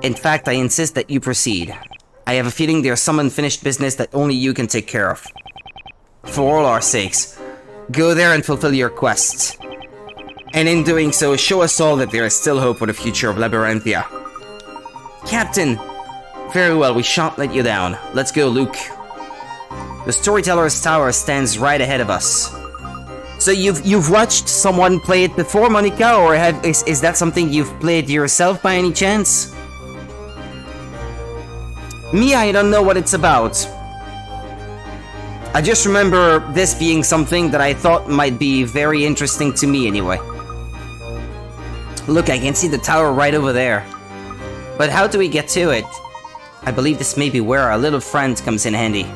In fact, I insist that you proceed. I have a feeling there's some unfinished business that only you can take care of. For all our sakes, go there and fulfill your quests. And in doing so, show us all that there is still hope for the future of Labyrinthia. Captain! Very well, we shan't let you down. Let's go, Luke. The Storyteller's Tower stands right ahead of us. So you've watched someone play it before, Monica, or is that something you've played yourself by any chance? Me, I don't know what it's about. I just remember this being something that I thought might be very interesting to me anyway. Look, I can see the tower right over there. But how do we get to it? I believe this may be where our little friend comes in handy.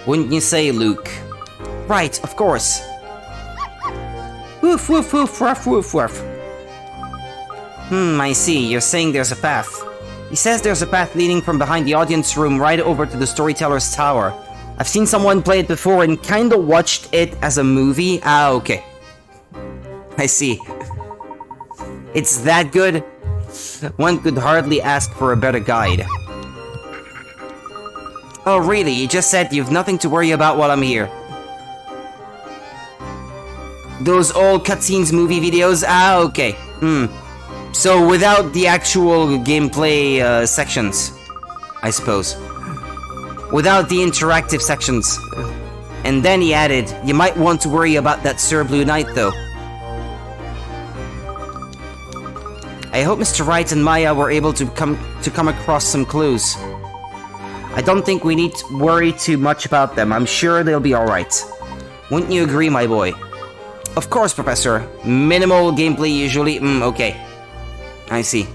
Wouldn't you say, Luke? Right, of course. Woof, woof, woof, woof, woof, woof. I see. You're saying there's a path. He says there's a path leading from behind the audience room right over to the Storyteller's Tower. I've seen someone play it before and kinda watched it as a movie. Ah, okay. I see. It's that good? One could hardly ask for a better guide. Oh, really? You just said you've nothing to worry about while I'm here. Those old cutscenes movie videos? Ah, okay. So without the actual gameplay sections, I suppose. Without the interactive sections. And then he added, you might want to worry about that Sir Blue Knight though. I hope Mr. Wright and Maya were able to come across some clues. I don't think we need to worry too much about them. I'm sure they'll be alright. Wouldn't you agree, my boy? Of course, Professor. Minimal gameplay usually. Okay. I see.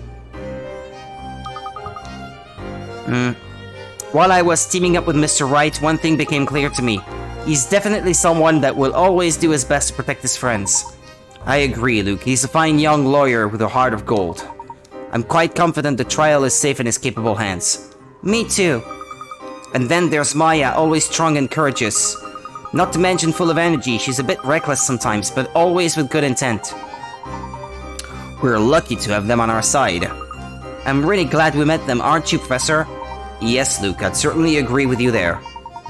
While I was teaming up with Mr. Wright, one thing became clear to me. He's definitely someone that will always do his best to protect his friends. I agree, Luke. He's a fine young lawyer with a heart of gold. I'm quite confident the trial is safe in his capable hands. Me too. And then there's Maya, always strong and courageous. Not to mention full of energy. She's a bit reckless sometimes, but always with good intent. We're lucky to have them on our side. I'm really glad we met them, aren't you, Professor? Yes, Luke, I'd certainly agree with you there.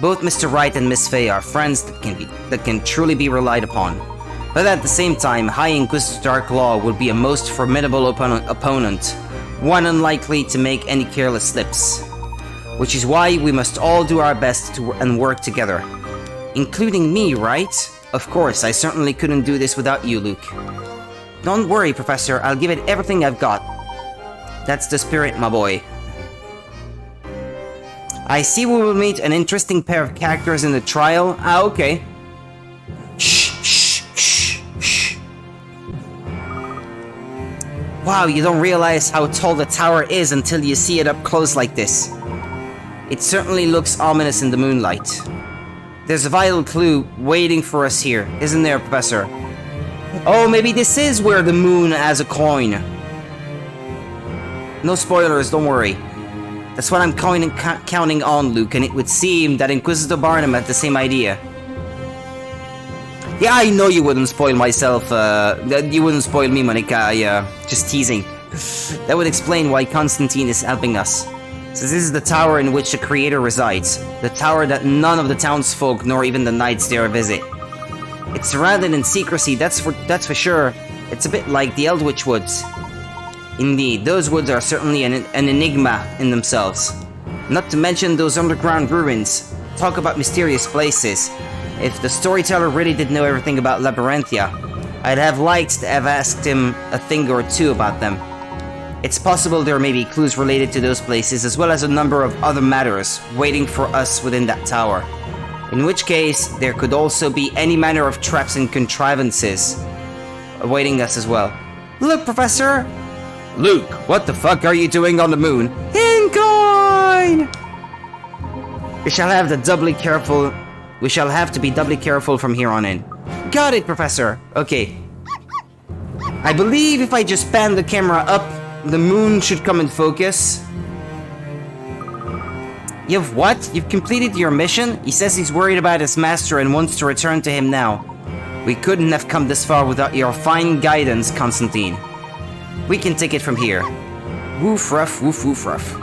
Both Mr. Wright and Miss Fey are friends that can truly be relied upon. But at the same time, High Inquisitor Dark Law would be a most formidable opponent, one unlikely to make any careless slips. Which is why we must all do our best and work together. Including me, right? Of course, I certainly couldn't do this without you, Luke. Don't worry, Professor, I'll give it everything I've got. That's the spirit, my boy. I see we will meet an interesting pair of characters in the trial. Ah, okay. Shh. Wow, you don't realize how tall the tower is until you see it up close like this. It certainly looks ominous in the moonlight. There's a vital clue waiting for us here, isn't there, Professor? Oh, maybe this is where the moon has a coin. No spoilers, don't worry. That's what I'm counting on, Luke, and it would seem that Inquisitor Barnum had the same idea. Yeah, I know you wouldn't spoil myself, you wouldn't spoil me, Monica, just teasing. That would explain why Constantine is helping us. So this is the tower in which the Creator resides. The tower that none of the townsfolk nor even the knights dare visit. It's surrounded in secrecy, that's for sure. It's a bit like the Eldritch Woods. Indeed, those woods are certainly an enigma in themselves. Not to mention those underground ruins. Talk about mysterious places. If the storyteller really did know everything about Labyrinthia, I'd have liked to have asked him a thing or two about them. It's possible there may be clues related to those places, as well as a number of other matters waiting for us within that tower. In which case, there could also be any manner of traps and contrivances awaiting us as well. Look, Professor! Luke, what the fuck are you doing on the moon? Incoin! We shall have to be doubly careful from here on in. Got it, Professor. Okay. I believe if I just pan the camera up, the moon should come in focus. You've what? You've completed your mission? He says he's worried about his master and wants to return to him now. We couldn't have come this far without your fine guidance, Constantine. We can take it from here. Woof ruff, woof woof ruff.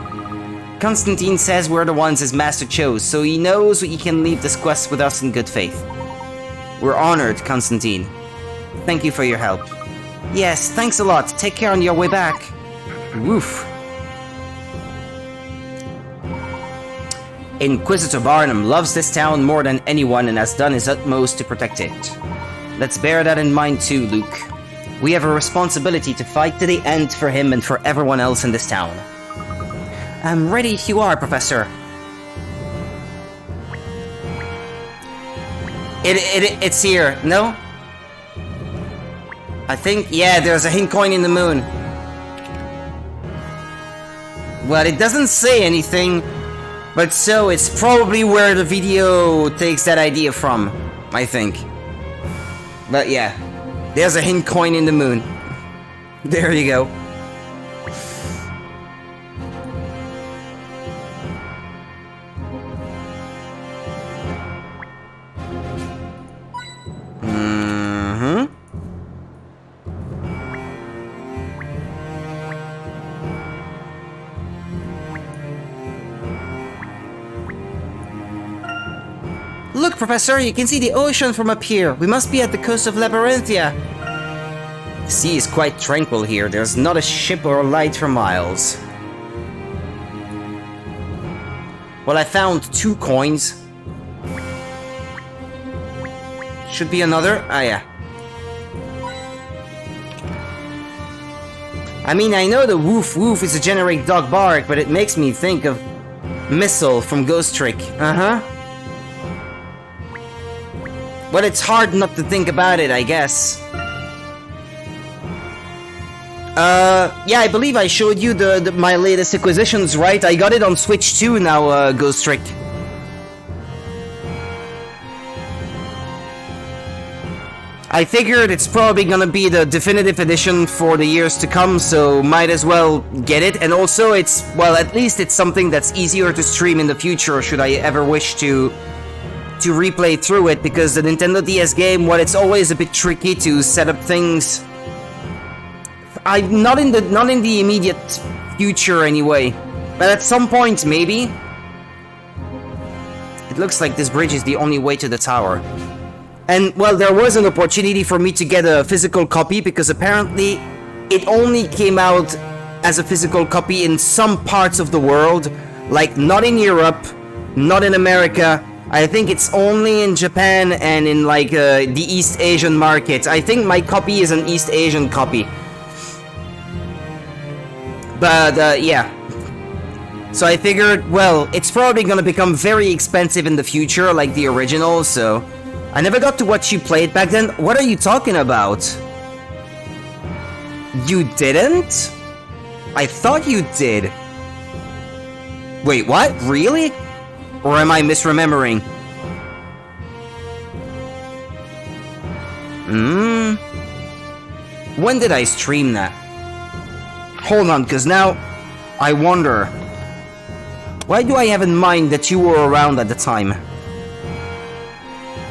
Constantine says we're the ones his master chose, so he knows he can leave this quest with us in good faith. We're honored, Constantine. Thank you for your help. Yes, thanks a lot. Take care on your way back. Woof. Inquisitor Barnum loves this town more than anyone and has done his utmost to protect it. Let's bear that in mind too, Luke. We have a responsibility to fight to the end for him and for everyone else in this town. I'm ready if you are, Professor. It's here, no? I think, yeah, there's a hint coin in the moon. Well, it doesn't say anything, but so it's probably where the video takes that idea from, I think. But yeah, there's a hint coin in the moon. There you go. Look, Professor, you can see the ocean from up here. We must be at the coast of Labyrinthia. The sea is quite tranquil here. There's not a ship or light for miles. Well, I found 2 coins. Should be another. Ah, yeah. I mean, I know the woof woof is a generic dog bark, but it makes me think of Missile from Ghost Trick. Uh-huh. But it's hard not to think about it, I guess. Yeah, I believe I showed you my latest acquisitions, right? I got it on Switch 2 now, Ghost Trick. I figured it's probably gonna be the definitive edition for the years to come, so might as well get it. And also, it's, well, at least it's something that's easier to stream in the future, should I ever wish to replay through it, because the Nintendo DS game, well, it's always a bit tricky to set up things. Not in the immediate future anyway, but at some point maybe. It looks like this bridge is the only way to the tower. And well, there was an opportunity for me to get a physical copy, because apparently it only came out as a physical copy in some parts of the world, like not in Europe, not in America. I think it's only in Japan and in like the East Asian market. I think my copy is an East Asian copy. But yeah. So I figured, well, it's probably gonna become very expensive in the future, like the original, so I never got to watch you play it back then. What are you talking about? You didn't? I thought you did. Wait, what? Really? Or am I misremembering? When did I stream that? Hold on, because now I wonder. Why do I have in mind that you were around at the time?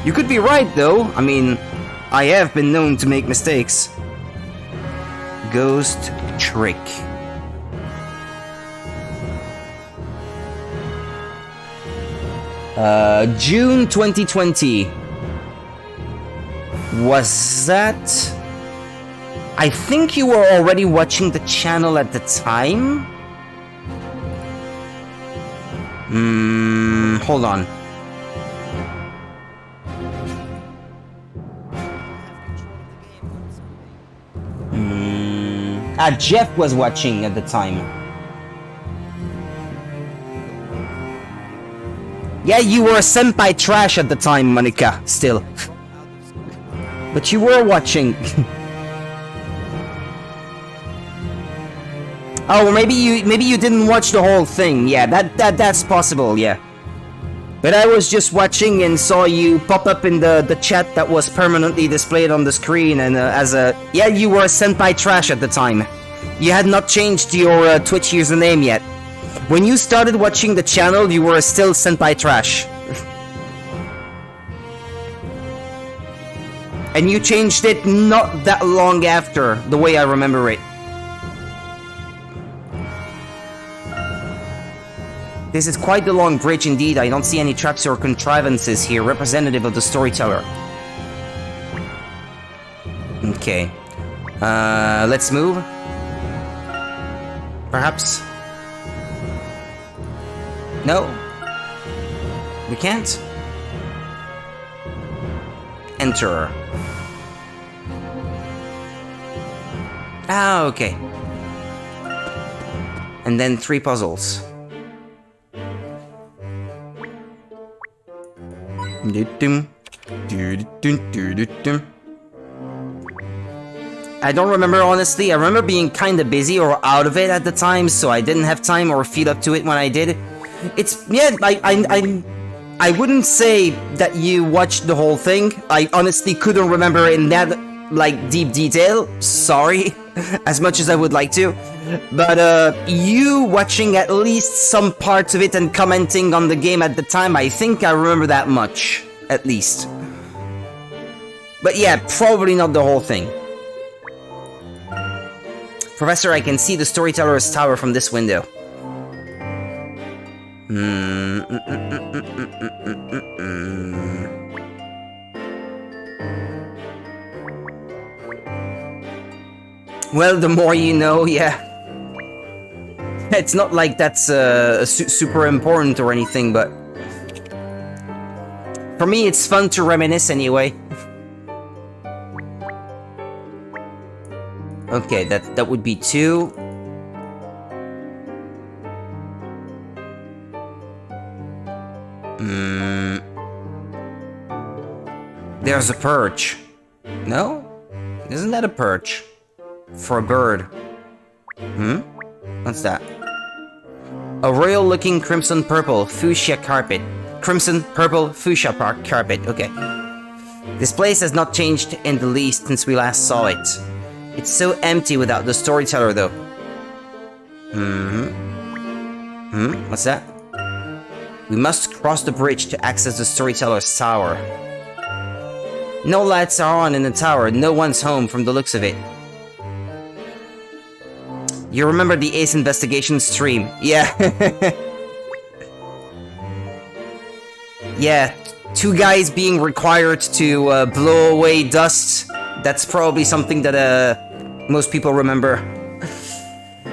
You could be right, though. I mean, I have been known to make mistakes. Ghost Trick. June 2020. Was that... I think you were already watching the channel at the time? Hold on. Jeff was watching at the time. Yeah, you were senpai trash at the time, Monica, still. But you were watching. Oh, maybe you didn't watch the whole thing. Yeah, that's possible, yeah. But I was just watching and saw you pop up in the chat that was permanently displayed on the screen, and yeah, you were senpai trash at the time. You had not changed your Twitch username yet. When you started watching the channel, you were still Senpai Trash. And you changed it not that long after, the way I remember it. This is quite the long bridge indeed. I don't see any traps or contrivances here, representative of the storyteller. Okay. Let's move. Perhaps. No? We can't? Enter. Ah, okay. And then 3 puzzles. I don't remember, honestly. I remember being kinda busy or out of it at the time, so I didn't have time or feel up to it when I did. It's, yeah, I wouldn't say that you watched the whole thing. I honestly couldn't remember in that, like, deep detail. Sorry, as much as I would like to. But, you watching at least some parts of it and commenting on the game at the time, I think I remember that much, at least. But yeah, probably not the whole thing. Professor, I can see the storyteller's tower from this window. Well, the more you know, yeah. It's not like that's super important or anything, but for me, it's fun to reminisce anyway. Okay, that would be 2. There's a perch. No? Isn't that a perch? For a bird. What's that? A royal-looking crimson-purple fuchsia carpet. Crimson-purple fuchsia carpet, okay. This place has not changed in the least since we last saw it. It's so empty without the storyteller, though. What's that? We must cross the bridge to access the storyteller's tower. No lights are on in the tower. No one's home from the looks of it. You remember the Ace Investigation stream? Yeah. Yeah, 2 guys being required to blow away dust. That's probably something that most people remember.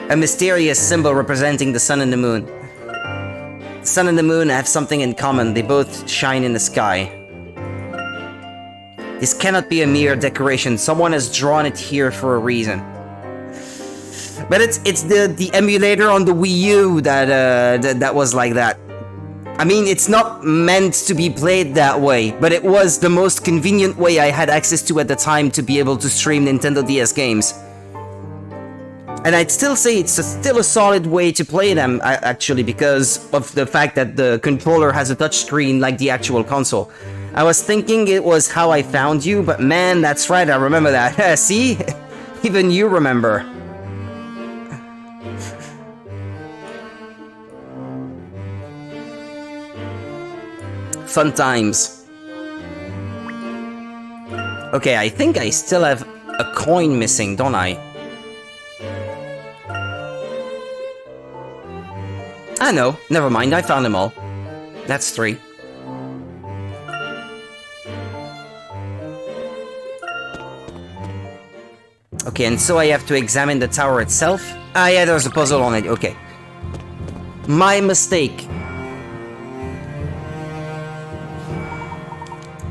A mysterious symbol representing the sun and the moon. The sun and the moon have something in common. They both shine in the sky. This cannot be a mere decoration. Someone has drawn it here for a reason. But it's the emulator on the Wii U that was like that. I mean, it's not meant to be played that way, but it was the most convenient way I had access to at the time to be able to stream Nintendo DS games. And I'd still say it's still a solid way to play them, actually, because of the fact that the controller has a touchscreen like the actual console. I was thinking it was How I Found You, but man, that's right, I remember that. See? Even you remember. Fun times. Okay, I think I still have a coin missing, don't I? Ah, no, never mind, I found them all. That's 3. Okay, and so I have to examine the tower itself? Ah, yeah, there's a puzzle on it, okay. My mistake.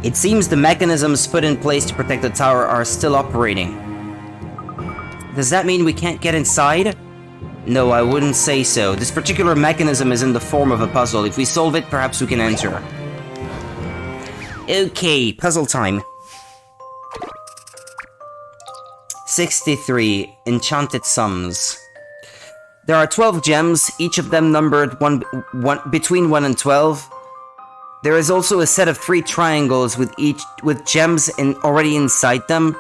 It seems the mechanisms put in place to protect the tower are still operating. Does that mean we can't get inside? No, I wouldn't say so. This particular mechanism is in the form of a puzzle. If we solve it, perhaps we can enter. Okay, puzzle time. 63. Enchanted Sums. There are 12 gems, each of them numbered between 1 and 12. There is also a set of 3 triangles with gems already inside them.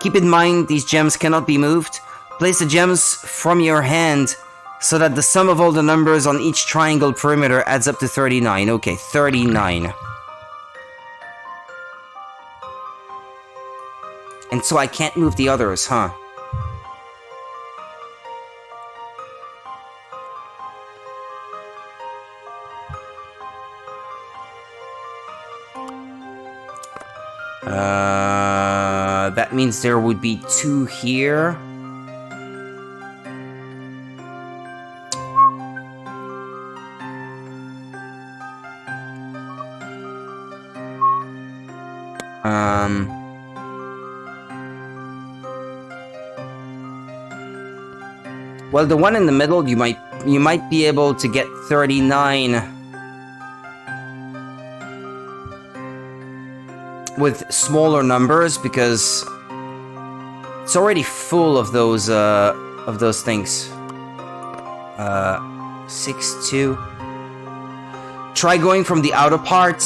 Keep in mind, these gems cannot be moved. Place the gems from your hand So that the sum of all the numbers on each triangle perimeter adds up to 39. Okay, 39. And so I can't move the others, huh? That means there would be 2 here. Well, the one in the middle, you might be able to get 39 with smaller numbers because it's already full of those things. 6, 2. Try going from the outer part.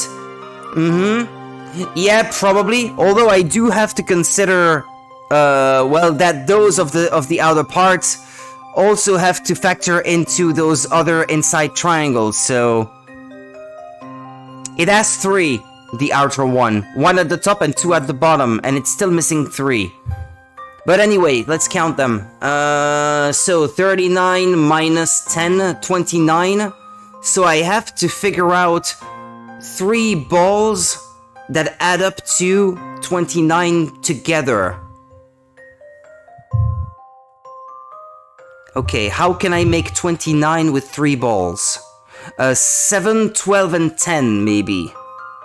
Yeah, probably. Although I do have to consider, well, that those of the outer parts also have to factor into those other inside triangles. So it has 3, the outer one, 1 at the top and 2 at the bottom, and it's still missing 3. But anyway, let's count them. So 39 minus 10, 29. So I have to figure out 3 balls that add up to 29 together. Okay, how can I make 29 with 3 balls? 7, 12, and 10, maybe.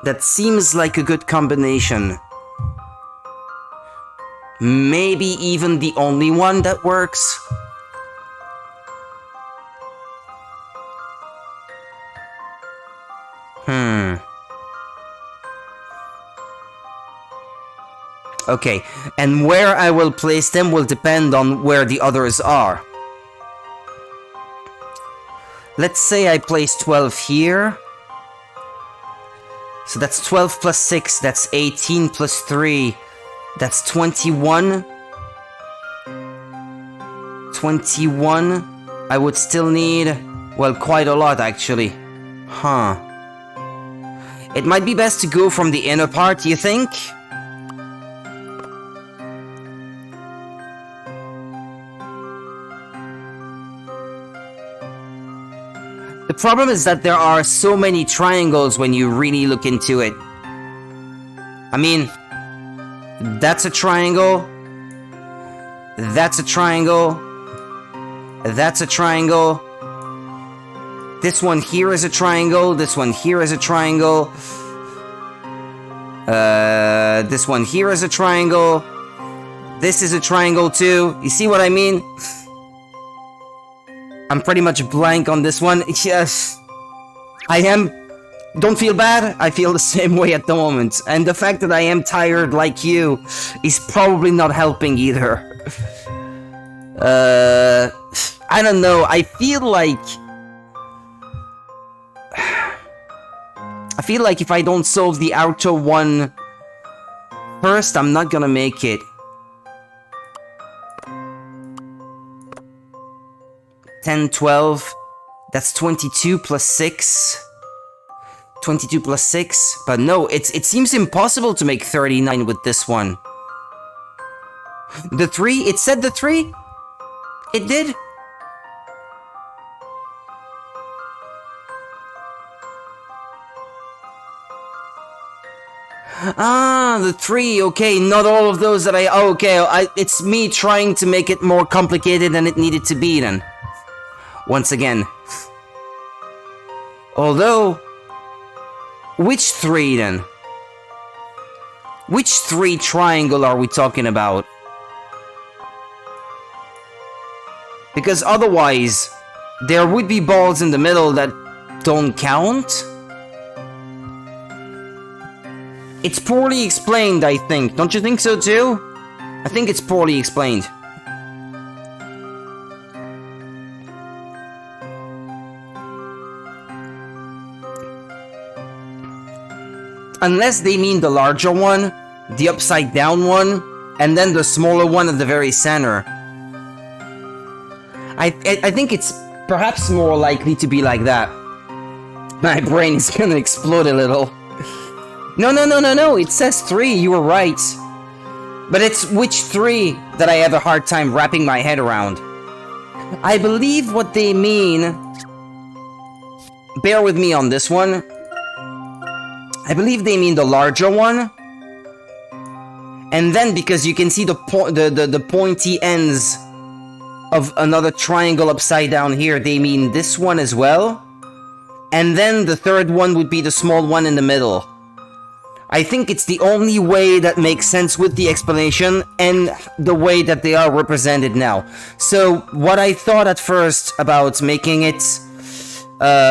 That seems like a good combination. Maybe even the only one that works. Okay, and where I will place them will depend on where the others are. Let's say I place 12 here. So that's 12 plus 6, that's 18 plus 3, that's 21. 21. I would still need, well, quite a lot actually. Huh. It might be best to go from the inner part, you think? The problem is that there are so many triangles when you really look into it. I mean, that's a triangle. That's a triangle. That's a triangle. This one here is a triangle. This one here is a triangle. This one here is a triangle. This is a triangle too. You see what I mean? I'm pretty much blank on this one. Yes, I am. Don't feel bad. I feel the same way at the moment. And the fact that I am tired like you is probably not helping either. I don't know. I feel like if I don't solve the outer one first, I'm not gonna make it. 10, 12, that's 22 plus 6. 22 plus 6, but no, it seems impossible to make 39 with this one. The 3, it said the 3? It did? Ah, the 3, okay, not all of those that it's me trying to make it more complicated than it needed to be then. Once again. Although, which 3 then? Which 3 triangle are we talking about? Because otherwise, there would be balls in the middle that don't count. It's poorly explained, I think. Don't you think so too? I think it's poorly explained. Unless they mean the larger one, the upside down one, and then the smaller one at the very center. I think it's perhaps more likely to be like that. My brain is gonna explode a little. No, it says 3, you were right. But it's which 3 that I have a hard time wrapping my head around. I believe what they mean... Bear with me on this one. I believe they mean the larger one. And then, because you can see the pointy ends of another triangle upside down here, they mean this one as well. And then the third one would be the small one in the middle. I think it's the only way that makes sense with the explanation and the way that they are represented now. So, what I thought at first about making it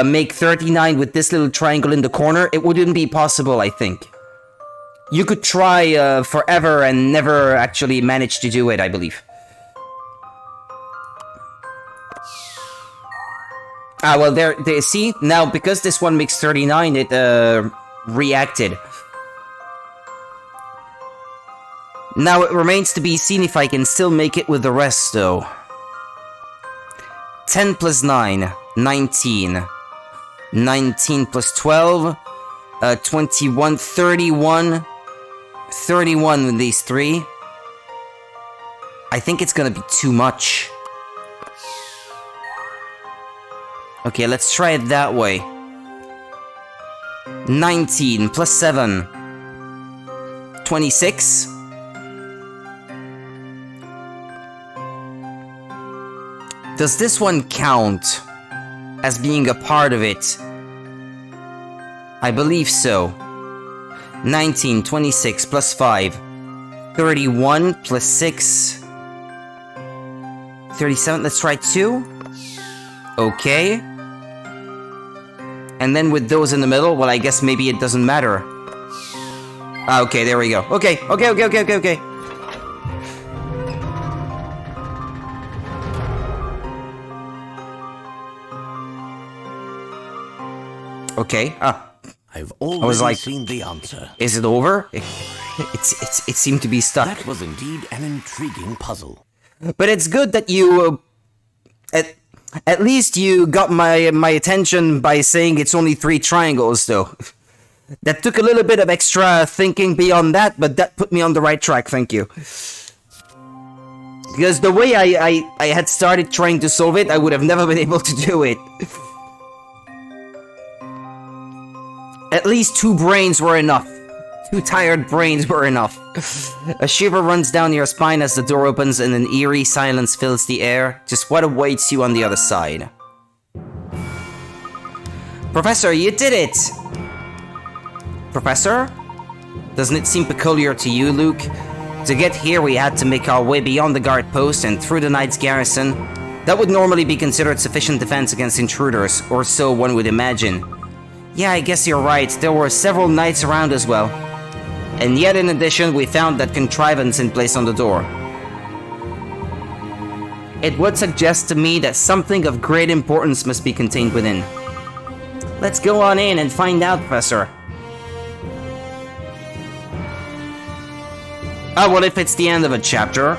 make 39 with this little triangle in the corner, it wouldn't be possible, I think. You could try forever and never actually manage to do it, I believe. Ah, well, there, see? Now, because this one makes 39, it reacted. Now, it remains to be seen if I can still make it with the rest, though. 10 plus 9, 19. 19 plus 12, 21, 31. 31 with these 3. I think it's gonna be too much. Okay, let's try it that way. 19 plus 7. 26. Does this one count as being a part of it? I believe so. 19, 26 plus 5. 31 plus 6. 37, let's try 2. Okay. And then with those in the middle, well, I guess maybe it doesn't matter. Ah, okay, there we go. Okay. Okay, I've already seen the answer. Is it over? It seemed to be stuck. That was indeed an intriguing puzzle. But it's good that you... At least you got my attention by saying it's only 3 triangles, though. That took a little bit of extra thinking beyond that, but that put me on the right track, thank you. Because the way I had started trying to solve it, I would have never been able to do it. At least 2 brains were enough. 2 tired brains were enough. A shiver runs down your spine as the door opens and an eerie silence fills the air. Just what awaits you on the other side? Professor, you did it! Professor? Doesn't it seem peculiar to you, Luke? To get here, we had to make our way beyond the guard post and through the knight's garrison. That would normally be considered sufficient defense against intruders, or so one would imagine. Yeah, I guess you're right. There were several knights around as well. And yet, in addition, we found that contrivance in place on the door. It would suggest to me that something of great importance must be contained within. Let's go on in and find out, Professor. Ah, well, if it's the end of a chapter...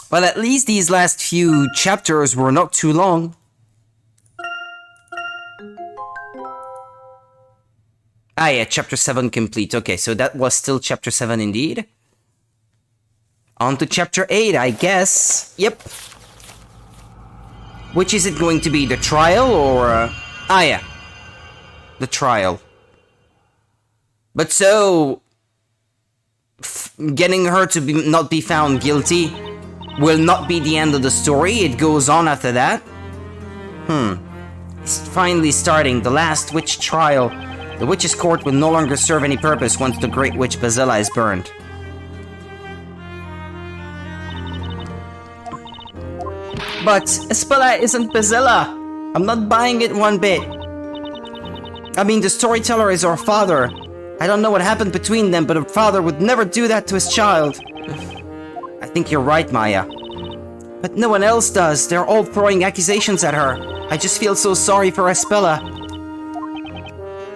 Well, at least these last few chapters were not too long. Ah yeah, chapter 7 complete. Okay, so that was still chapter 7 indeed. On to chapter 8, I guess. Yep. Which is it going to be? The trial or... Ah yeah. The trial. But so... getting her to not be found guilty... will not be the end of the story, it goes on after that? It's finally starting, the last witch trial. The witch's court will no longer serve any purpose once the great witch Bazella is burned. But Espella isn't Bazella! I'm not buying it one bit. I mean, the storyteller is our father. I don't know what happened between them, but a father would never do that to his child. I think you're right, Maya. But no one else does. They're all throwing accusations at her. I just feel so sorry for Espella.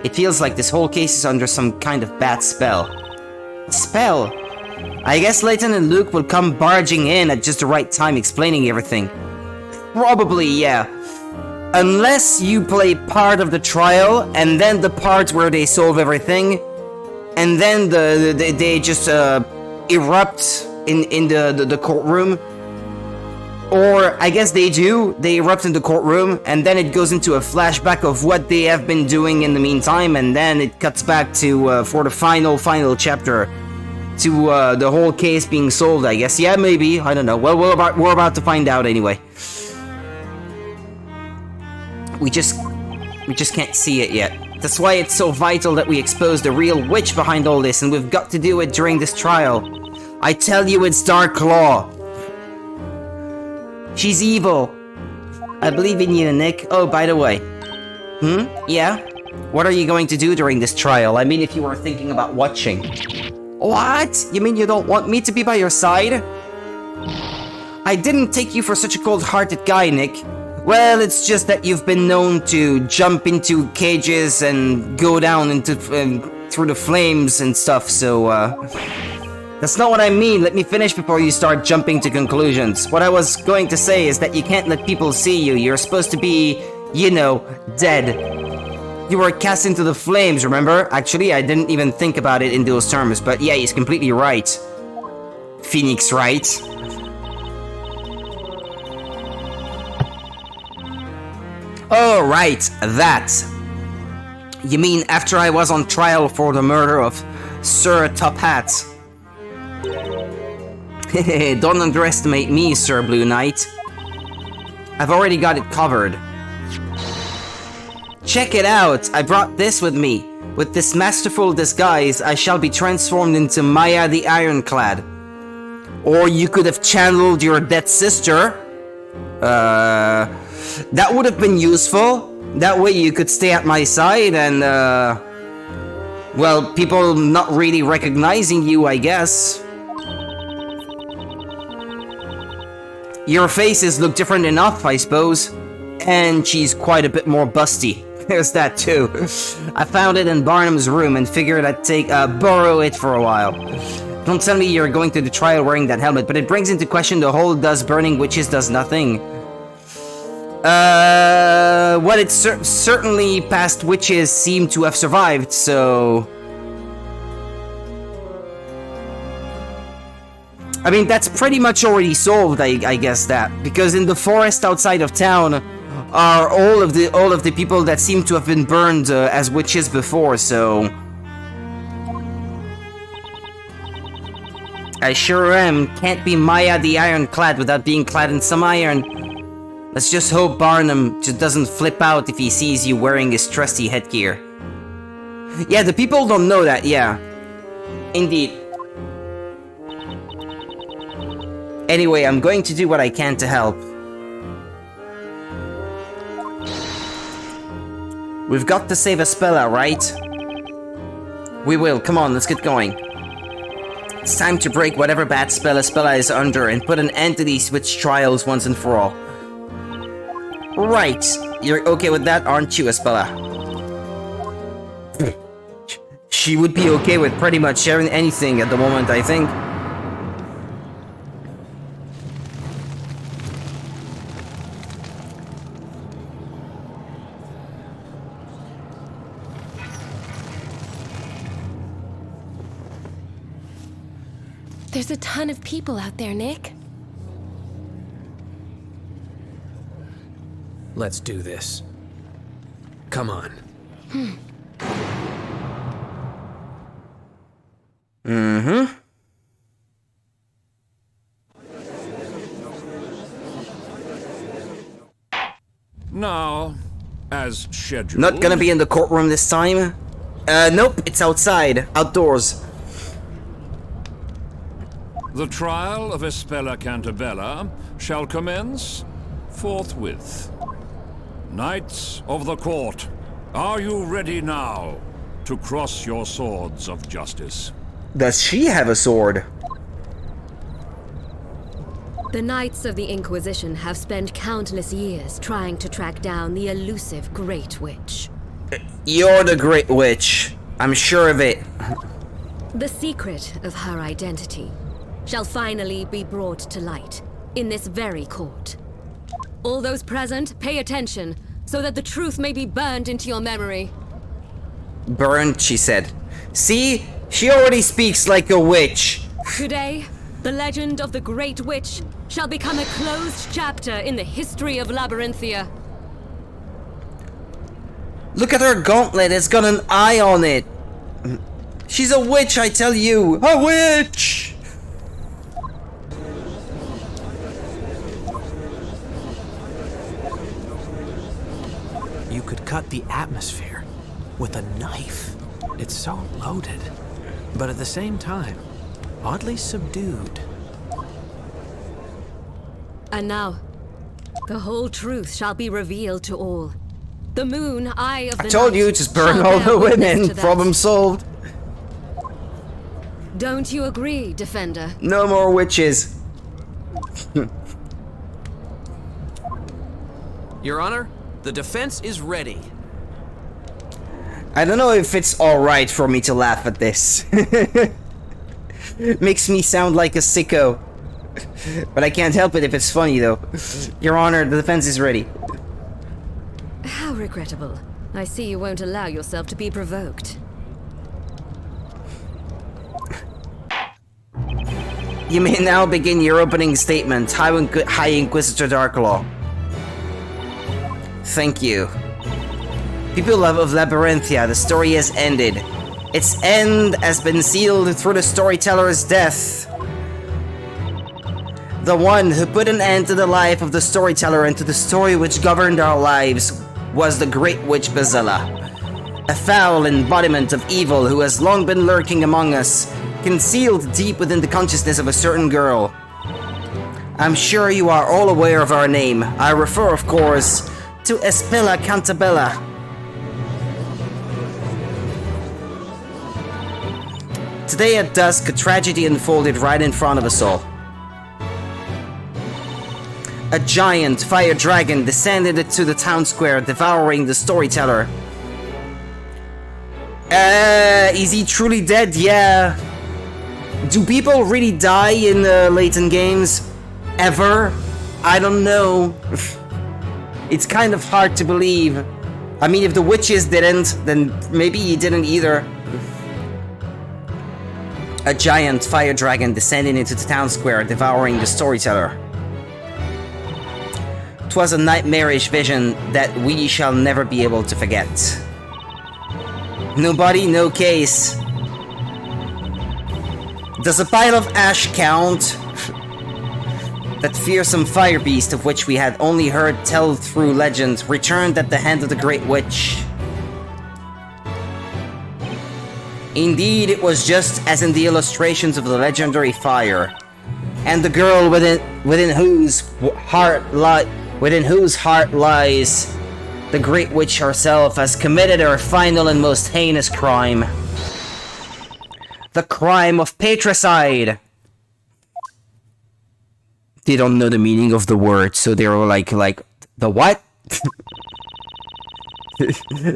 It feels like this whole case is under some kind of bad spell. Spell? I guess Layton and Luke will come barging in at just the right time explaining everything. Probably, yeah. Unless you play part of the trial, and then the part where they solve everything, and then they just erupt in the courtroom. Or, I guess they erupt in the courtroom, and then it goes into a flashback of what they have been doing in the meantime, and then it cuts back to, for the final chapter, to the whole case being solved, I guess. Yeah, maybe, I don't know. Well, we're about to find out anyway. We just can't see it yet. That's why it's so vital that we expose the real witch behind all this, and we've got to do it during this trial. I tell you, it's Dark Claw. She's evil. I believe in you, Nick. Oh, by the way. Yeah? What are you going to do during this trial? I mean, if you were thinking about watching. What? You mean you don't want me to be by your side? I didn't take you for such a cold-hearted guy, Nick. Well, it's just that you've been known to jump into cages and go down into through the flames and stuff, so that's not what I mean. Let me finish before you start jumping to conclusions. What I was going to say is that you can't let people see you. You're supposed to be, you know, dead. You were cast into the flames, remember? Actually, I didn't even think about it in those terms, but yeah, he's completely right. Phoenix Wright. Oh, right, that. You mean after I was on trial for the murder of Sir Top Hat? Don't underestimate me, Sir Blue Knight. I've already got it covered. Check it out, I brought this with me. With this masterful disguise, I shall be transformed into Maya the Ironclad. Or you could have channeled your dead sister. That would have been useful. That way you could stay at my side and, well, people not really recognizing you, I guess. Your faces look different enough, I suppose. And she's quite a bit more busty. There's that too. I found it in Barnum's room and figured I'd borrow it for a while. Don't tell me you're going to the trial wearing that helmet, but it brings into question the whole does burning witches does nothing. Well, it's certainly past witches seem to have survived, so... I mean, that's pretty much already solved, I guess that. Because in the forest outside of town are all of the people that seem to have been burned as witches before, so... I sure am. Can't be Maya the Ironclad without being clad in some iron. Let's just hope Barnum just doesn't flip out if he sees you wearing his trusty headgear. Yeah, the people don't know that, yeah. Indeed. Anyway, I'm going to do what I can to help. We've got to save Espella, right? We will. Come on, let's get going. It's time to break whatever bad spell Espella is under and put an end to these witch trials once and for all. Right. You're okay with that, aren't you, Espella? She would be okay with pretty much sharing anything at the moment, I think. There's a ton of people out there, Nick. Let's do this. Come on. Mm-hmm. Now, as scheduled... Not gonna be in the courtroom this time? Nope, it's outside. Outdoors. The trial of Espella Cantabella shall commence forthwith. Knights of the court, are you ready now to cross your swords of justice? Does she have a sword? The Knights of the Inquisition have spent countless years trying to track down the elusive Great Witch. You're the Great Witch. I'm sure of it. The secret of her identity shall finally be brought to light in this very court. All those present, pay attention, so that the truth may be burned into your memory. Burned, she said. See? She already speaks like a witch. Today, the legend of the Great Witch shall become a closed chapter in the history of Labyrinthia. Look at her gauntlet, it's got an eye on it. She's a witch, I tell you. A witch! You could cut the atmosphere with a knife. It's so loaded, but at the same time, oddly subdued. And now, the whole truth shall be revealed to all. The moon, eye of the I told night, you, just burn shall all bear the witness women. to that. Problem solved. Don't you agree, Defender? No more witches. Your Honor, the defense is ready. I don't know if it's alright for me to laugh at this. Makes me sound like a sicko. But I can't help it if it's funny though. Your Honor, the defense is ready. How regrettable. I see you won't allow yourself to be provoked. You may now begin your opening statement, High Inquisitor Darklaw. Thank you. People of Labyrinthia, the story has ended. Its end has been sealed through the storyteller's death. The one who put an end to the life of the storyteller and to the story which governed our lives was the Great Witch Bazella, a foul embodiment of evil who has long been lurking among us, concealed deep within the consciousness of a certain girl. I'm sure you are all aware of our name. I refer, of course, to Espella Cantabella. Today at dusk, a tragedy unfolded right in front of us all. A giant fire dragon descended to the town square, devouring the storyteller. Is he truly dead? Yeah. Do people really die in the Layton games? Ever? I don't know. It's kind of hard to believe. I mean, if the witches didn't, then maybe he didn't either. A giant fire dragon descending into the town square, devouring the storyteller. 'Twas a nightmarish vision that we shall never be able to forget. No body, no case. Does a pile of ash count? That fearsome fire beast of which we had only heard tell through legend returned at the hand of the Great Witch. Indeed, it was just as in the illustrations of the legendary fire, and the girl within whose heart lies the Great Witch herself has committed her final and most heinous crime. The crime of patricide! They don't know the meaning of the word, so they were like, the what?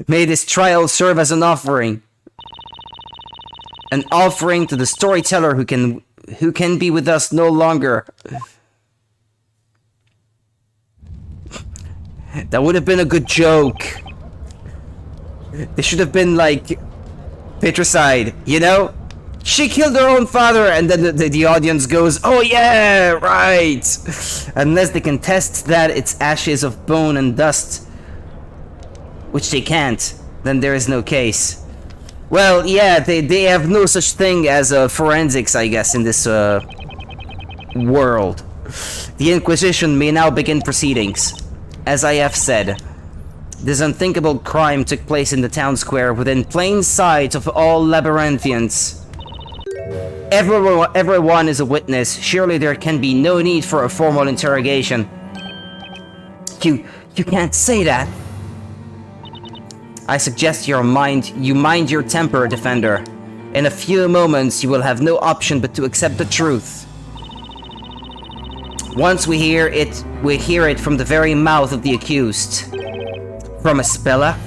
May this trial serve as an offering. An offering to the storyteller who can be with us no longer. That would have been a good joke. They should have been like patricide, you know? She killed her own father, and then the audience goes, oh yeah, right. Unless they can test that it's ashes of bone and dust, which they can't, then there is no case. Well, yeah, they have no such thing as forensics, I guess, in this world. The Inquisition may now begin proceedings. As I have said, this unthinkable crime took place in the town square within plain sight of all Labyrinthians. Everyone is a witness. Surely there can be no need for a formal interrogation. You can't say that. I suggest you mind your temper, Defender. In a few moments, you will have no option but to accept the truth. Once we hear it from the very mouth of the accused. From Espella.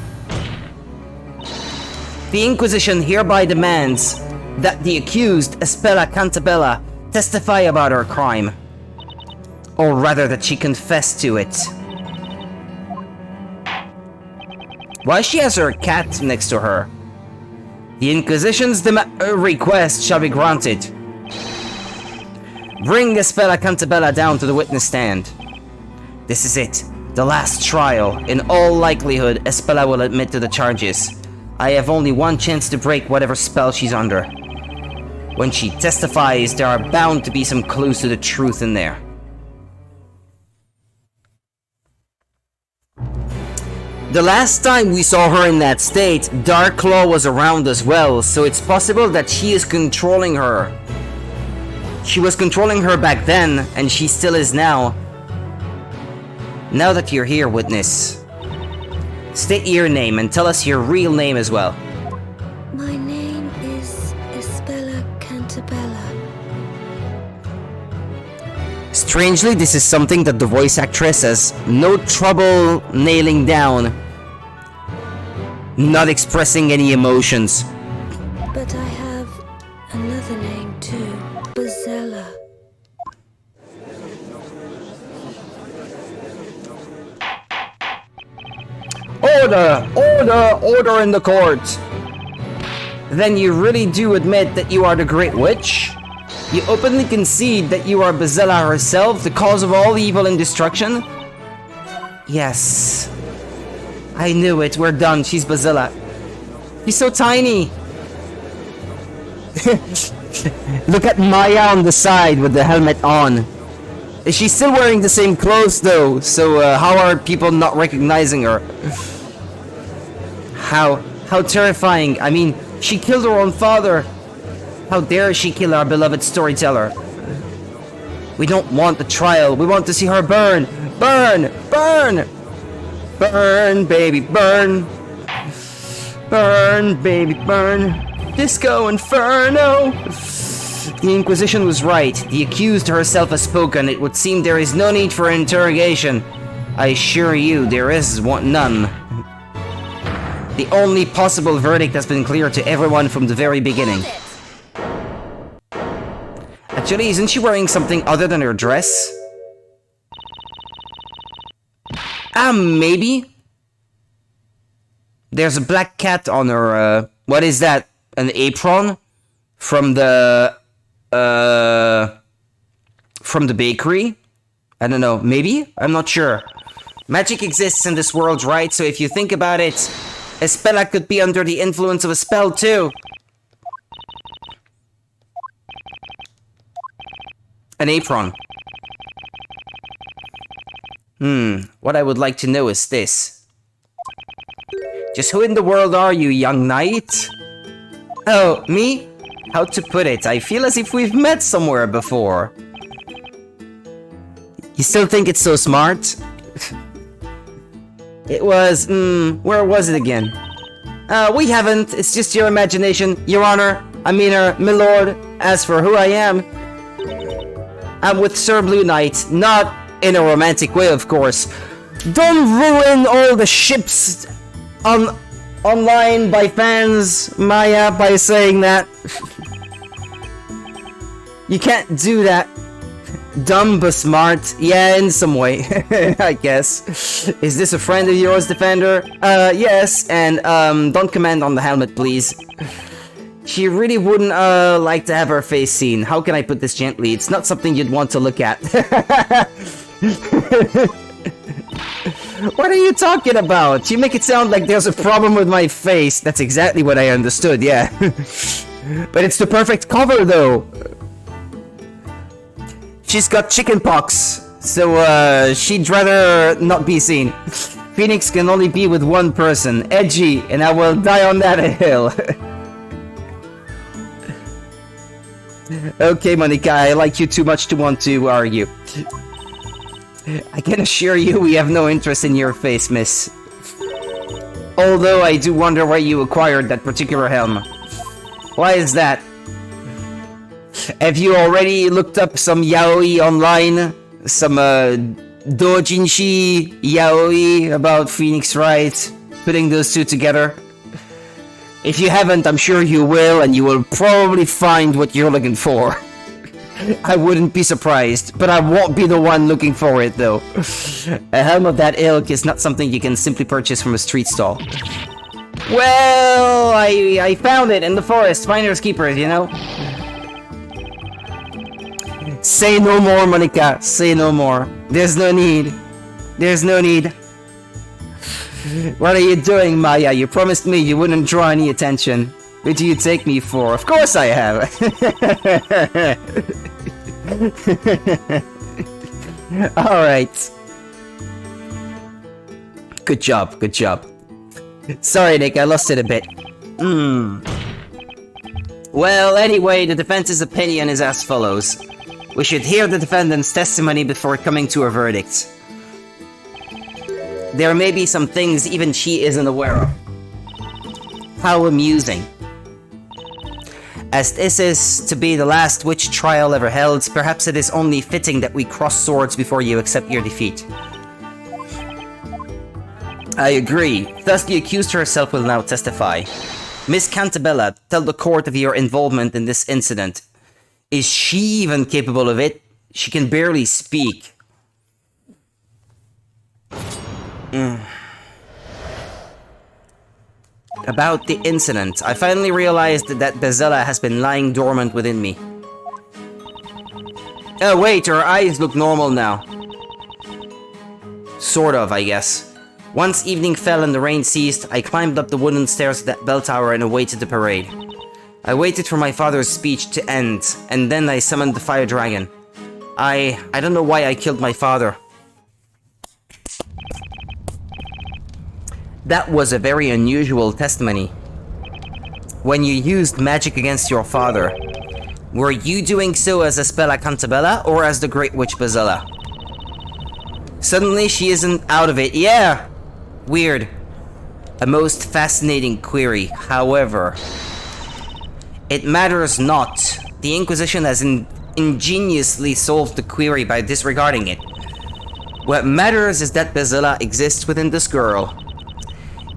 The Inquisition hereby demands that the accused, Espela Cantabella, testify about her crime. Or rather, that she confessed to it. Why she has her cat next to her? The Inquisition's request shall be granted. Bring Espela Cantabella down to the witness stand. This is it. The last trial. In all likelihood, Espela will admit to the charges. I have only one chance to break whatever spell she's under. When she testifies, there are bound to be some clues to the truth in there. The last time we saw her in that state, Darklaw was around as well, so it's possible that she is controlling her. She was controlling her back then, and she still is now. Now that you're here, witness, state your name and tell us your real name as well. My name is Espela Cantabella. Strangely, this is something that the voice actress has no trouble nailing down. Not expressing any emotions. But I have another name too. Bezella. Order! Order! Order in the court! Then you really do admit that you are the Great Witch? You openly concede that you are Bezella herself, the cause of all evil and destruction? Yes. I knew it. We're done. She's Bezella. She's so tiny. Look at Maya on the side with the helmet on. She's still wearing the same clothes though, so how are people not recognizing her? How terrifying. I mean, she killed her own father. How dare she kill our beloved storyteller? We don't want the trial. We want to see her burn. Burn! Burn! Burn, baby, burn. Burn, baby, burn. Disco Inferno! The Inquisition was right. The accused herself has spoken. It would seem there is no need for interrogation. I assure you, there is none. The only possible verdict has been clear to everyone from the very beginning. Actually, isn't she wearing something other than her dress? Maybe? There's a black cat on her, what is that? An apron? From the bakery? I don't know, maybe? I'm not sure. Magic exists in this world, right? So if you think about it, Espela could be under the influence of a spell too. An apron. What I would like to know is this. Just who in the world are you, young knight? Oh, me? How to put it? I feel as if we've met somewhere before. You still think it's so smart? It was, where was it again? We haven't. It's just your imagination, Your Honor. I mean, my lord. As for who I am, I'm with Sir Blue Knight. Not in a romantic way, of course. Don't ruin all the ships online by fans, Maya, by saying that. You can't do that. Dumb but smart. Yeah, in some way, I guess. Is this a friend of yours, Defender? Yes, and don't comment on the helmet, please. She really wouldn't like to have her face seen. How can I put this gently? It's not something you'd want to look at. What are you talking about? You make it sound like there's a problem with my face. That's exactly what I understood, yeah. But it's the perfect cover, though. She's got chickenpox, so she'd rather not be seen. Phoenix can only be with one person, Edgy, and I will die on that hill. Okay, Monica, I like you too much to want to argue. I can assure you we have no interest in your face, miss. Although I do wonder why you acquired that particular helm. Why is that? Have you already looked up some yaoi online? Some doujinshi yaoi about Phoenix Wright? Putting those two together? If you haven't, I'm sure you will, and you will probably find what you're looking for. I wouldn't be surprised, but I won't be the one looking for it, though. A helm of that ilk is not something you can simply purchase from a street stall. Well, I found it in the forest, finders keepers, you know? Say no more, Monica, say no more. There's no need. There's no need. What are you doing, Maya? You promised me you wouldn't draw any attention. What do you take me for? Of course I have. Alright. Good job, good job. Sorry, Nick, I lost it a bit. Well, anyway, the defense's opinion is as follows. We should hear the defendant's testimony before coming to a verdict. There may be some things even she isn't aware of. How amusing. As this is to be the last witch trial ever held, perhaps it is only fitting that we cross swords before you accept your defeat. I agree. Thus the accused herself will now testify. Miss Cantabella, tell the court of your involvement in this incident. Is she even capable of it? She can barely speak. About the incident, I finally realized that Bezella has been lying dormant within me. Oh wait, her eyes look normal now. Sort of, I guess. Once evening fell and the rain ceased, I climbed up the wooden stairs of that bell tower and awaited the parade. I waited for my father's speech to end, and then I summoned the fire dragon. I don't know why I killed my father. That was a very unusual testimony. When you used magic against your father, were you doing so as Espela Cantabella or as the Great Witch Bezella? Suddenly she isn't out of it. Yeah! Weird. A most fascinating query. However, it matters not. The Inquisition has ingeniously solved the query by disregarding it. What matters is that Bezella exists within this girl.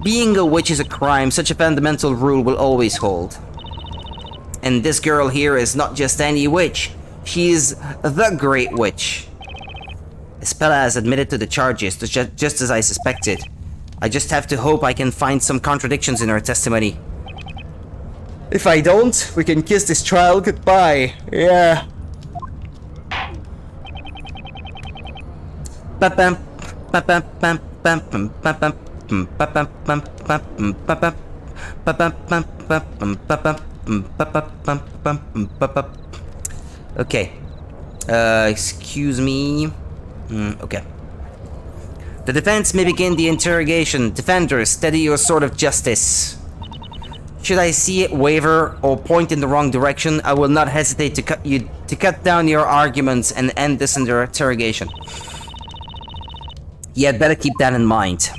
Being a witch is a crime, such a fundamental rule will always hold. And this girl here is not just any witch, she is the Great Witch. Espela has admitted to the charges, just as I suspected. I just have to hope I can find some contradictions in her testimony. If I don't, we can kiss this trial goodbye. Yeah. Ba-bam, ba-bam, bam, bam, bam, bam, bam. Okay. Excuse me. Okay. The defense may begin the interrogation. Defenders, steady your sword of justice. Should I see it waver or point in the wrong direction, I will not hesitate to cut down your arguments and end this interrogation. You had better keep that in mind.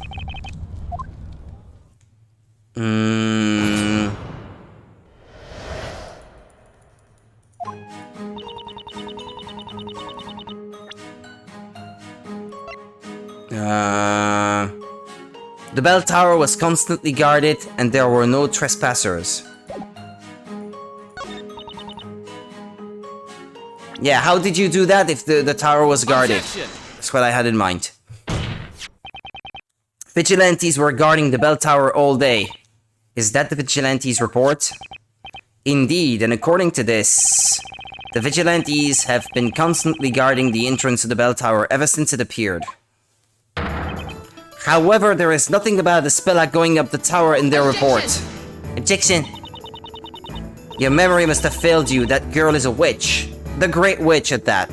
The bell tower was constantly guarded and there were no trespassers. Yeah, how did you do that if the tower was guarded? Objection. That's what I had in mind. Vigilantes were guarding the bell tower all day. Is that the Vigilantes' report? Indeed, and according to this, the Vigilantes have been constantly guarding the entrance to the bell tower ever since it appeared. However, there is nothing about the Espela going up the tower in their report. Objection! Your memory must have failed you. That girl is a witch. The Great Witch at that.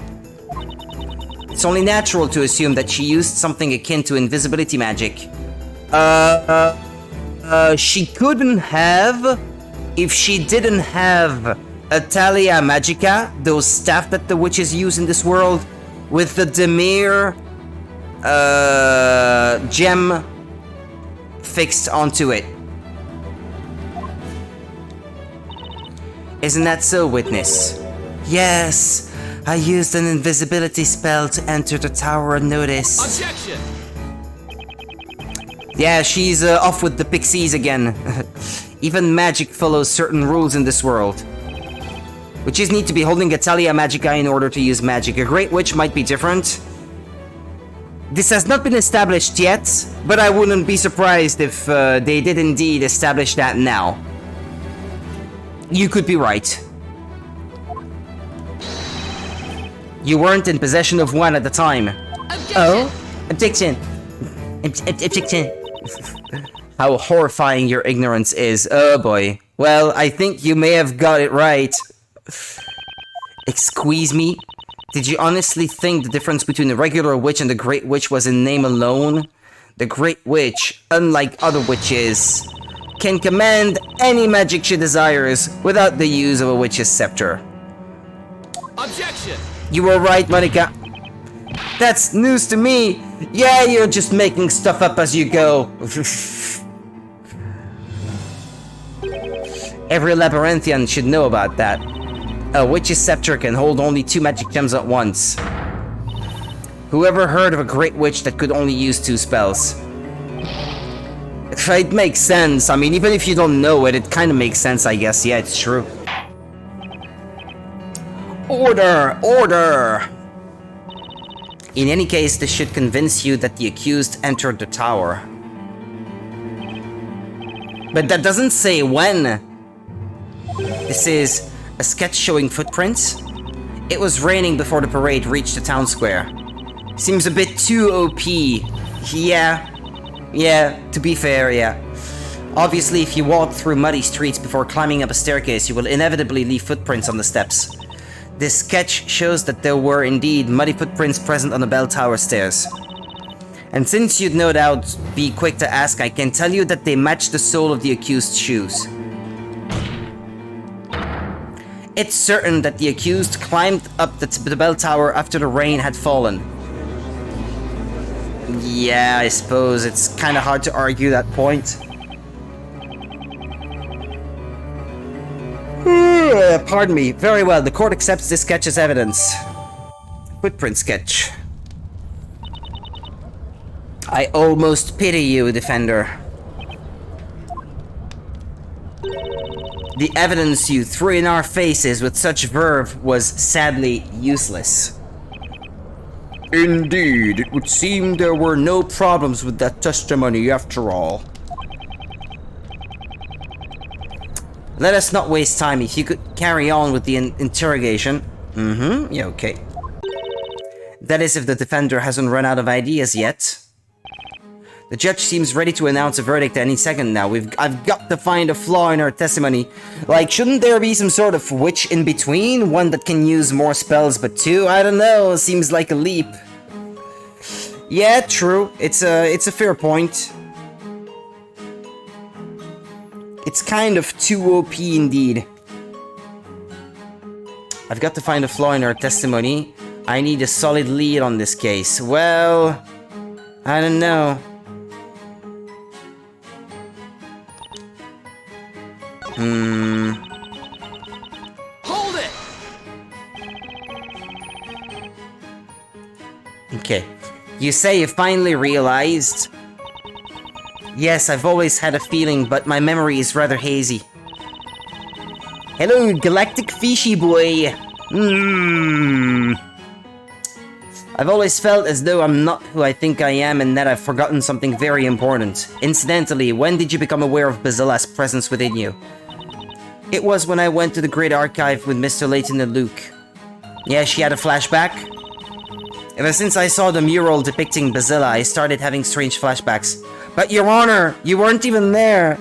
It's only natural to assume that she used something akin to invisibility magic. She couldn't have if she didn't have Atalia Magica, those staff that the witches use in this world, with the Demir gem fixed onto it. Isn't that so, witness? Yes, I used an invisibility spell to enter the tower unnoticed. Objection! Yeah, she's off with the pixies again. Even magic follows certain rules in this world. Witches need to be holding a Talia Magica in order to use magic. A Great Witch might be different. This has not been established yet, but I wouldn't be surprised if they did indeed establish that now. You could be right. You weren't in possession of one at the time. Objection. Oh? Objection. Objection. How horrifying your ignorance is. Oh boy. Well, I think you may have got it right. Excuse me? Did you honestly think the difference between a regular witch and the Great Witch was in name alone? The Great Witch, unlike other witches, can command any magic she desires without the use of a witch's scepter. Objection! You were right, Monica. That's news to me. Yeah, you're just making stuff up as you go. Every Labyrinthian should know about that. A witch's scepter can hold only 2 magic gems at once. Whoever heard of a Great Witch that could only use 2 spells? It makes sense. I mean, even if you don't know it, it kind of makes sense, I guess. Yeah, it's true. Order! Order! In any case, this should convince you that the accused entered the tower. But that doesn't say when. This is a sketch showing footprints. It was raining before the parade reached the town square. Seems a bit too OP. Yeah, to be fair, yeah. Obviously, if you walk through muddy streets before climbing up a staircase, you will inevitably leave footprints on the steps. This sketch shows that there were indeed muddy footprints present on the bell tower stairs. And since you'd no doubt be quick to ask, I can tell you that they match the sole of the accused's shoes. It's certain that the accused climbed up the bell tower after the rain had fallen. Yeah, I suppose it's kind of hard to argue that point. Pardon me. Very well, the court accepts this sketch as evidence. Footprint sketch. I almost pity you, defender. The evidence you threw in our faces with such verve was sadly useless. Indeed, it would seem there were no problems with that testimony after all. Let us not waste time. If you could carry on with the interrogation. Yeah, okay. That is if the defender hasn't run out of ideas yet. The judge seems ready to announce a verdict any second now. I've got to find a flaw in her testimony. Like, shouldn't there be some sort of witch in between? One that can use more spells but 2? I don't know, seems like a leap. Yeah, true. It's a fair point. It's kind of too OP indeed. I've got to find a flaw in her testimony. I need a solid lead on this case. Well, I don't know. Hold it! Okay. You say you finally realized? Yes, I've always had a feeling, but my memory is rather hazy. Hello, galactic fishy boy! I've always felt as though I'm not who I think I am and that I've forgotten something very important. Incidentally, when did you become aware of Basilla's presence within you? It was when I went to the Great Archive with Mr. Layton and Luke. Yeah, she had a flashback? Ever since I saw the mural depicting Basilla, I started having strange flashbacks. But Your Honor, you weren't even there!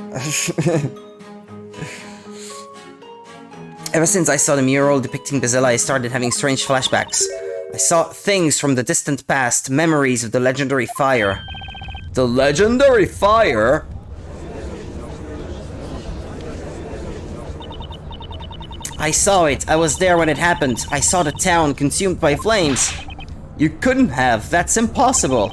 Ever since I saw the mural depicting Basilla, I started having strange flashbacks. I saw things from the distant past, memories of the legendary fire. The legendary fire? I saw it. I was there when it happened. I saw the town consumed by flames. You couldn't have. That's impossible.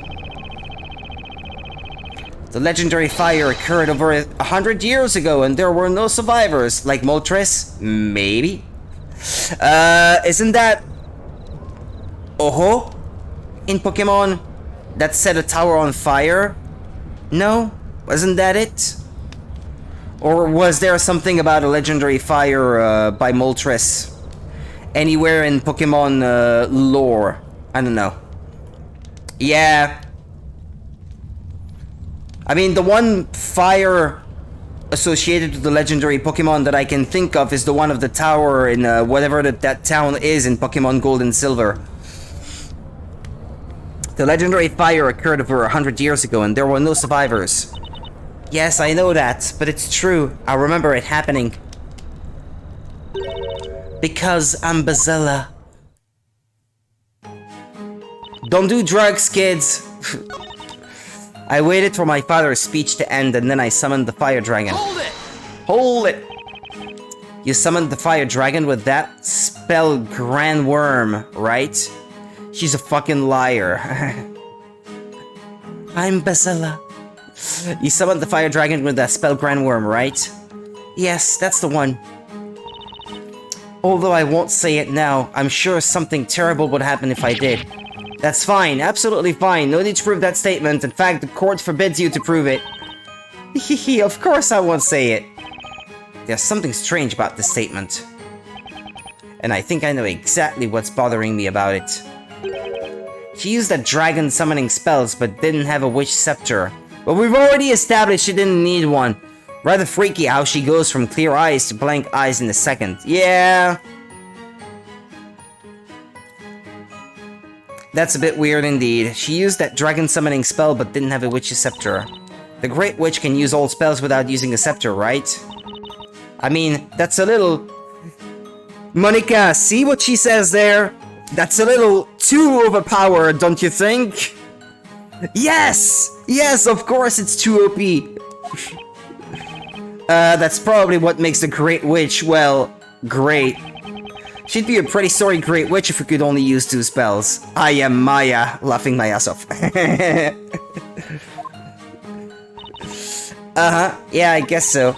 The legendary fire occurred over 100 years ago and there were no survivors. Like Moltres? Maybe. Isn't that... Oho? In Pokemon? That set a tower on fire? No? Wasn't that it? Or was there something about a legendary fire by Moltres anywhere in Pokemon lore? I don't know. Yeah. I mean, the one fire associated with the legendary Pokemon that I can think of is the one of the tower in whatever that town is in Pokemon Gold and Silver. The legendary fire occurred over 100 years ago and there were no survivors. Yes, I know that, but it's true. I remember it happening. Because I'm Bazella. Don't do drugs, kids! I waited for my father's speech to end and then I summoned the fire dragon. Hold it! Hold it! You summoned the fire dragon with that spell Grand Worm, right? She's a fucking liar. I'm Bazella. You summoned the fire dragon with that spell Grand Worm, right? Yes, that's the one. Although I won't say it now, I'm sure something terrible would happen if I did. That's fine, absolutely fine. No need to prove that statement. In fact, the court forbids you to prove it. Hehe, of course I won't say it. There's something strange about this statement. And I think I know exactly what's bothering me about it. She used that dragon summoning spells, but didn't have a witch scepter. But we've already established she didn't need one. Rather freaky how she goes from clear eyes to blank eyes in a second. Yeah. That's a bit weird indeed. She used that dragon summoning spell but didn't have a witch's scepter. The Great Witch can use all spells without using a scepter, right? I mean, that's a little... Monica, see what she says there? That's a little too overpowered, don't you think? Yes! Yes, of course it's too OP. That's probably what makes the Great Witch, well, great. She'd be a pretty sorry Great Witch if we could only use 2 spells. I am Maya, laughing my ass off. Uh-huh, yeah, I guess so.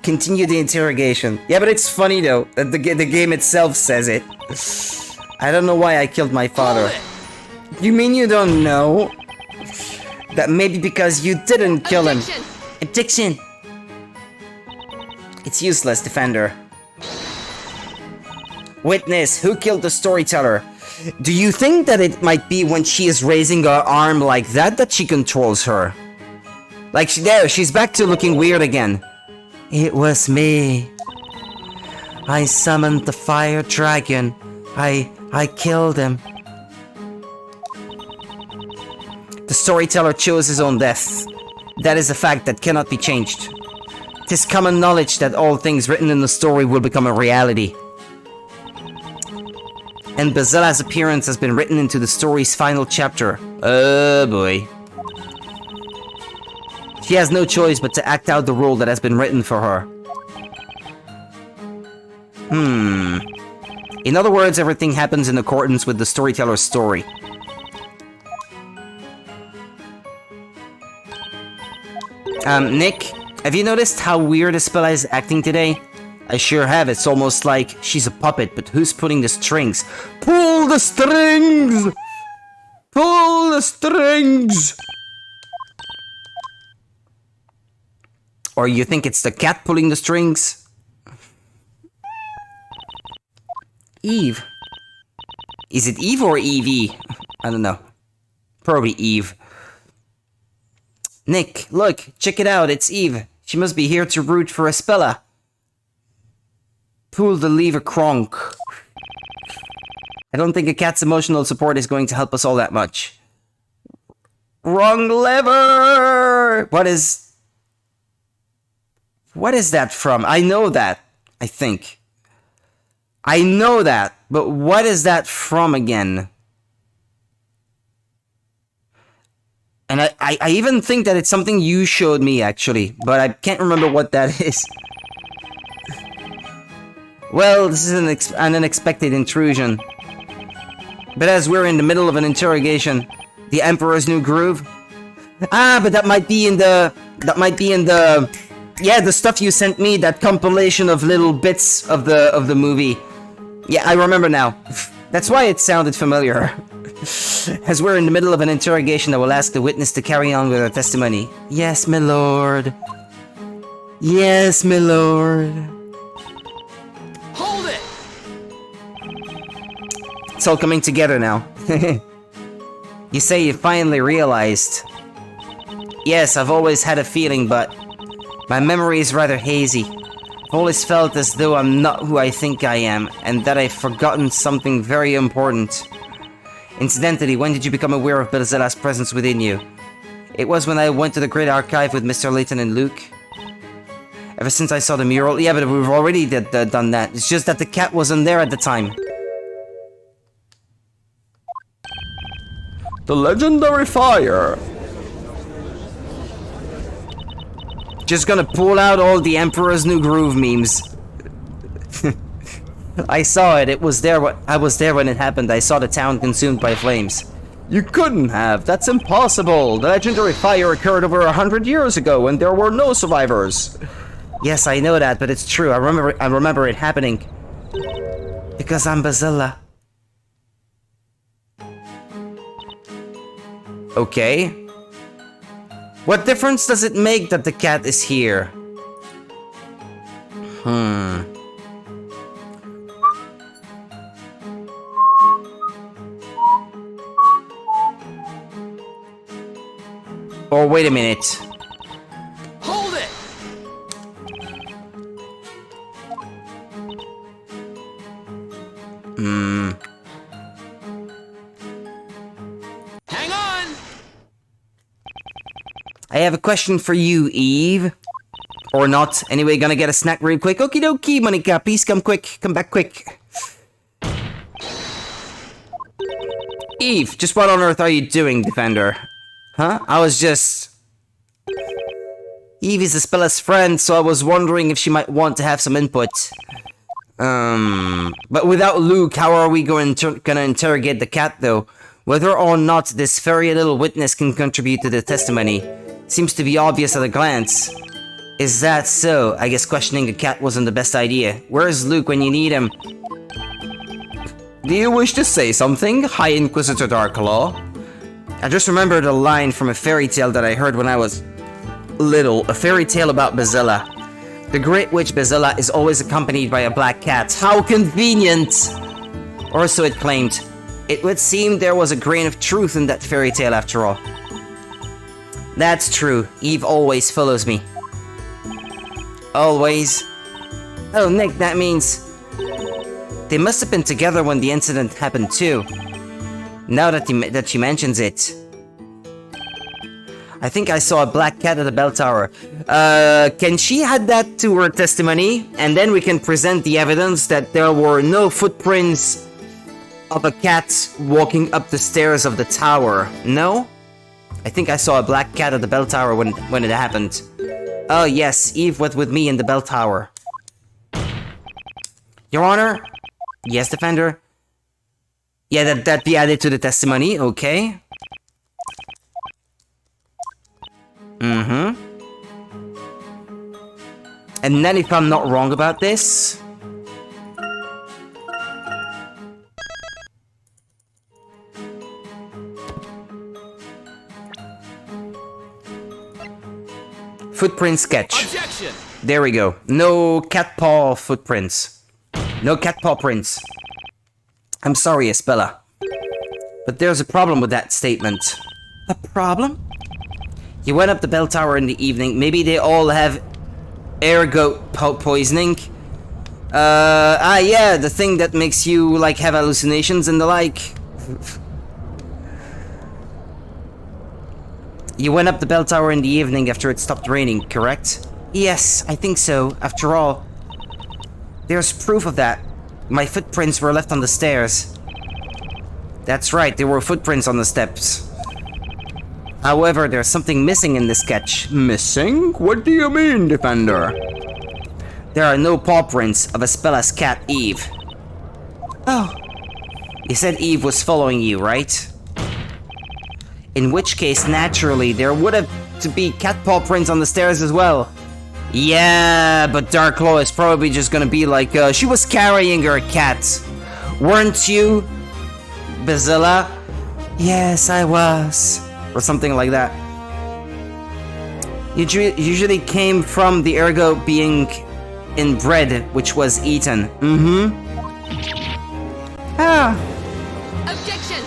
Continue the interrogation. Yeah, but it's funny though, that the game itself says it. I don't know why I killed my father. You mean you don't know? That maybe because you didn't kill him. Addiction! It's useless, Defender. Witness, who killed the storyteller? Do you think that it might be when she is raising her arm like that she controls her? Like, she's back to looking weird again. It was me. I summoned the fire dragon. I killed him. The storyteller chose his own death. That is a fact that cannot be changed. 'Tis common knowledge that all things written in the story will become a reality. And Bazella's appearance has been written into the story's final chapter. Oh boy. She has no choice but to act out the role that has been written for her. In other words, everything happens in accordance with the storyteller's story. Nick, have you noticed how weird Espella is acting today? I sure have. It's almost like she's a puppet, but who's pulling the strings? Pull the strings! Pull the strings! Or you think it's the cat pulling the strings? Eve. Is it Eve or Evie? I don't know. Probably Eve. Nick, look, check it out, it's Eve. She must be here to root for Espella. Pull the lever, Kronk. I don't think a cat's emotional support is going to help us all that much. Wrong lever! What is that from? I know that, I think. I know that, but what is that from again? And I even think that it's something you showed me, actually, but I can't remember what that is. Well, this is an unexpected intrusion. But as we're in the middle of an interrogation, the Emperor's New Groove? Ah, but that might be in the... Yeah, the stuff you sent me, that compilation of little bits of the movie. Yeah, I remember now. That's why it sounded familiar. As we're in the middle of an interrogation, I will ask the witness to carry on with her testimony. Yes, my lord. Yes, my lord. Hold it! It's all coming together now. You say you finally realized. Yes, I've always had a feeling, but my memory is rather hazy. I've always felt as though I'm not who I think I am, and that I've forgotten something very important. Incidentally, when did you become aware of Bezella's presence within you? It was when I went to the Great Archive with Mr. Layton and Luke. Ever since I saw the mural. Yeah, but we've already done that. It's just that the cat wasn't there at the time. The legendary fire. Just gonna pull out all the Emperor's New Groove memes. I saw it. It was there. I was there when it happened. I saw the town consumed by flames. You couldn't have. That's impossible. The legendary fire occurred over 100 years ago when there were no survivors. Yes, I know that, but it's true. I remember it happening. Because I'm Bezella. Okay. What difference does it make that the cat is here? Or wait a minute. Hold it! Hang on! I have a question for you, Eve. Or not. Anyway, gonna get a snack real quick. Okie dokie, Monica. Please come quick. Come back quick. Eve, just what on earth are you doing, Defender? Huh? I was just... Eve is Ispella's friend, so I was wondering if she might want to have some input. But without Luke, how are we gonna interrogate the cat, though? Whether or not this very little witness can contribute to the testimony seems to be obvious at a glance. Is that so? I guess questioning a cat wasn't the best idea. Where's Luke when you need him? Do you wish to say something, High Inquisitor Darklaw? I just remembered a line from a fairy tale that I heard when I was little. A fairy tale about Bezella. The Great Witch Bezella is always accompanied by a black cat. How convenient! Or so it claimed. It would seem there was a grain of truth in that fairy tale after all. That's true. Eve always follows me. Always. Oh, Nick, that means... They must have been together when the incident happened too. Now that she mentions it. I think I saw a black cat at the bell tower. Can she add that to her testimony? And then we can present the evidence that there were no footprints of a cat walking up the stairs of the tower. No? I think I saw a black cat at the bell tower when it happened. Oh yes, Eve was with me in the bell tower. Your Honor? Yes, Defender? Yeah, that be added to the testimony, okay. And then if I'm not wrong about this... Footprint sketch. Objection! There we go. No cat paw footprints. No cat paw prints. I'm sorry, Espella. But there's a problem with that statement. A problem? You went up the bell tower in the evening. Maybe they all have ergot poisoning. Yeah, the thing that makes you, like, have hallucinations and the like. You went up the bell tower in the evening after it stopped raining, correct? Yes, I think so. After all, there's proof of that. My footprints were left on the stairs. That's right, there were footprints on the steps. However, there's something missing in this sketch. Missing? What do you mean, Defender? There are no paw prints of Espella's cat, Eve. Oh. You said Eve was following you, right? In which case, naturally, there would have to be cat paw prints on the stairs as well. Yeah, but Darklaw is probably just gonna be like, she was carrying her cat. Weren't you, Bezella? Yes, I was. Or something like that. usually came from the ergo being in bread, which was eaten. Ah. Objection!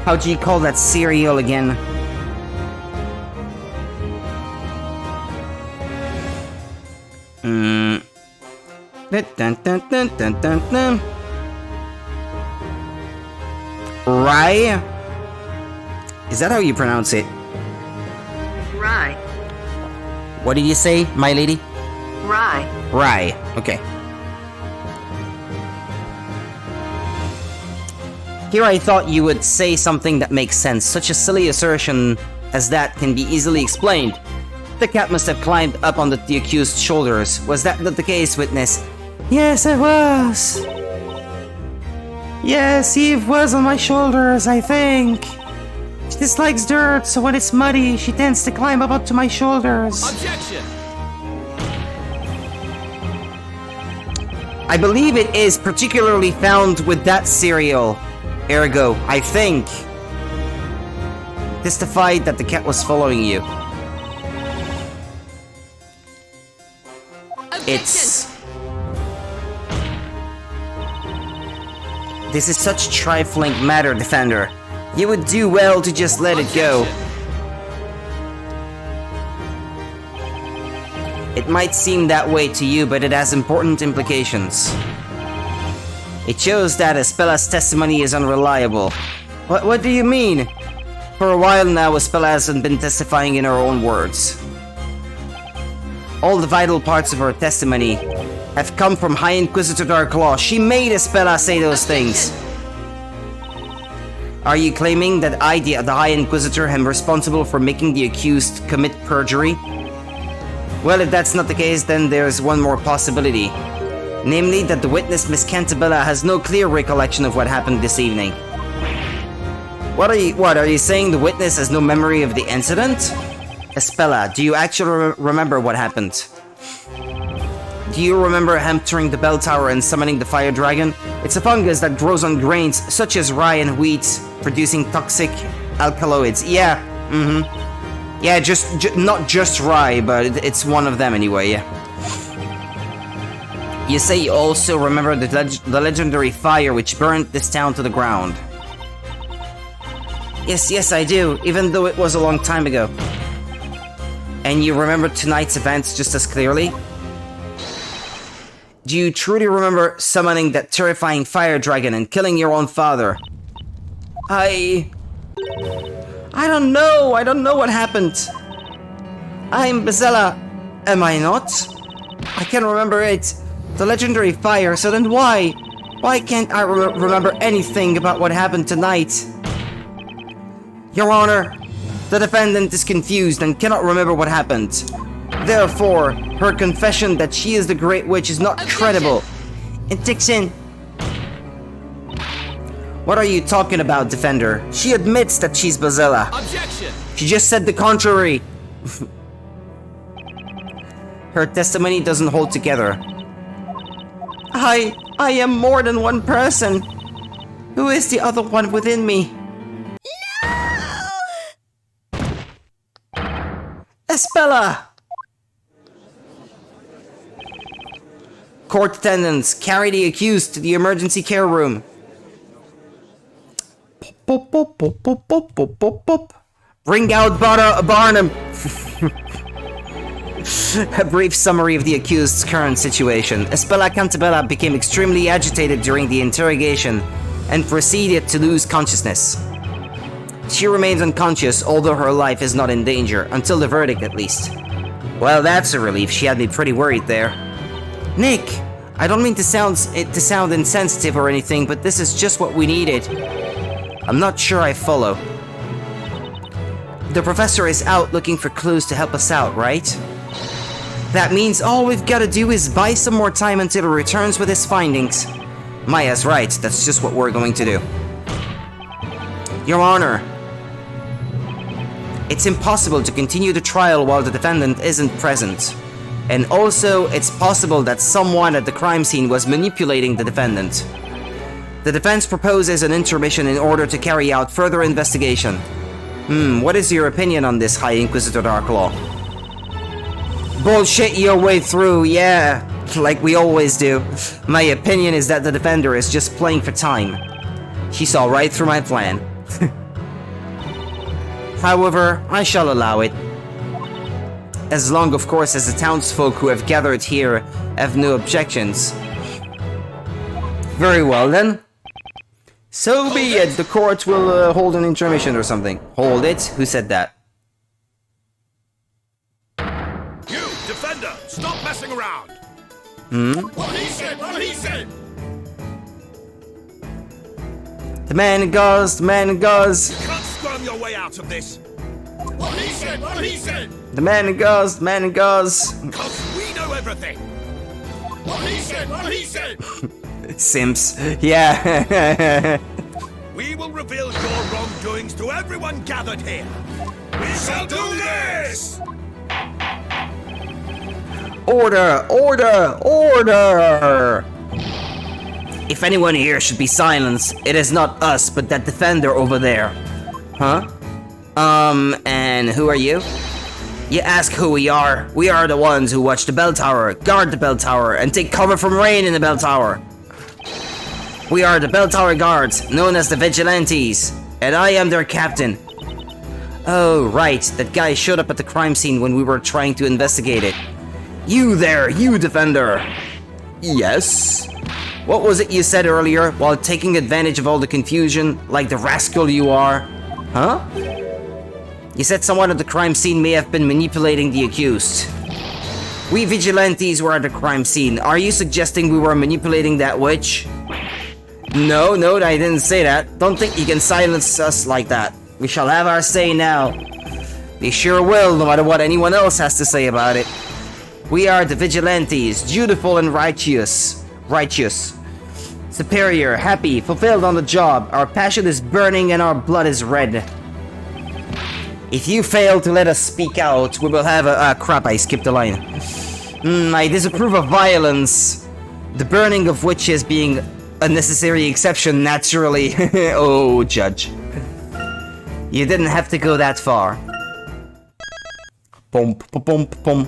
How do you call that cereal again? Rye? Is that how you pronounce it? Rye. What did you say, my lady? Rye. Rye. Okay. Here I thought you would say something that makes sense. Such a silly assertion as that can be easily explained. The cat must have climbed up on the accused's shoulders. Was that not the case, witness? Yes, it was. Yes, Eve was on my shoulders, I think. She dislikes dirt, so when it's muddy, she tends to climb up onto my shoulders. Objection! I believe it is particularly found with that cereal. Ergo, I think. Testified that the cat was following you. It's... This is such trifling matter, Defender. You would do well to just let it go. It might seem that way to you, but it has important implications. It shows that Espella's testimony is unreliable. What do you mean? For a while now, Espella hasn't been testifying in her own words. All the vital parts of her testimony have come from High Inquisitor Darklaw. She made Espella say those things. Are you claiming that I, the High Inquisitor, am responsible for making the accused commit perjury? Well, if that's not the case, then there's one more possibility. Namely, that the witness, Miss Cantabella, has no clear recollection of what happened this evening. What are you saying the witness has no memory of the incident? Espella, do you actually remember what happened? Do you remember entering the bell tower and summoning the fire dragon? It's a fungus that grows on grains such as rye and wheat, producing toxic alkaloids. Yeah, yeah, not just rye, but it's one of them anyway, yeah. You say you also remember the legendary fire which burned this town to the ground. Yes, I do, even though it was a long time ago. And you remember tonight's events just as clearly? Do you truly remember summoning that terrifying fire dragon and killing your own father? I don't know. I don't know what happened. I'm Bezella. Am I not? I can't remember it. The legendary fire, so then why? Why can't I remember anything about what happened tonight? Your Honor, the defendant is confused and cannot remember what happened. Therefore, her confession that she is the Great Witch is not credible. And Dixon... What are you talking about, Defender? She admits that she's Bezella. Objection! She just said the contrary. Her testimony doesn't hold together. I am more than one person. Who is the other one within me? No! Espella! Court attendants, carry the accused to the emergency care room. Bring out Barnum! A brief summary of the accused's current situation. Espella Cantabella became extremely agitated during the interrogation and proceeded to lose consciousness. She remains unconscious, although her life is not in danger, until the verdict at least. Well, that's a relief. She had me pretty worried there. Nick, I don't mean to sound insensitive or anything, but this is just what we needed. I'm not sure I follow. The professor is out looking for clues to help us out, right? That means all we've got to do is buy some more time until he returns with his findings. Maya's right, that's just what we're going to do. Your Honor, it's impossible to continue the trial while the defendant isn't present. And also, it's possible that someone at the crime scene was manipulating the defendant. The defense proposes an intermission in order to carry out further investigation. What is your opinion on this, High Inquisitor Darklaw? Bullshit your way through, yeah, like we always do. My opinion is that the defender is just playing for time. She saw right through my plan. However, I shall allow it. As long, of course, as the townsfolk who have gathered here have no objections. Very well, then. So be it. The court will hold an intermission or something. Hold it? Who said that? You, defender, stop messing around! What he said, what he said! The man goes, the man goes. You can't squirm your way out of this! What he said, what he said! The man goes, the man goes. Cause we know everything! What he said, what he said! Simps. Yeah. We will reveal your wrongdoings to everyone gathered here! We shall do this! Order! Order! Order! If anyone here should be silenced, it is not us, but that defender over there. Huh? And who are you? You ask who we are. We are the ones who watch the bell tower, guard the bell tower, and take cover from rain in the bell tower. We are the bell tower guards, known as the Vigilantes, and I am their captain. Oh, right, that guy showed up at the crime scene when we were trying to investigate it. You there, you defender! Yes? What was it you said earlier, while taking advantage of all the confusion, like the rascal you are? Huh? You said someone at the crime scene may have been manipulating the accused. We vigilantes were at the crime scene. Are you suggesting we were manipulating that witch? No, I didn't say that. Don't think you can silence us like that. We shall have our say now. We sure will, no matter what anyone else has to say about it. We are the vigilantes, dutiful and righteous. Superior, happy, fulfilled on the job. Our passion is burning and our blood is red. If you fail to let us speak out, we will have a... crap, I skipped a line. I disapprove of violence. The burning of witches being a necessary exception, naturally. Oh, Judge. You didn't have to go that far. Pom pom pom pom.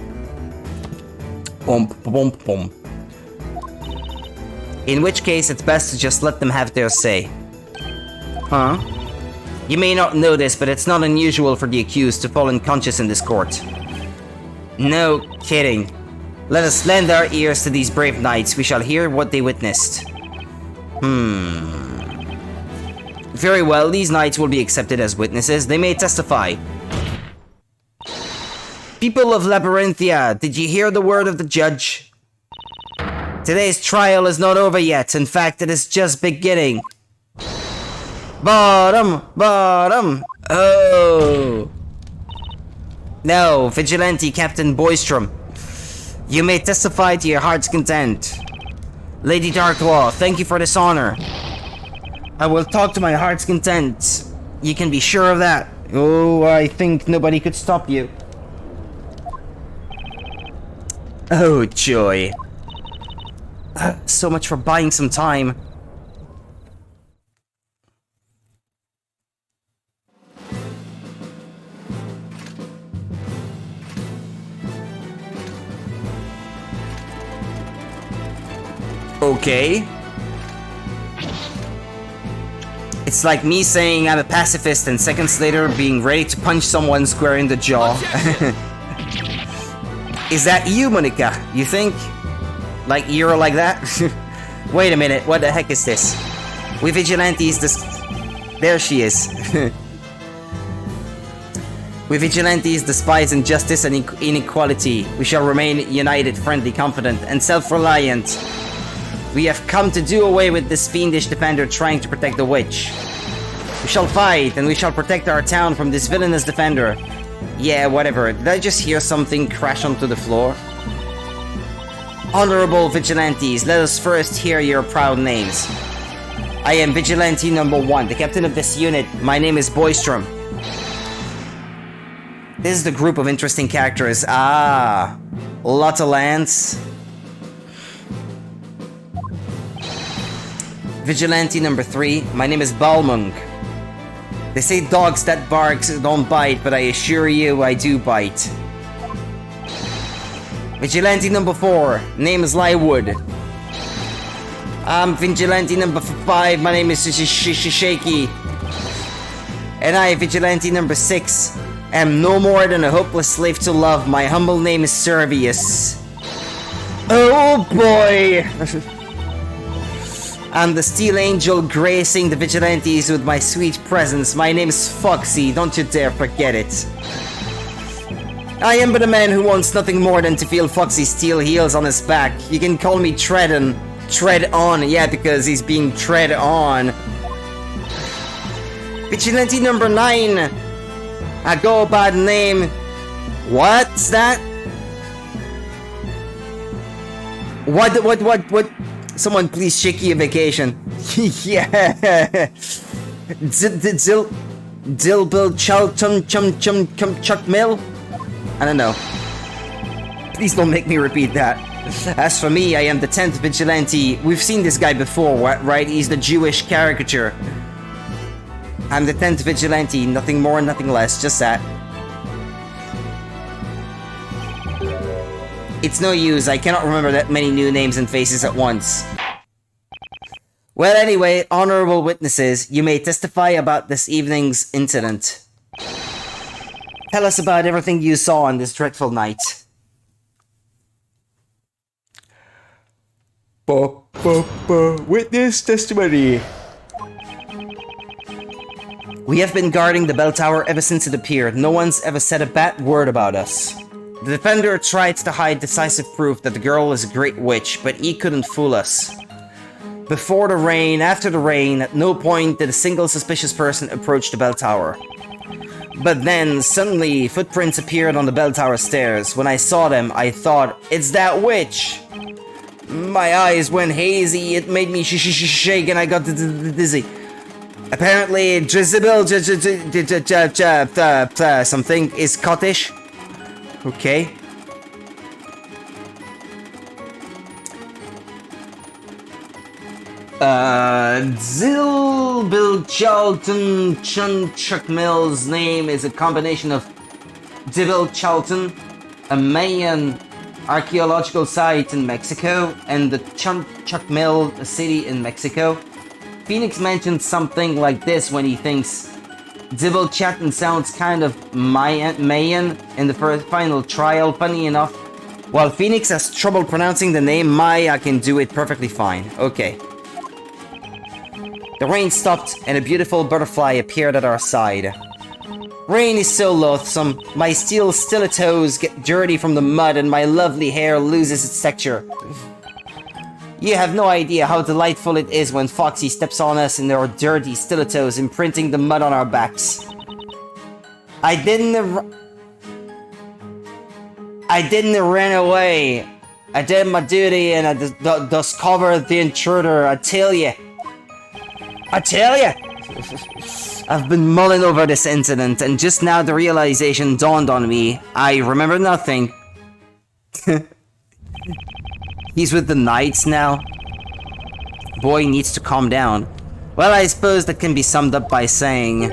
Pom pom pom. In which case, it's best to just let them have their say. Huh? You may not know this, but it's not unusual for the accused to fall unconscious in this court. No kidding. Let us lend our ears to these brave knights. We shall hear what they witnessed. Very well, these knights will be accepted as witnesses. They may testify. People of Labyrinthia, did you hear the word of the judge? Today's trial is not over yet. In fact, it is just beginning. Bottom! Oh! No, Vigilante Captain Boystrom. You may testify to your heart's content. Lady Darklaw, thank you for this honor. I will talk to my heart's content. You can be sure of that. Oh, I think nobody could stop you. Oh, joy. So much for buying some time. Okay. It's like me saying I'm a pacifist and seconds later being ready to punch someone square in the jaw. Is that you, Monica? You think? Like you're like that? Wait a minute, what the heck is this? We vigilantes there she is. We vigilantes despise injustice and inequality. We shall remain united, friendly, confident, and self-reliant. We have come to do away with this fiendish defender trying to protect the witch. We shall fight, and we shall protect our town from this villainous defender. Yeah, whatever. Did I just hear something crash onto the floor? Honorable vigilantes, let us first hear your proud names. I am Vigilante number 1, the captain of this unit. My name is Boystrom. This is the group of interesting characters. Ah, lots of lands. Vigilante number 3, my name is Balmung. They say dogs that barks don't bite, but I assure you I do bite. Vigilante number 4, name is Lywood. I'm Vigilante number 5, my name is Shaky. And I, Vigilante number 6, am no more than a hopeless slave to love. My humble name is Servius. Oh boy! I'm the Steel Angel gracing the Vigilantes with my sweet presence. My name is Foxy, don't you dare forget it. I am but a man who wants nothing more than to feel Foxy's steel heels on his back. You can call me Tread on, yeah, because he's being tread on. Vigilante number 9. I go by the name... What's that? What? Someone please Shaky a vacation. Yeah. Dilbil Chuck Mill? I don't know. Please don't make me repeat that. As for me, I am the 10th Vigilante. We've seen this guy before, right? He's the Jewish caricature. I'm the 10th Vigilante, nothing more, nothing less, just that. It's no use, I cannot remember that many new names and faces at once. Well, anyway, honorable witnesses, you may testify about this evening's incident. Tell us about everything you saw on this dreadful night. Witness testimony. We have been guarding the bell tower ever since it appeared. No one's ever said a bad word about us. The defender tried to hide decisive proof that the girl is a great witch, but he couldn't fool us. Before the rain, after the rain, at no point did a single suspicious person approach the bell tower. But then, suddenly, footprints appeared on the bell tower stairs. When I saw them, I thought, it's that witch! My eyes went hazy, it made me shake and I got dizzy. Apparently, Jezebel something is Scottish. Okay. Zilbil Charlton Chuck Mill's name is a combination of Dibil Charlton, a Mayan archaeological site in Mexico, and the Chuck Mill, a city in Mexico. Phoenix mentioned something like this when he thinks Dibil Charlton sounds kind of Mayan in the final trial. Funny enough, while Phoenix has trouble pronouncing the name Maya, can do it perfectly fine. Okay. The rain stopped and a beautiful butterfly appeared at our side. Rain is so loathsome. My steel stilettos get dirty from the mud and my lovely hair loses its texture. You have no idea how delightful it is when Foxy steps on us in our dirty stilettos, imprinting the mud on our backs. I didn't run away. I did my duty and I discovered the intruder. I tell you. I've been mulling over this incident, and just now the realization dawned on me. I remember nothing. He's with the Knights now. Boy needs to calm down. Well, I suppose that can be summed up by saying,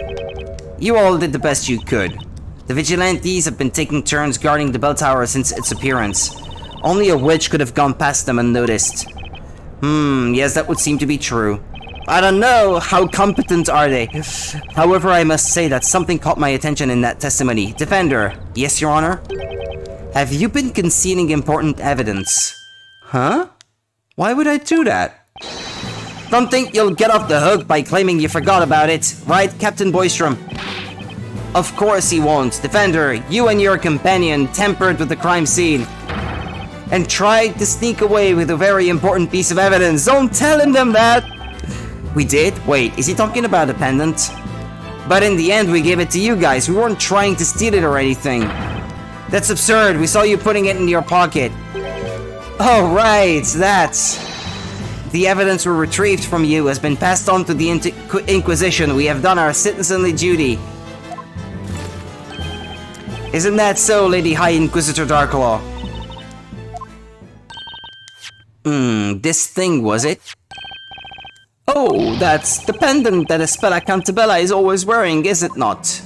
you all did the best you could. The Vigilantes have been taking turns guarding the bell tower since its appearance. Only a witch could have gone past them unnoticed. Yes, that would seem to be true. I don't know, how competent are they? However, I must say that something caught my attention in that testimony. Defender, yes, Your Honor? Have you been concealing important evidence? Huh? Why would I do that? Don't think you'll get off the hook by claiming you forgot about it, right, Captain Boystrom? Of course he won't. Defender, you and your companion tampered with the crime scene and tried to sneak away with a very important piece of evidence. Don't tell them that! We did? Wait, is he talking about the pendant? But in the end, we gave it to you guys. We weren't trying to steal it or anything. That's absurd. We saw you putting it in your pocket. Oh, right, that's... The evidence we retrieved from you has been passed on to the Inquisition. We have done our citizenly duty. Isn't that so, Lady High Inquisitor Darklaw? This thing, was it? Oh, that's the pendant that Espella Cantabella is always wearing, is it not?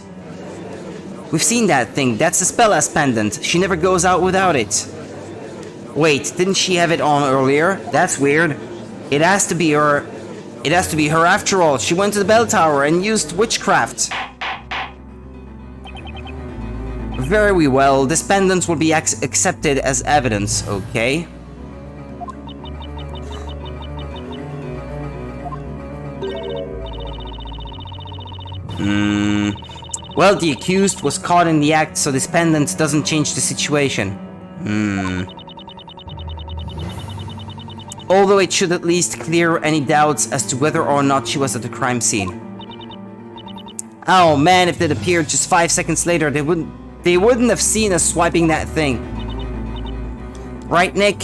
We've seen that thing. That's Espella's pendant. She never goes out without it. Wait, didn't she have it on earlier? That's weird. It has to be her. It has to be her after all. She went to the bell tower and used witchcraft. Very well. This pendant will be accepted as evidence, okay? Well, the accused was caught in the act, so this pendant doesn't change the situation. Although it should at least clear any doubts as to whether or not she was at the crime scene. Oh man, if it appeared just 5 seconds later, they wouldn't have seen us swiping that thing. Right, Nick?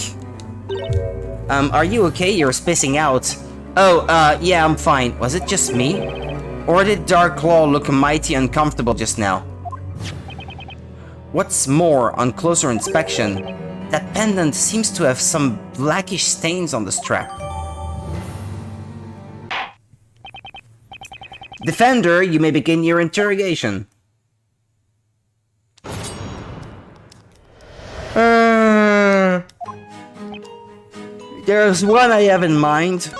Are you okay? You're spacing out. Oh, yeah, I'm fine. Was it just me? Or did Dark Claw look mighty uncomfortable just now? What's more, on closer inspection, that pendant seems to have some blackish stains on the strap. Defender, you may begin your interrogation. There's one I have in mind.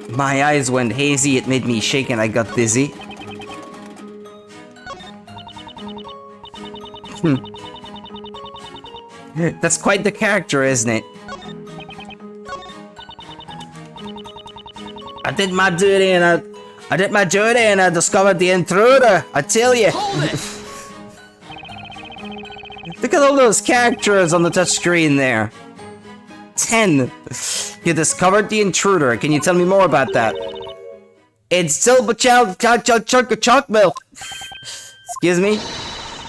My eyes went hazy, it made me shake and I got dizzy. That's quite the character, isn't it? I did my duty and I discovered the intruder, I tell you. Look at all those characters on the touchscreen there. 10. You discovered the intruder. Can you tell me more about that? It's Silver Choc Milk. Excuse me?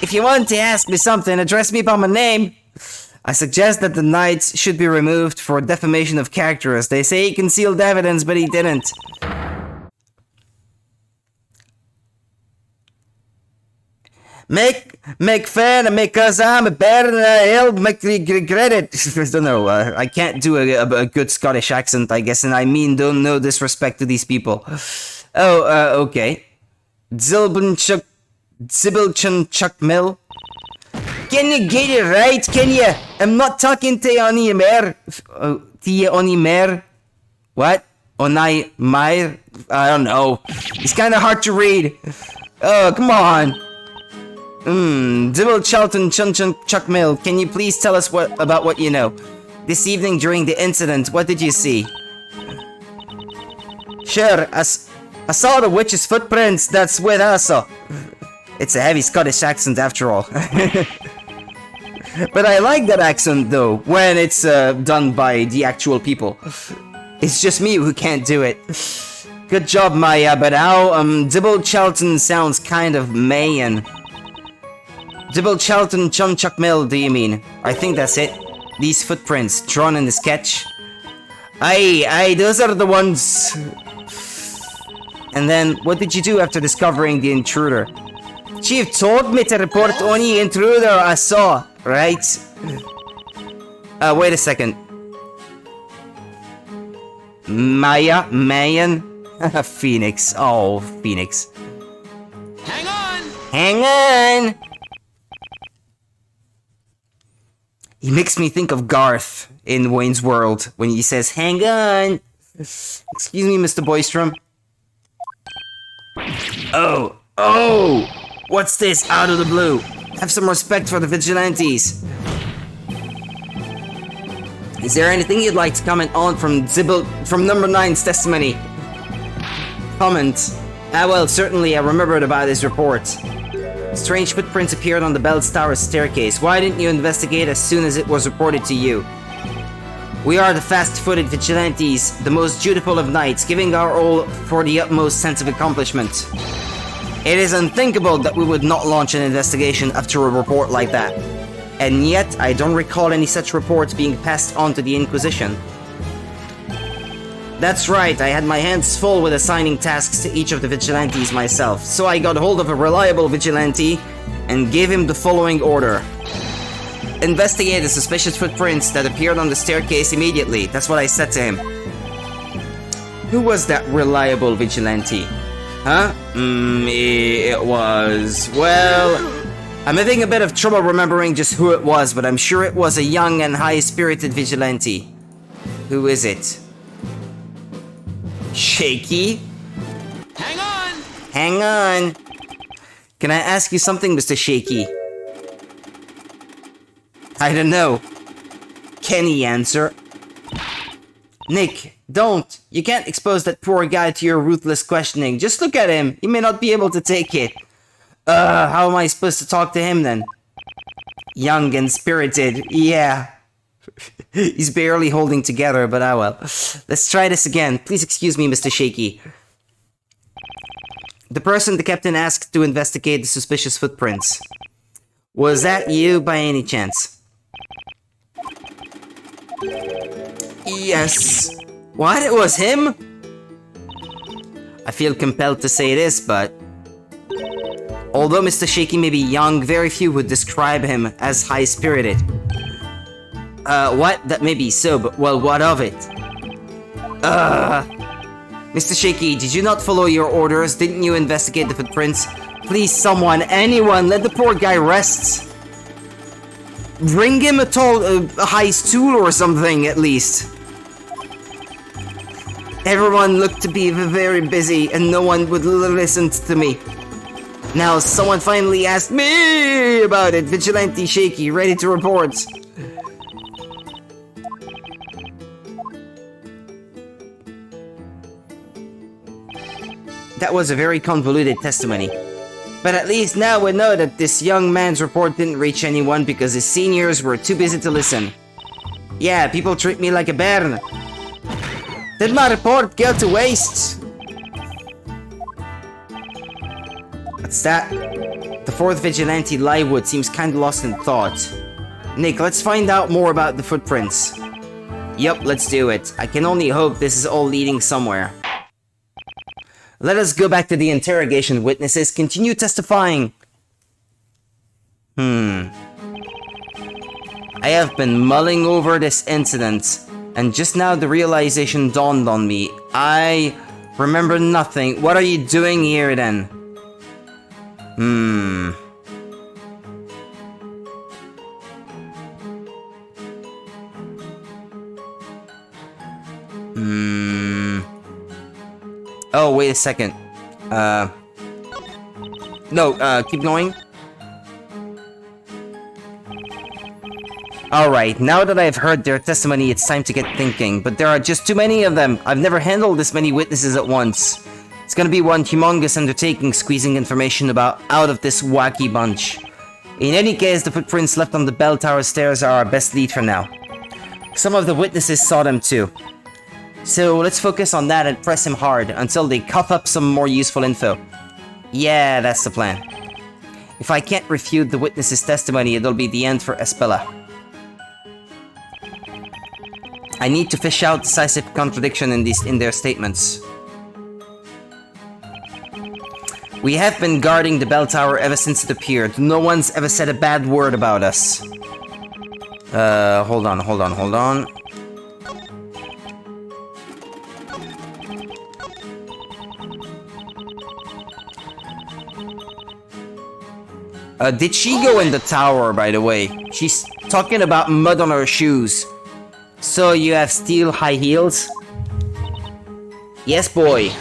If you want to ask me something, address me by my name. I suggest that the knights should be removed for defamation of character, as they say he concealed evidence, but he didn't. Make fun of me cause I'm a better than I'll make regret it. I don't know, I can't do a good Scottish accent, I guess, and I mean no disrespect to these people. Oh, okay. Zilbunchuk Mill. Can you get it right, can you? I'm not talking to Onimer. Onimer? What? Onaimer? I don't know. It's kinda hard to read. Oh, come on. Dibble Charlton Chuck Mill, can you please tell us about what you know? This evening during the incident, what did you see? Sure, I saw the witch's footprints, that's what I saw. It's a heavy Scottish accent after all. But I like that accent though, when it's done by the actual people. It's just me who can't do it. Good job, Maya, but how, Dibble Charlton sounds kind of Mayan. Dibble Charlton Chuck Mill, do you mean? I think that's it. These footprints, drawn in the sketch. Aye, those are the ones. And then, what did you do after discovering the intruder? Chief told me to report only intruder I saw, right? Wait a second. Mayan? Phoenix. Oh, Phoenix. Hang on! Hang on! He makes me think of Garth in Wayne's World when he says, hang on! Excuse me, Mr. Boystrom. Oh! What's this out of the blue? Have some respect for the vigilantes. Is there anything you'd like to comment on from number 9's testimony? Comment. Well, certainly I remembered about his report. Strange footprints appeared on the bell tower's staircase. Why didn't you investigate as soon as it was reported to you? We are the fast-footed vigilantes, the most dutiful of knights, giving our all for the utmost sense of accomplishment. It is unthinkable that we would not launch an investigation after a report like that. And yet, I don't recall any such reports being passed on to the Inquisition. That's right, I had my hands full with assigning tasks to each of the vigilantes myself, so I got hold of a reliable vigilante and gave him the following order. Investigate the suspicious footprints that appeared on the staircase immediately. That's what I said to him. Who was that reliable vigilante? Huh? It was... Well... I'm having a bit of trouble remembering just who it was, but I'm sure it was a young and high-spirited vigilante. Who is it? Shaky? Hang on! Hang on! Can I ask you something, Mr. Shaky? I don't know. Can he answer? Nick, don't! You can't expose that poor guy to your ruthless questioning. Just look at him. He may not be able to take it. How am I supposed to talk to him then? Young and spirited, yeah. He's barely holding together, but ah well. Let's try this again. Please excuse me, Mr. Shaky. The person the captain asked to investigate the suspicious footprints. Was that you by any chance? Yes. What? It was him? I feel compelled to say this, but... Although Mr. Shaky may be young, very few would describe him as high-spirited. What? That may be so, but well, what of it? Mr. Shaky, did you not follow your orders? Didn't you investigate the footprints? Please, someone, anyone, let the poor guy rest. Bring him a high stool or something, at least. Everyone looked to be very busy, and no one would listen to me. Now, someone finally asked me about it. Vigilante Shaky, ready to report. That was a very convoluted testimony. But at least now we know that this young man's report didn't reach anyone because his seniors were too busy to listen. Yeah, people treat me like a bairn. Did my report go to waste? What's that? The fourth vigilante, Lywood, seems kinda lost in thought. Nick, let's find out more about the footprints. Yup, let's do it. I can only hope this is all leading somewhere. Let us go back to the interrogation. Witnesses, continue testifying. I have been mulling over this incident, and just now the realization dawned on me. I remember nothing. What are you doing here then? Oh, wait a second. No, keep going. Alright, now that I've heard their testimony, it's time to get thinking. But there are just too many of them. I've never handled this many witnesses at once. It's gonna be one humongous undertaking squeezing information out of this wacky bunch. In any case, the footprints left on the bell tower stairs are our best lead for now. Some of the witnesses saw them too. So let's focus on that and press him hard until they cough up some more useful info. Yeah, that's the plan. If I can't refute the witness's testimony, it'll be the end for Espella. I need to fish out decisive contradiction in their statements. We have been guarding the bell tower ever since it appeared. No one's ever said a bad word about us. Hold on. Did she go in the tower, by the way? She's talking about mud on her shoes. So you have steel high heels? Yes, boy.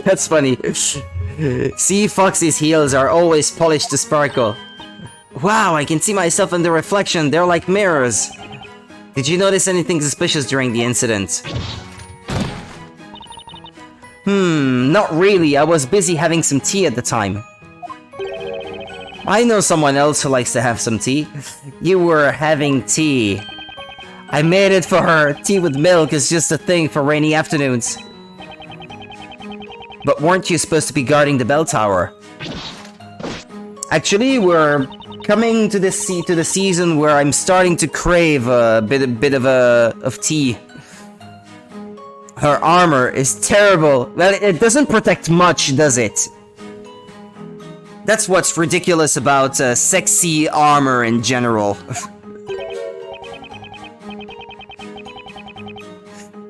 That's funny. See, Foxy's heels are always polished to sparkle. Wow, I can see myself in the reflection. They're like mirrors. Did you notice anything suspicious during the incident? Not really. I was busy having some tea at the time. I know someone else who likes to have some tea. You were having tea. I made it for her. Tea with milk is just a thing for rainy afternoons. But weren't you supposed to be guarding the bell tower? Actually, we're coming to the season where I'm starting to crave a bit of tea. Her armor is terrible. Well, it doesn't protect much, does it? That's what's ridiculous about sexy armor in general.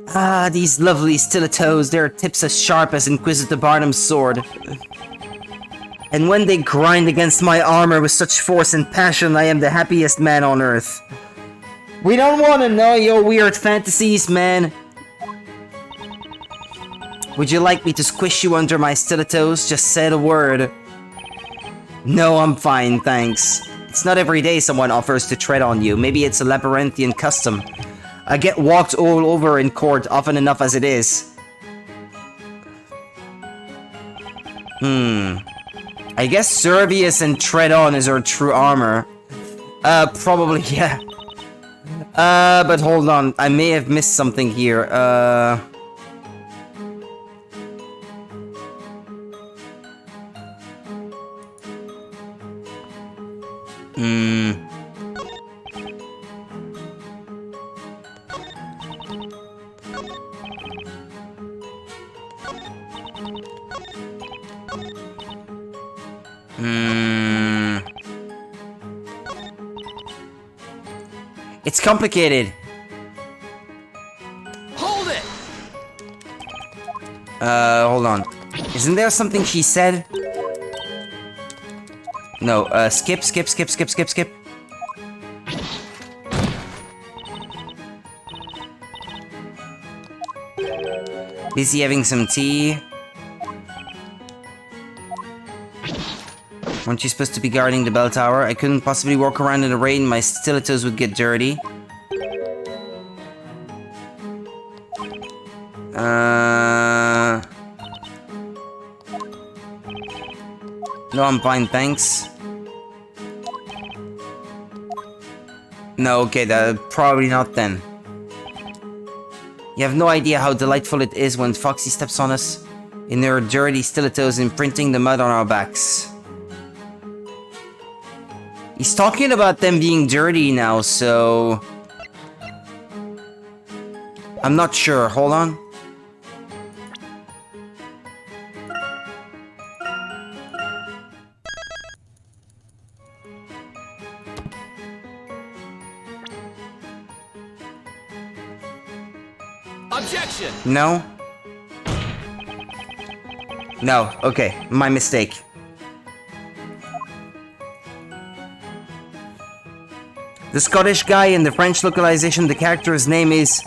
Ah, these lovely stilettos, their tips as sharp as Inquisitor Barnum's sword. And when they grind against my armor with such force and passion, I am the happiest man on earth. We don't want to know your weird fantasies, man. Would you like me to squish you under my stilettos? Just say the word. No, I'm fine, thanks. It's not every day someone offers to tread on you. Maybe it's a labyrinthian custom. I get walked all over in court often enough as it is. I guess Servius and Tread On is her true armor. Probably, yeah. But hold on. I may have missed something here. It's complicated. Hold it! Hold on. Isn't there something she said? No, skip. Busy having some tea. Weren't you supposed to be guarding the bell tower? I couldn't possibly walk around in the rain, my stilettos would get dirty. No, I'm fine, thanks. No, okay, probably not then. You have no idea how delightful it is when Foxy steps on us in her dirty stilettos, imprinting the mud on our backs. He's talking about them being dirty now, so... I'm not sure. Hold on. Objection! No? No, okay. My mistake. The Scottish guy in the French localization, the character's name is...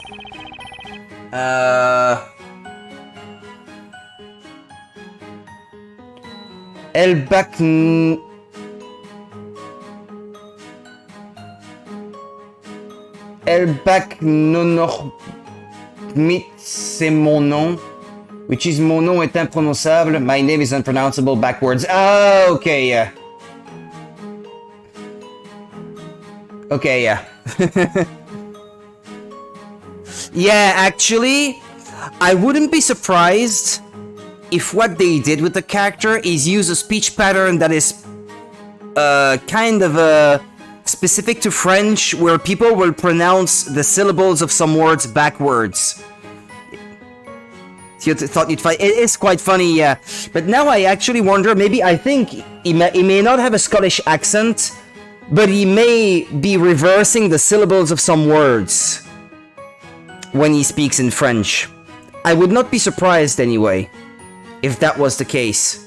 c'est mon nom. Which is mon nom est imprononçable. My name is unpronounceable backwards. Ah, okay, yeah. Okay, yeah. Yeah, actually, I wouldn't be surprised if what they did with the character is use a speech pattern that is kind of specific to French, where people will pronounce the syllables of some words backwards. You thought you'd find it is quite funny, yeah. But now I actually wonder, maybe I think he may not have a Scottish accent, but he may be reversing the syllables of some words when he speaks in French. I would not be surprised anyway, if that was the case.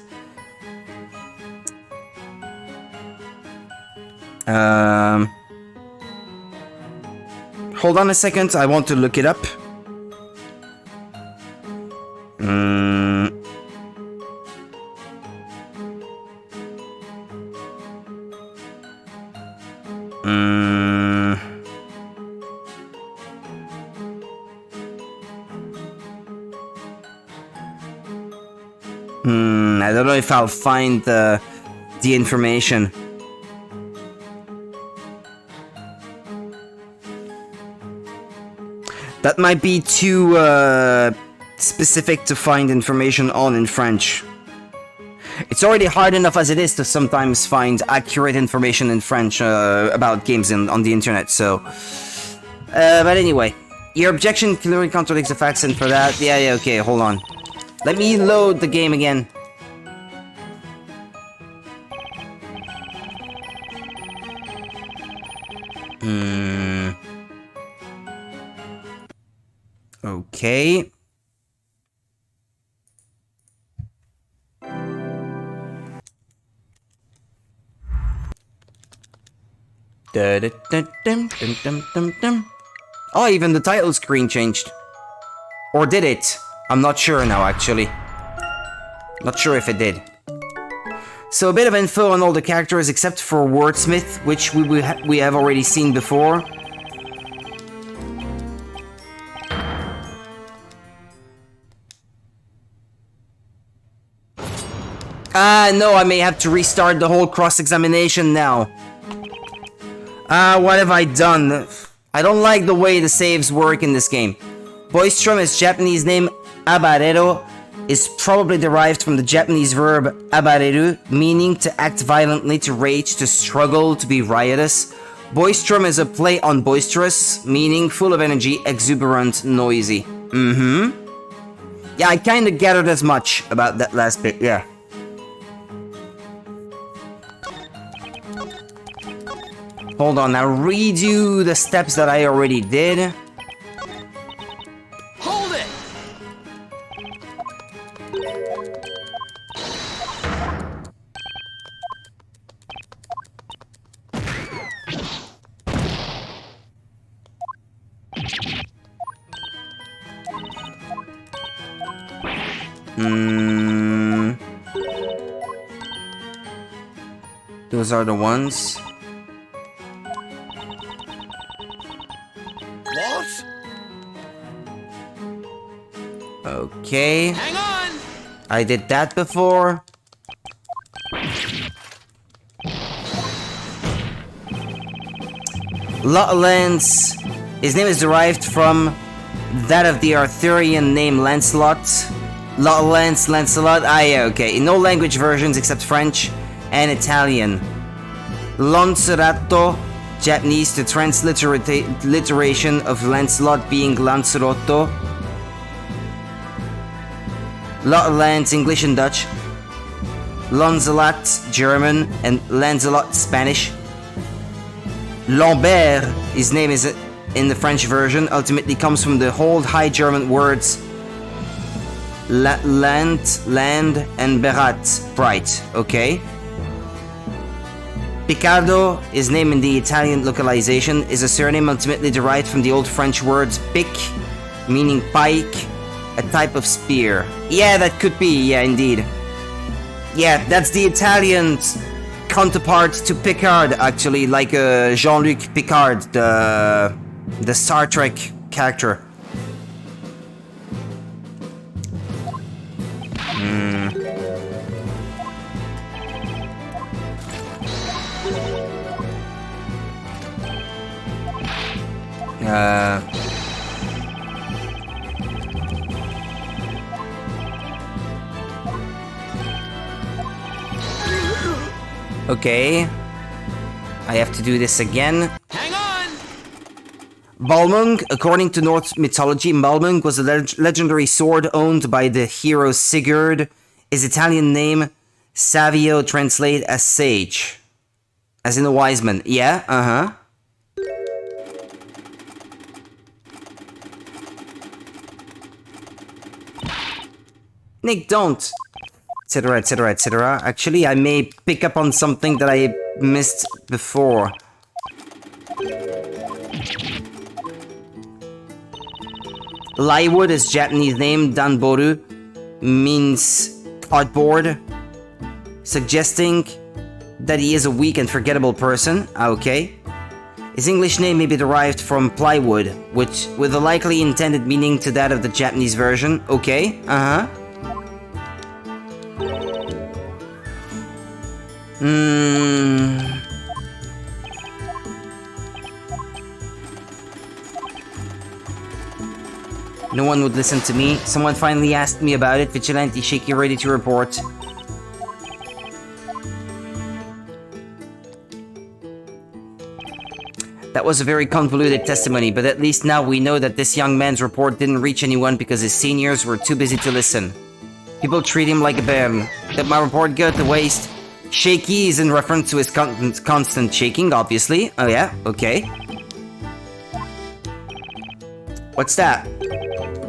Hold on a second, I want to look it up. I don't know if I'll find the information. That might be too specific to find information on in French. It's already hard enough as it is to sometimes find accurate information in French about games on the internet, so... but anyway, your objection clearly contradicts the facts, and for that... Yeah, okay, hold on. Let me load the game again. Okay. Oh, even the title screen changed. Or did it? I'm not sure now, actually. Not sure if it did. So a bit of info on all the characters except for Wordsmith, which we have already seen before. No, I may have to restart the whole cross-examination now. What have I done? I don't like the way the saves work in this game. Boistrom, Japanese name abareru, is probably derived from the Japanese verb abareru, meaning to act violently, to rage, to struggle, to be riotous. Boistrom is a play on boisterous, meaning full of energy, exuberant, noisy. Yeah, I kinda gathered as much about that last bit, yeah. Hold on, I'll read you the steps that I already did. Hold it! Those are the ones. What? Okay. Hang on! I did that before. Lance. His name is derived from that of the Arthurian name Lancelot. Lance, Lancelot. Ah, yeah, okay. In no language versions except French and Italian. Lancerato, Japanese, the transliteration of Lancelot being Lancerotto. Lance, English and Dutch. Lancelot, German, and Lancelot, Spanish. Lambert, his name is in the French version, ultimately comes from the old High German words land, and berat, bright, okay? Picardo, his name in the Italian localization, is a surname ultimately derived from the old French words pic, meaning pike, a type of spear. Yeah, that could be, yeah, indeed. Yeah, that's the Italian counterpart to Picard, actually, like Jean-Luc Picard, the Star Trek character. Okay. I have to do this again. Hang on! Balmung, according to Norse mythology, Balmung was a legendary sword owned by the hero Sigurd. His Italian name, Savio, translate as sage. As in a wise man. Yeah, uh-huh. Nick, don't! Etc, etc, etc. Actually, I may pick up on something that I missed before. Lywood is Japanese name, Danboru, means cardboard, suggesting that he is a weak and forgettable person. Okay. His English name may be derived from plywood, which with a likely intended meaning to that of the Japanese version. Okay, uh-huh. No one would listen to me. Someone finally asked me about it. Vigilante, shaky, ready to report. That was a very convoluted testimony, but at least now we know that this young man's report didn't reach anyone because his seniors were too busy to listen. People treat him like a bairn. Did my report go to waste? Shaky is in reference to his constant shaking, obviously. Oh yeah, okay. What's that?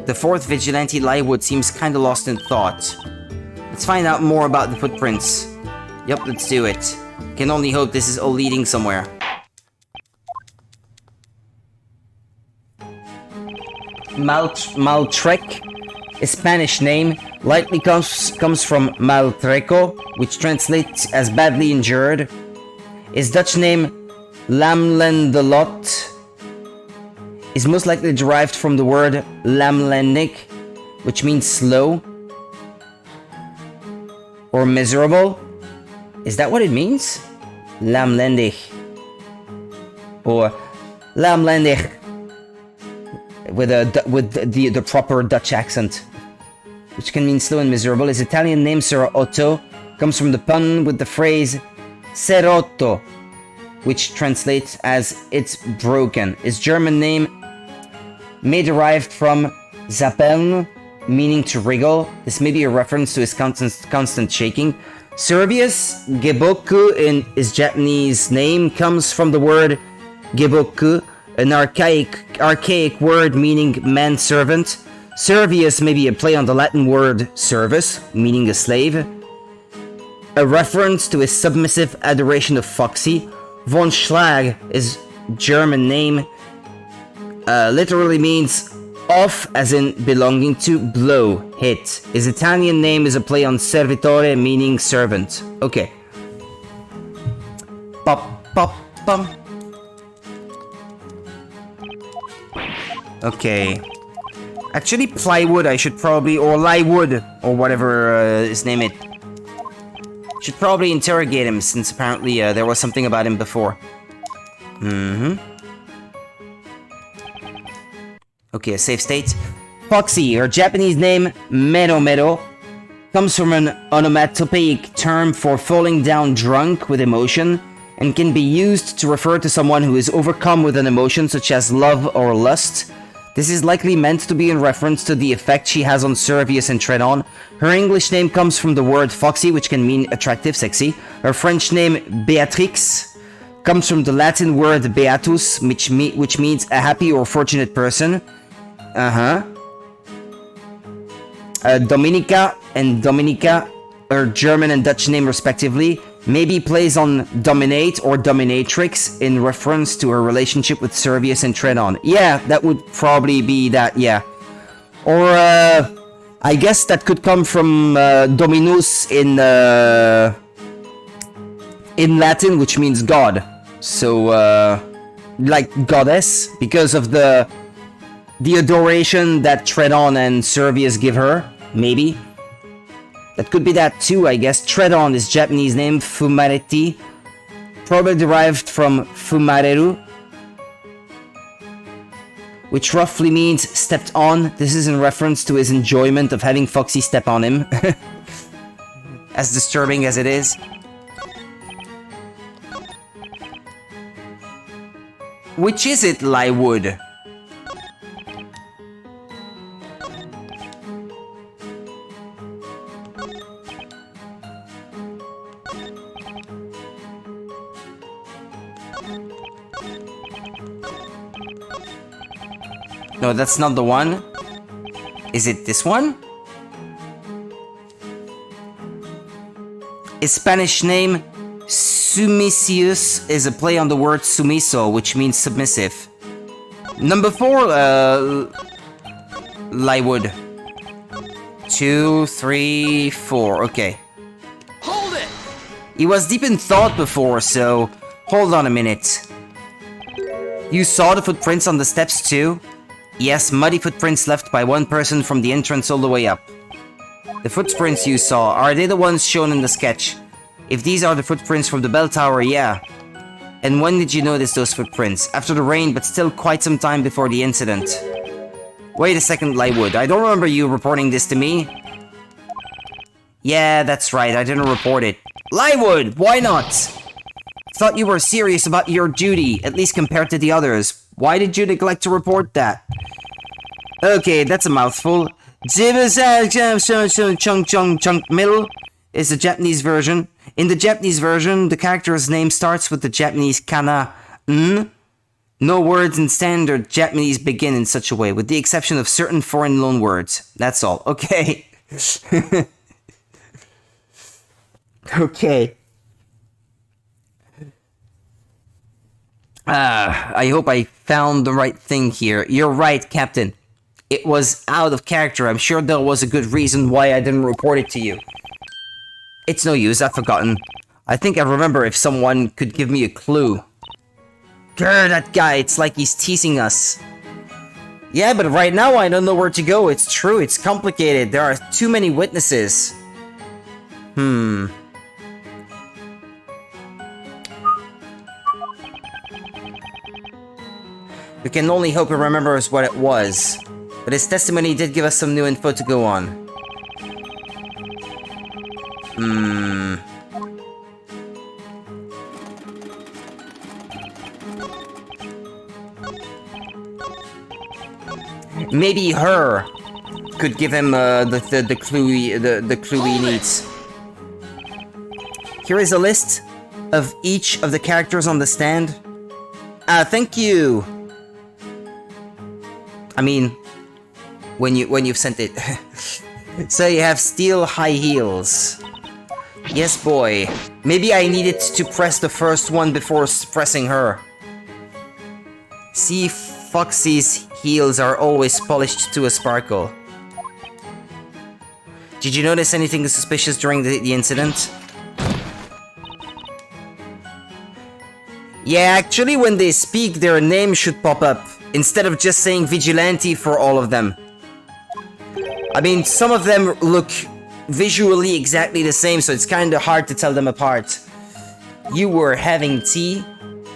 The fourth vigilante, Lywood, seems kinda lost in thought. Let's find out more about the footprints. Yup, let's do it. Can only hope this is all leading somewhere. Maltrek, a Spanish name, likely comes from maltreco, which translates as badly injured. His Dutch name, Lamlendelot, is most likely derived from the word lamlendig, which means slow or miserable. Is that what it means? Lamlendig. Or lamlendig. With the proper Dutch accent, which can mean slow and miserable. His Italian name, Sir Otto, comes from the pun with the phrase serotto, which translates as it's broken. His German name may derive from zappeln, meaning to wriggle. This may be a reference to his constant shaking. Servius Geboku in his Japanese name comes from the word Geboku, an archaic word meaning manservant. Servius may be a play on the Latin word servus, meaning a slave. A reference to his submissive adoration of Foxy. Von Schlag, his German name, literally means off, as in belonging to, blow, hit. His Italian name is a play on servitore, meaning servant. Okay. Pop, pop, pum. Okay. Actually, Plywood, I should probably, or Lywood, or whatever his name is. Should probably interrogate him, since apparently there was something about him before. Okay, a safe state. Foxy, her Japanese name, Mero Mero, comes from an onomatopoeic term for falling down drunk with emotion, and can be used to refer to someone who is overcome with an emotion such as love or lust. This is likely meant to be in reference to the effect she has on Servius and Trenon. Her English name comes from the word foxy, which can mean attractive, sexy. Her French name, Beatrix, comes from the Latin word beatus, which means a happy or fortunate person. Dominica and Dominica, her German and Dutch name respectively, maybe plays on dominate or dominatrix in reference to her relationship with Servius and Trenon. Yeah, that would probably be that, yeah. Or, I guess that could come from Dominus in Latin, which means God. So, like goddess, because of the adoration that Trenon and Servius give her, maybe. That could be that too, I guess. Trenon is Japanese name, Fumareti, probably derived from Fumareru, which roughly means stepped on. This is in reference to his enjoyment of having Foxy step on him. As disturbing as it is. Which is it, Lywood? No, that's not the one. Is it this one? His Spanish name, Sumisius, is a play on the word sumiso, which means submissive. Number 4, Lywood. 2, 3, 4, okay. Hold it! He was deep in thought before, so hold on a minute. You saw the footprints on the steps too? Yes, muddy footprints left by one person from the entrance all the way up. The footprints you saw, are they the ones shown in the sketch? If these are the footprints from the bell tower, yeah. And when did you notice those footprints? After the rain, but still quite some time before the incident. Wait a second, Lywood, I don't remember you reporting this to me. Yeah, that's right, I didn't report it. Lywood, why not? Thought you were serious about your duty, at least compared to the others. Why did you neglect to report that? Okay, that's a mouthful. Chunk Middle is the Japanese version. In the Japanese version, the character's name starts with the Japanese kana n, No words in standard Japanese begin in such a way, with the exception of certain foreign loan words. That's all. Okay. Okay. I hope I found the right thing here. You're right, Captain. It was out of character. I'm sure there was a good reason why I didn't report it to you. It's no use, I've forgotten. I think I remember if someone could give me a clue. Grr, that guy, it's like he's teasing us. Yeah, but right now I don't know where to go. It's true, it's complicated. There are too many witnesses. We can only hope he remembers what it was. But his testimony did give us some new info to go on. Maybe her could give him the clue he needs. Here is a list of each of the characters on the stand. Thank you. I mean, when you've sent it. So you have steel high heels. Yes, boy. Maybe I needed to press the first one before pressing her. See, Foxy's heels are always polished to a sparkle. Did you notice anything suspicious during the incident? Yeah, actually when they speak, their name should pop up, instead of just saying vigilante for all of them. I mean, some of them look visually exactly the same, so it's kinda hard to tell them apart. You were having tea,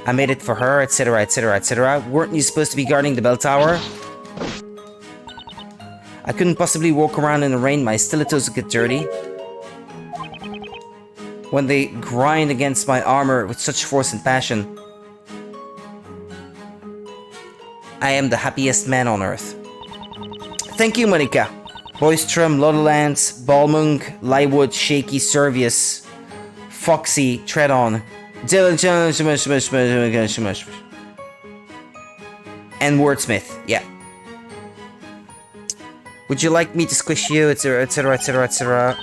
I made it for her, etc, etc, etc. Weren't you supposed to be guarding the bell tower? I couldn't possibly walk around in the rain, my stilettos get dirty. When they grind against my armor with such force and passion. I am the happiest man on earth. Thank you, Monica. Boystrom, Lodolance, Balmung, Lywood, Shaky, Servius, Foxy, Treadon, and Wordsmith, yeah. Would you like me to squish you, etc, etc, etc, etc?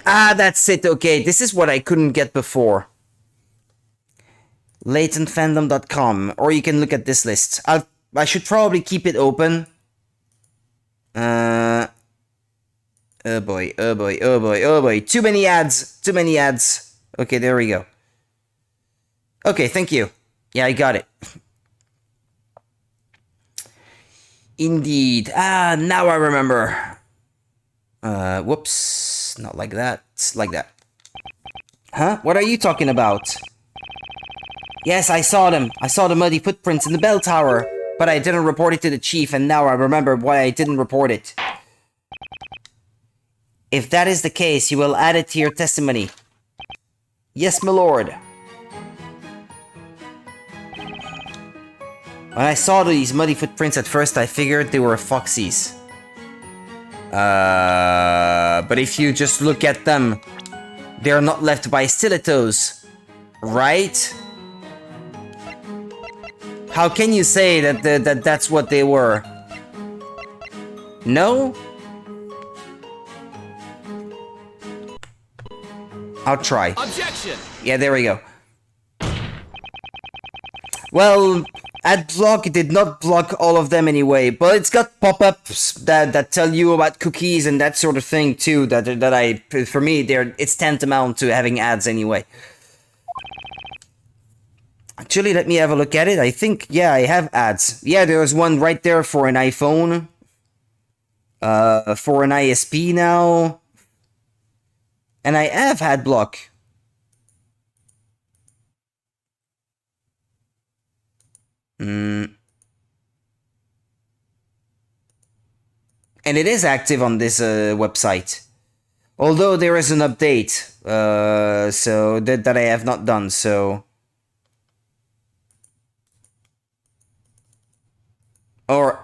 Ah, that's it, okay. This is what I couldn't get before. LaytonFandom.com, or you can look at this list. I should probably keep it open. Oh boy, oh boy, oh boy, oh boy. Too many ads, too many ads. Okay, there we go. Okay, thank you. Yeah, I got it. Indeed. Ah, now I remember. Whoops. Not like that. Like that. Huh? What are you talking about? Yes, I saw them. I saw the muddy footprints in the bell tower. But I didn't report it to the chief, and now I remember why I didn't report it. If that is the case, you will add it to your testimony. Yes, my lord. When I saw these muddy footprints at first, I figured they were Foxy's. But if you just look at them, they are not left by stilettos, right? How can you say that that's what they were? No? I'll try. Objection! Yeah, there we go. Well, AdBlock did not block all of them anyway, but it's got pop-ups that tell you about cookies and that sort of thing too, for me, it's tantamount to having ads anyway. Actually, let me have a look at it. I think, yeah, I have ads. Yeah, there's one right there for an iPhone. For an ISP now. And I have ad block. And it is active on this website. Although there is an update. So that I have not done, so... Or,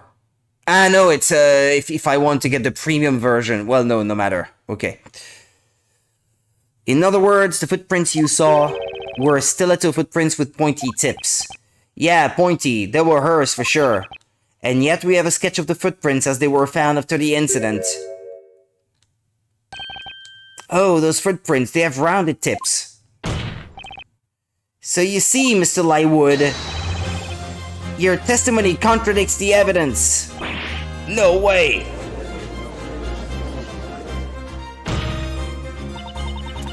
no, it's, if I want to get the premium version. Well, no matter. Okay. In other words, the footprints you saw were stiletto footprints with pointy tips. Yeah, pointy. They were hers for sure. And yet we have a sketch of the footprints as they were found after the incident. Oh, those footprints, they have rounded tips. So you see, Mr. Lywood, your testimony contradicts the evidence. No way.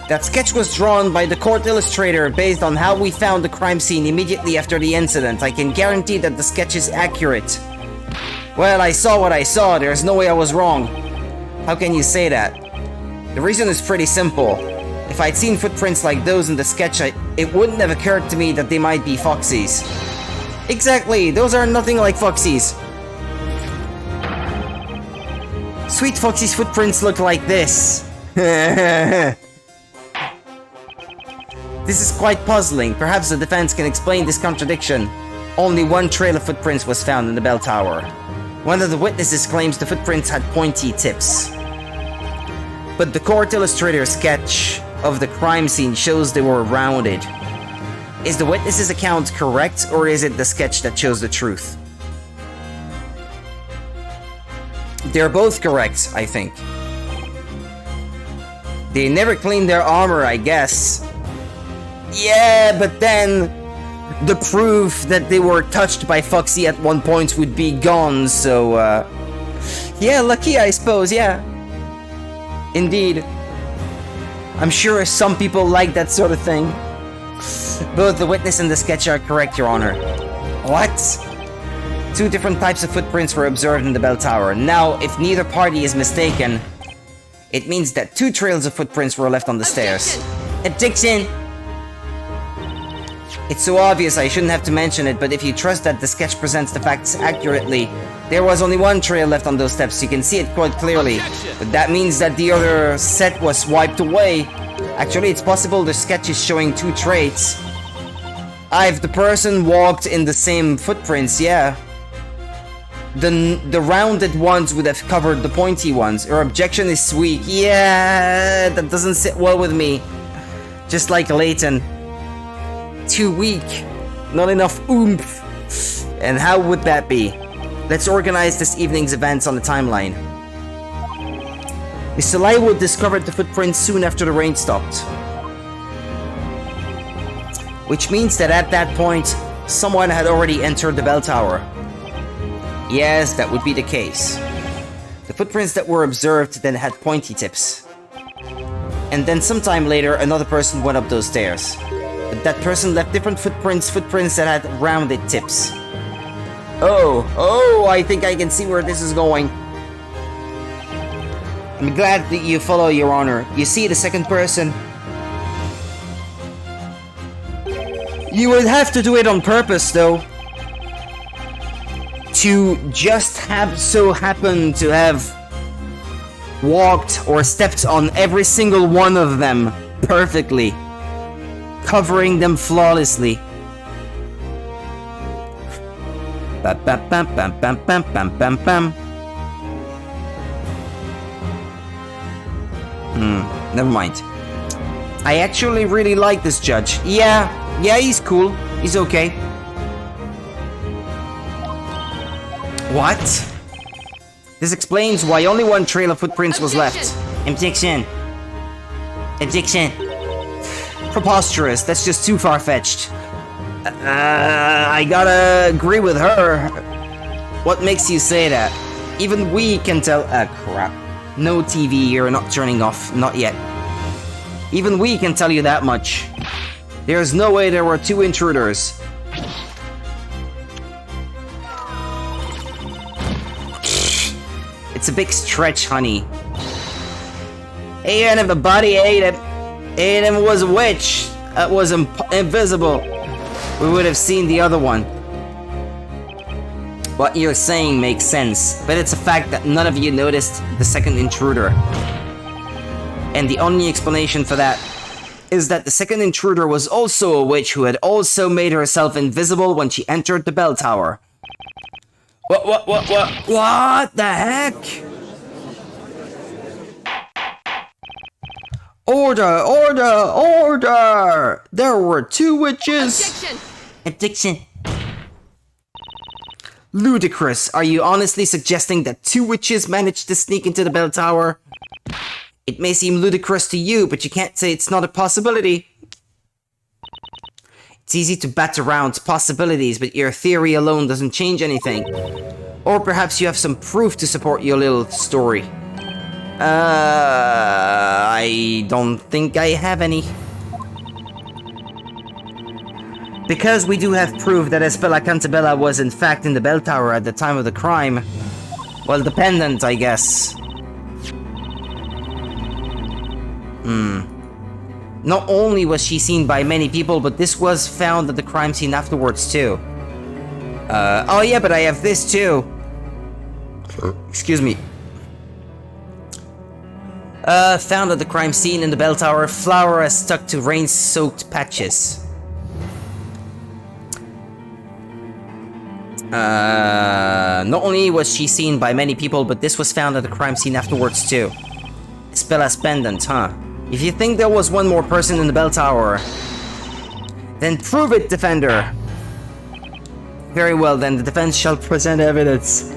That sketch was drawn by the court illustrator based on how we found the crime scene immediately after the incident. I can guarantee that the sketch is accurate. Well, I saw what I saw. There's no way I was wrong. How can you say that? The reason is pretty simple. If I'd seen footprints like those in the sketch, it wouldn't have occurred to me that they might be Foxy's. Exactly, those are nothing like Foxy's. Sweet Foxy's footprints look like this. This is quite puzzling. Perhaps the defense can explain this contradiction. Only one trail of footprints was found in the bell tower. One of the witnesses claims the footprints had pointy tips. But the court illustrator sketch of the crime scene shows they were rounded. Is the witness's account correct, or is it the sketch that shows the truth? They're both correct, I think. They never cleaned their armor, I guess. Yeah, but then the proof that they were touched by Foxy at one point would be gone, so yeah, lucky I suppose, yeah. Indeed. I'm sure some people like that sort of thing. Both the witness and the sketch are correct, Your Honor. What? Two different types of footprints were observed in the bell tower. Now, if neither party is mistaken, it means that two trails of footprints were left on the stairs. Objection! It's so obvious I shouldn't have to mention it, but if you trust that the sketch presents the facts accurately, there was only one trail left on those steps. You can see it quite clearly. But that means that the other set was wiped away. Actually, it's possible the sketch is showing two traits. If the person walked in the same footprints, yeah. The rounded ones would have covered the pointy ones. Your objection is weak. Yeah, that doesn't sit well with me. Just like Layton. Too weak. Not enough oomph. And how would that be? Let's organize this evening's events on the timeline. Mr. Lywood discovered the footprints soon after the rain stopped. Which means that at that point, someone had already entered the bell tower. Yes, that would be the case. The footprints that were observed then had pointy tips. And then sometime later, another person went up those stairs. But that person left different footprints that had rounded tips. Oh, I think I can see where this is going. I'm glad that you follow, Your Honor. You see, the second person... You would have to do it on purpose, though. To just happen to have walked or stepped on every single one of them perfectly. Covering them flawlessly. Bam, bam, bam, bam, bam, bam, bam, bam, bam. Never mind. I actually really like this judge. Yeah, he's cool. He's okay. What? This explains why only one trail of footprints was left. Objection. Objection. Preposterous. That's just too far-fetched. I gotta agree with her. What makes you say that? Even we can tell. Crap. No TV here, not turning off. Not yet. Even we can tell you that much. There's no way there were two intruders. It's a big stretch, honey. Even if the body ate him was a witch that was invisible, we would have seen the other one. What you're saying makes sense, but it's a fact that none of you noticed the second intruder. And the only explanation for that is that the second intruder was also a witch who had also made herself invisible when she entered the bell tower. What the heck? Order! Order! Order! There were 2 witches! Objection! Addiction. Ludicrous. Are you honestly suggesting that 2 witches managed to sneak into the bell tower? It may seem ludicrous to you, but you can't say it's not a possibility. It's easy to bat around possibilities, but your theory alone doesn't change anything. Or perhaps you have some proof to support your little story. I don't think I have any. Because we do have proof that Espela Cantabella was in fact in the bell tower at the time of the crime. Well, dependent, I guess. Not only was she seen by many people, but this was found at the crime scene afterwards too. Oh yeah, but I have this too. Excuse me. Found at the crime scene in the bell tower, flower stuck to rain-soaked patches. Not only was she seen by many people, but this was found at the crime scene afterwards too. Spella's pendant, huh? If you think there was one more person in the bell tower, then prove it, defender! Very well then, the defense shall present evidence.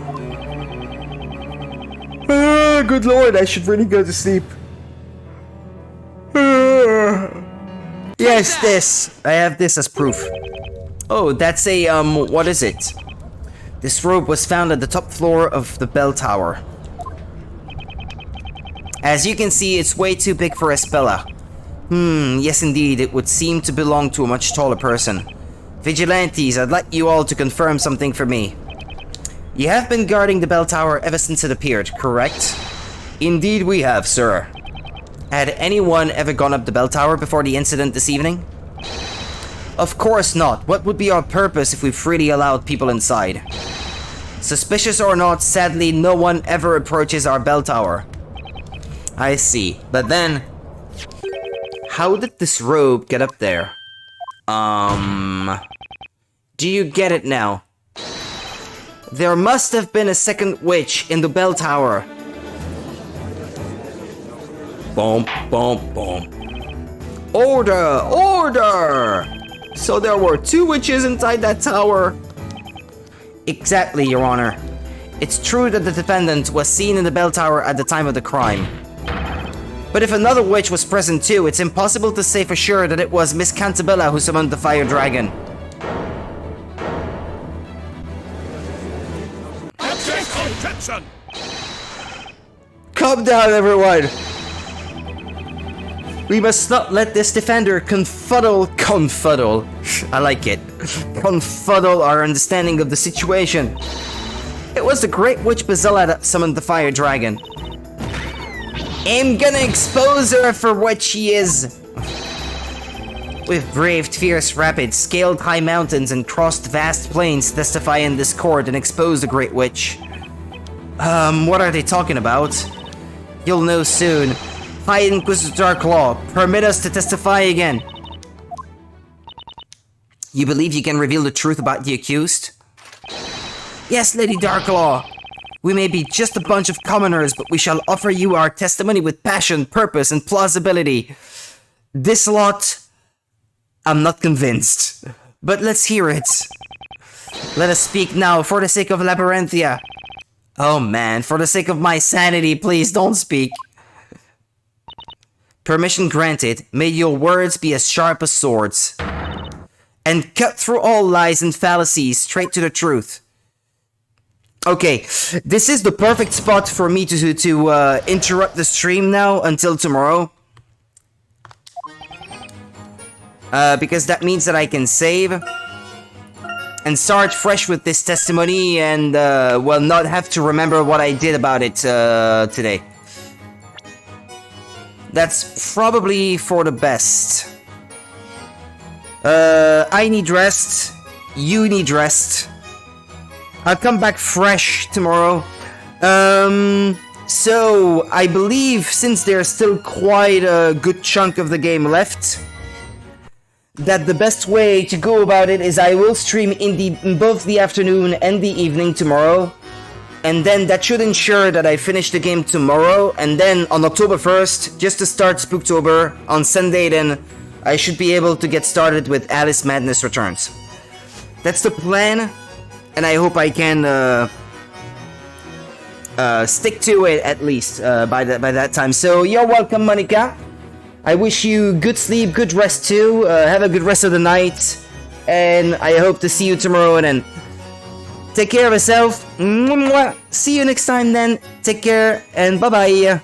Good lord, I should really go to sleep. Yes, this! I have this as proof. Oh, that's a, what is it? This robe was found at the top floor of the bell tower. As you can see, it's way too big for Espela. Yes indeed, it would seem to belong to a much taller person. Vigilantes, I'd like you all to confirm something for me. You have been guarding the bell tower ever since it appeared, correct? Indeed we have, sir. Had anyone ever gone up the bell tower before the incident this evening? Of course not. What would be our purpose if we freely allowed people inside? Suspicious or not, sadly, no one ever approaches our bell tower. I see. But then, how did this robe get up there? Do you get it now? There must have been a second witch in the bell tower. Boom, boom, boom. Order! Order! So there were 2 witches inside that tower? Exactly, Your Honor. It's true that the defendant was seen in the bell tower at the time of the crime. But if another witch was present too, it's impossible to say for sure that it was Miss Cantabella who summoned the fire dragon. Objection! Calm down, everyone! We must not let this defender confuddle, I like it, confuddle our understanding of the situation. It was the Great Witch Bazilla that summoned the fire dragon. I'm gonna expose her for what she is. We've braved fierce rapids, scaled high mountains, and crossed vast plains to testify in this court and expose the Great Witch. What are they talking about? You'll know soon. High Inquisitor Darklaw, permit us to testify again. You believe you can reveal the truth about the accused? Yes, Lady Darklaw. We may be just a bunch of commoners, but we shall offer you our testimony with passion, purpose, and plausibility. This lot, I'm not convinced. But let's hear it. Let us speak now, for the sake of Labyrinthia. Oh man, for the sake of my sanity, please don't speak. Permission granted. May your words be as sharp as swords. And cut through all lies and fallacies, straight to the truth. Okay, this is the perfect spot for me to interrupt the stream now until tomorrow. Because that means that I can save and start fresh with this testimony and, well, not have to remember what I did about it today. That's probably for the best. I need rest. You need rest. I'll come back fresh tomorrow. So, I believe since there's still quite a good chunk of the game left, that the best way to go about it is I will stream in both the afternoon and the evening tomorrow. and then that should ensure that I finish the game tomorrow, and then on October 1st, just to start Spooktober, on Sunday then, I should be able to get started with Alice Madness Returns. That's the plan, and I hope I can stick to it at least by that time. So you're welcome, Monica. I wish you good sleep, good rest too. Have a good rest of the night, and I hope to see you tomorrow. And then take care of yourself. See you next time. Then take care and bye bye.